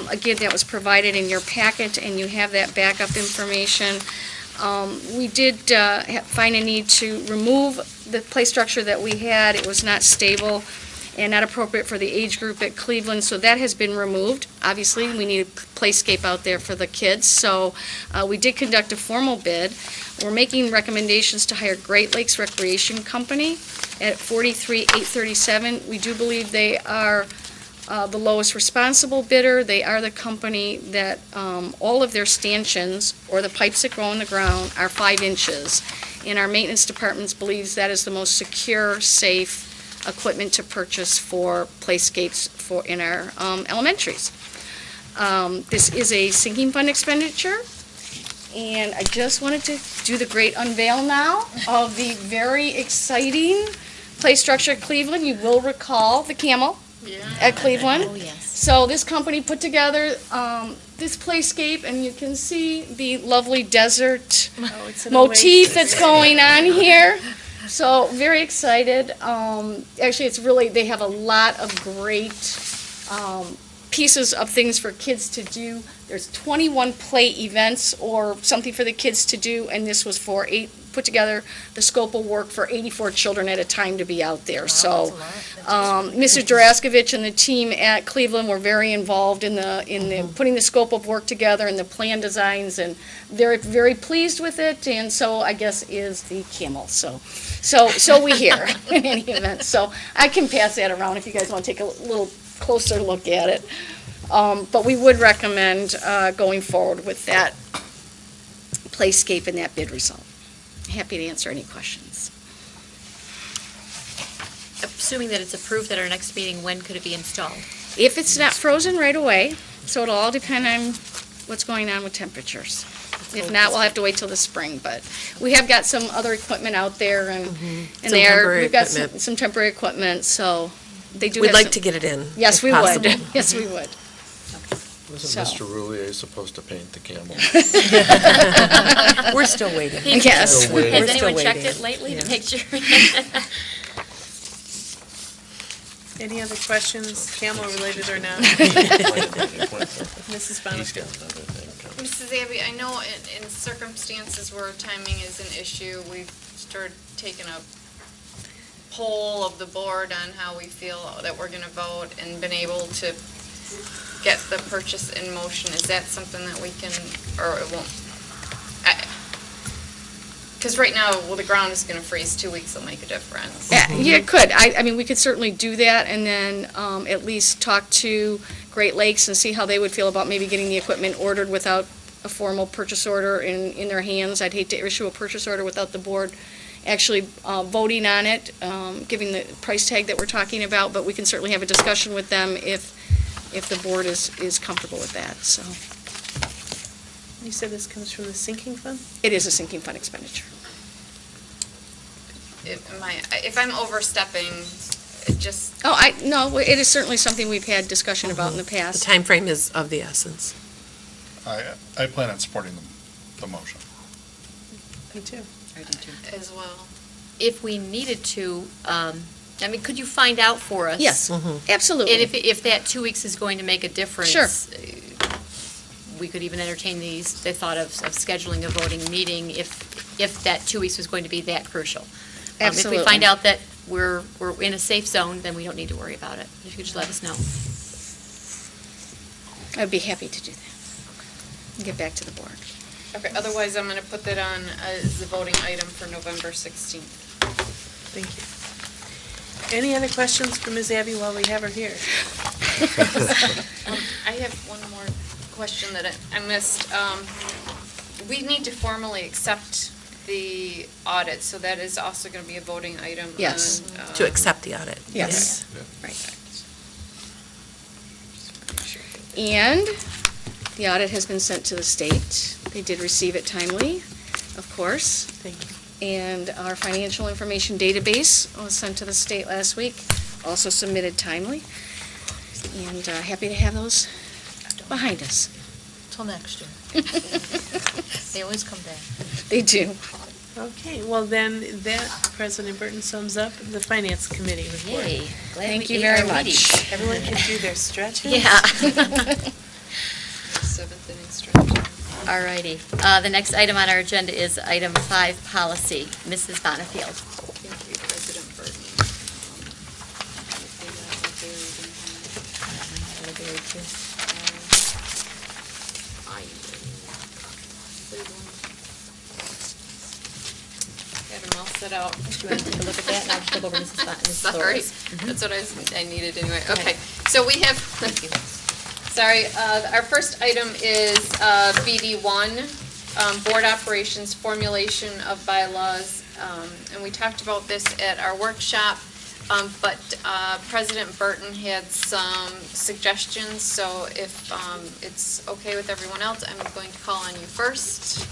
Again, that was provided in your packet, and you have that backup information. We did find a need to remove the play structure that we had. It was not stable and not appropriate for the age group at Cleveland, so that has been removed. Obviously, we need a playscape out there for the kids, so we did conduct a formal bid. We're making recommendations to hire Great Lakes Recreation Company at $43,837. We do believe they are the lowest responsible bidder. They are the company that all of their stanchions, or the pipes that go in the ground, are 5 inches. And our maintenance department believes that is the most secure, safe equipment to purchase for playscapes in our elementaries. This is a sinking fund expenditure, and I just wanted to do the great unveil now of the very exciting play structure at Cleveland. You will recall the camel at Cleveland. Oh, yes. So this company put together this playscape, and you can see the lovely desert motif that's going on here. So very excited. Actually, it's really, they have a lot of great pieces of things for kids to do. There's 21 play events or something for the kids to do, and this was for put together the scope of work for 84 children at a time to be out there. So Mrs. Duraskovich and the team at Cleveland were very involved in the putting the scope of work together and the plan designs, and they're very pleased with it, and so I guess is the camel. So we hear in any event. So I can pass that around if you guys want to take a little closer look at it. But we would recommend going forward with that playscape and that bid result. Happy to answer any questions. Assuming that it's approved at our next meeting, when could it be installed? If it's not frozen right away, so it'll all depend on what's going on with temperatures. If not, we'll have to wait till the spring, but we have got some other equipment out there, and we've got some temporary equipment, so they do have We'd like some- to get it in. Yes, if we possible. would. Yes, we would. Wasn't So. Mr. Roulier supposed to paint the camel? We're still waiting. Yes. Still waiting. Has We're still anyone checked waiting. it lately Yeah. to make sure? Any other questions, camel related or not? Mrs. Bonner? He's got another thing coming. Mrs. Abby, I know in circumstances where timing is an issue, we've started taking a poll of the board on how we feel that we're gonna vote and been able to get the purchase in motion. Is that something that we can, or it won't? Because right now, well, the ground is going to freeze, 2 weeks will make a difference. Yeah, it could. I mean, we could certainly do that and then at least talk to Great Lakes and see how they would feel about maybe getting the equipment ordered without a formal purchase order in their hands. I'd hate to issue a purchase order without the board actually voting on it, giving the price tag that we're talking about, but we can certainly have a discussion with them if the board is comfortable with that, so. You said this comes from the sinking fund? It is a sinking fund expenditure. If I'm overstepping, it just, Oh, no, it is certainly something we've had discussion about in the The past. time frame is of the essence. I plan on supporting the motion. Me too. as well. If we needed to, I mean, could you find out for us? Yes, absolutely. And if that 2 weeks is going to make a difference. Sure. We could even entertain the thought of scheduling a voting meeting if that 2 weeks was going to be that crucial. If Absolutely. we find out that we're in a safe zone, then we don't need to worry about it. If you could just let us know. I'd be happy to do that. And get back to the board. Okay, otherwise I'm going to put that on as the voting item for November 16th. Thank you. Any other questions for Ms. Abby while we have her here? I have one more question that I missed. We need to formally accept the audit, so that is also going to be a voting item. Yes. on, To accept the audit. Yes. Right. And the audit has been sent to the state. They did receive it timely, of course. Thank you. And our financial information database was sent to the state last week, also submitted timely. And happy to have those behind us. Till next year. They always come back. They do. Okay, well then, that, President Burton, sums up the Finance Committee report. Yay. Glad Thank we you ate very our much. Wheaties. Everyone can do their stretches? Yeah. Seventh inning stretch. All righty. The next item on our agenda is item 5, policy. Mrs. Bonnefield. Thank you, President Burton. Got them all set out. Do you want to take a look at that, and I'll flip over to Mrs. Sorry, Flores. that's what I needed anyway. Okay, so we have, sorry, our first item is BD1, Board Operations Formulation of Bylaws. And we talked about this at our workshop, but President Burton had some suggestions, so if it's okay with everyone else, I'm going to call on you first.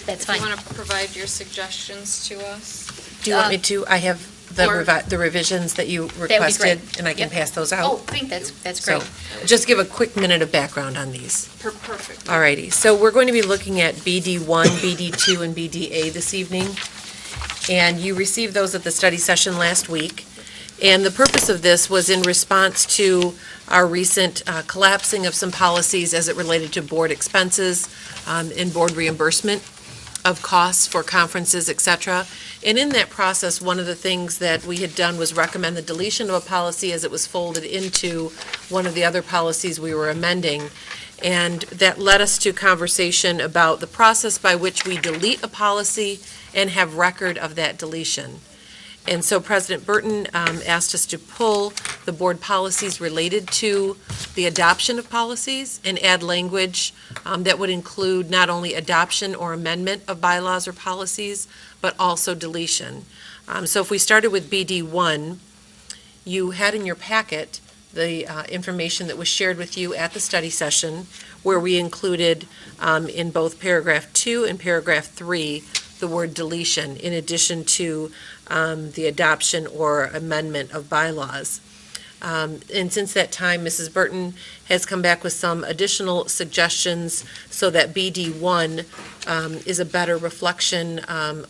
That's If you fine. want to provide your suggestions to us. Do you want me to? I have the Or- the revisions that you be requested, great. and I can Yep. pass those out. Oh, thank you. That's So, great. just give a quick minute of background on these. Perfect. All righty, so we're going to be looking at BD1, BD2, and BDA this evening. And you received those at the study session last week. And the purpose of this was in response to our recent collapsing of some policies as it related to board expenses and board reimbursement of costs for conferences, et cetera. And in that process, one of the things that we had done was recommend the deletion of a policy as it was folded into one of the other policies we were amending. And that led us to conversation about the process by which we delete a policy and have record of that deletion. And so President Burton asked us to pull the board policies related to the adoption of policies and add language that would include not only adoption or amendment of bylaws or policies, but also deletion. So if we started with BD1, you had in your packet the information that was shared with you at the study session, where we included in both paragraph 2 and paragraph 3 the word deletion, in addition to the adoption or amendment of bylaws. And since that time, Mrs. Burton has come back with some additional suggestions so that BD1 is a better reflection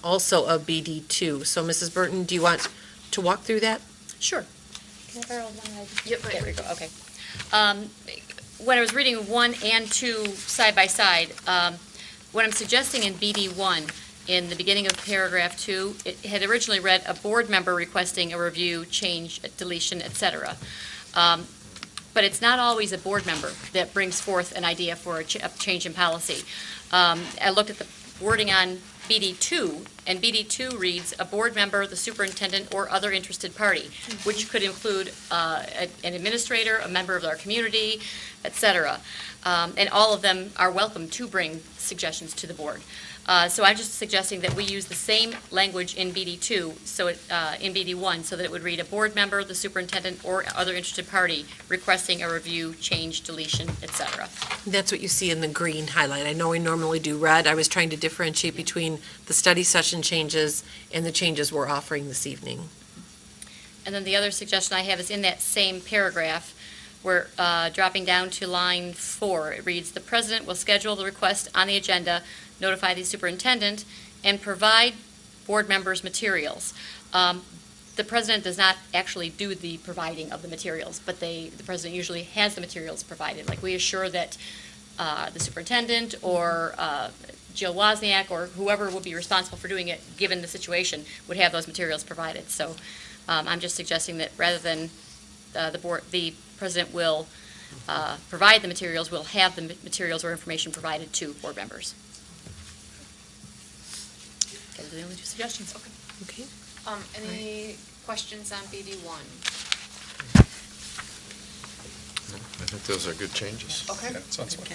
also of BD2. So Mrs. Burton, do you want to walk through that? Sure. Can I borrow one? Yep, There we go, okay. When I was reading 1 and 2 side by side, what I'm suggesting in BD1, in the beginning of paragraph 2, it had originally read a board member requesting a review, change, deletion, et cetera. But it's not always a board member that brings forth an idea for a change in policy. I looked at the wording on BD2, and BD2 reads, "A board member, the superintendent, or other interested party," which could include an administrator, a member of our community, et cetera. And all of them are welcome to bring suggestions to the board. So I'm just suggesting that we use the same language in BD2, so in BD1, so that it would read, "A board member, the superintendent, or other interested party requesting a review, change, deletion, et cetera." That's what you see in the green highlight. I know we normally do red. I was trying to differentiate between the study session changes and the changes we're offering this evening. And then the other suggestion I have is in that same paragraph, we're dropping down to line 4. It reads, "The president will schedule the request on the agenda, notify the superintendent, and provide board members materials." The president does not actually do the providing of the materials, but the president usually has the materials provided. Like, we assure that the superintendent or Jill Wozniak or whoever would be responsible for doing it, given the situation, would have those materials provided. So I'm just suggesting that rather than the president will provide the materials, we'll have the materials or information provided to board members. Those are the only two suggestions. Okay. Any questions on BD1? I think those are good changes. Okay. Yeah, sounds like.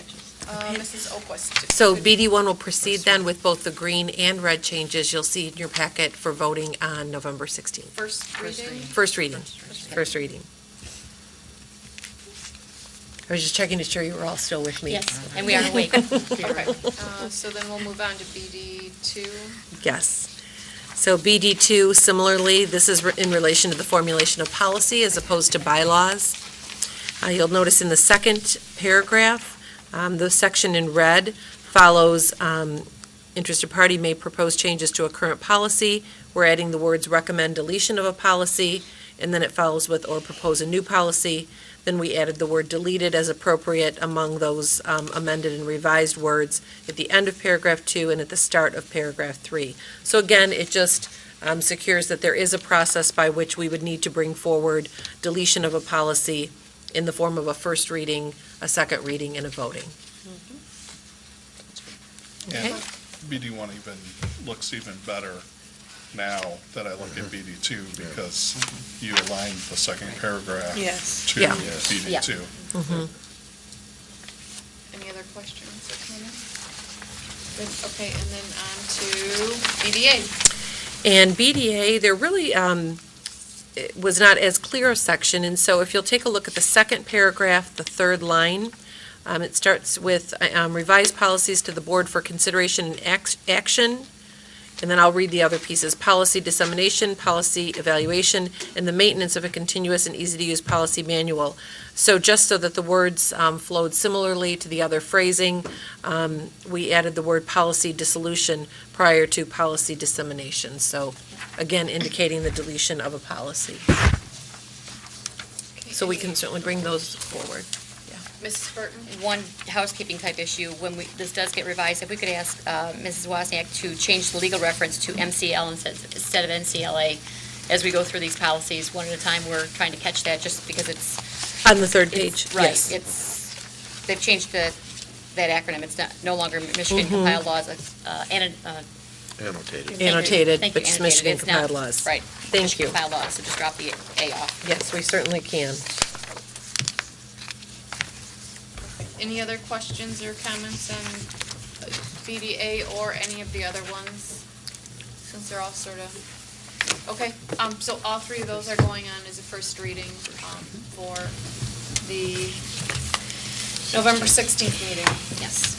Mrs. O'Quist. So BD1 will proceed then with both the green and red changes you'll see in your packet for voting on November 16th. First reading? First reading. First reading. I was just checking to sure you were all still with me. Yes, and we are awake. Okay, so then we'll move on to BD2. Yes. So BD2, similarly, this is in relation to the formulation of policy as opposed to bylaws. You'll notice in the second paragraph, the section in red follows, interested party may propose changes to a current policy. We're adding the words recommend deletion of a policy, and then it follows with or propose a new policy. Then we added the word deleted as appropriate among those amended and revised words at the end of paragraph 2 and at the start of paragraph 3. So again, it just secures that there is a process by which we would need to bring forward deletion of a policy in the form of a first reading, a second reading, and a voting. And BD1 even looks even better now that I look at BD2 because you aligned the second paragraph Yes. to Yeah. BD2. Any other questions or comments? Good, okay, and then on to BDA. And BDA, there really it was not as clear a section, and so if you'll take a look at the second paragraph, the third line, it starts with revised policies to the board for consideration and action, and then I'll read the other pieces: policy dissemination, policy evaluation, and the maintenance of a continuous and easy-to-use policy manual. So just so that the words flowed similarly to the other phrasing, we added the word policy dissolution prior to policy dissemination. So again, indicating the deletion of a policy. So we can certainly bring those forward. Mrs. Burton? One housekeeping type issue, when this does get revised, if we could ask Mrs. Wozniak to change the legal reference to MCL instead of NCLA as we go through these policies one at a time. We're trying to catch that just because it's On the third page, right. yes. They've changed that acronym. It's no longer Michigan compiled laws. Annotated. Annotated, Thank but you, just annotated. Michigan It's not- compiled laws. Right. Thank Michigan you. compiled laws, so just drop the A off. Yes, we certainly can. Any other questions or comments on BDA or any of the other ones? Since they're all sort of, okay, so all three of those are going on as a first reading for the November 16th meeting. Yes.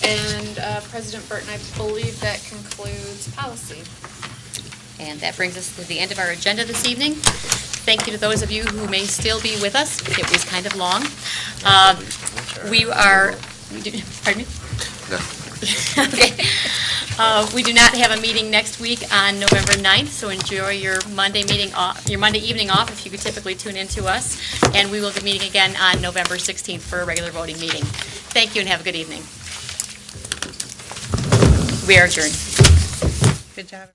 And President Burton, I believe that concludes policy. And that brings us to the end of our agenda this evening. Thank you to those of you who may still be with us. It was kind of long. Pardon me? No. Okay. We do not have a meeting next week on November 9th, so enjoy your Monday evening off if you could typically tune in to us. And we will be meeting again on November 16th for a regular voting meeting. Thank you and have a good evening. We are adjourned. Good job.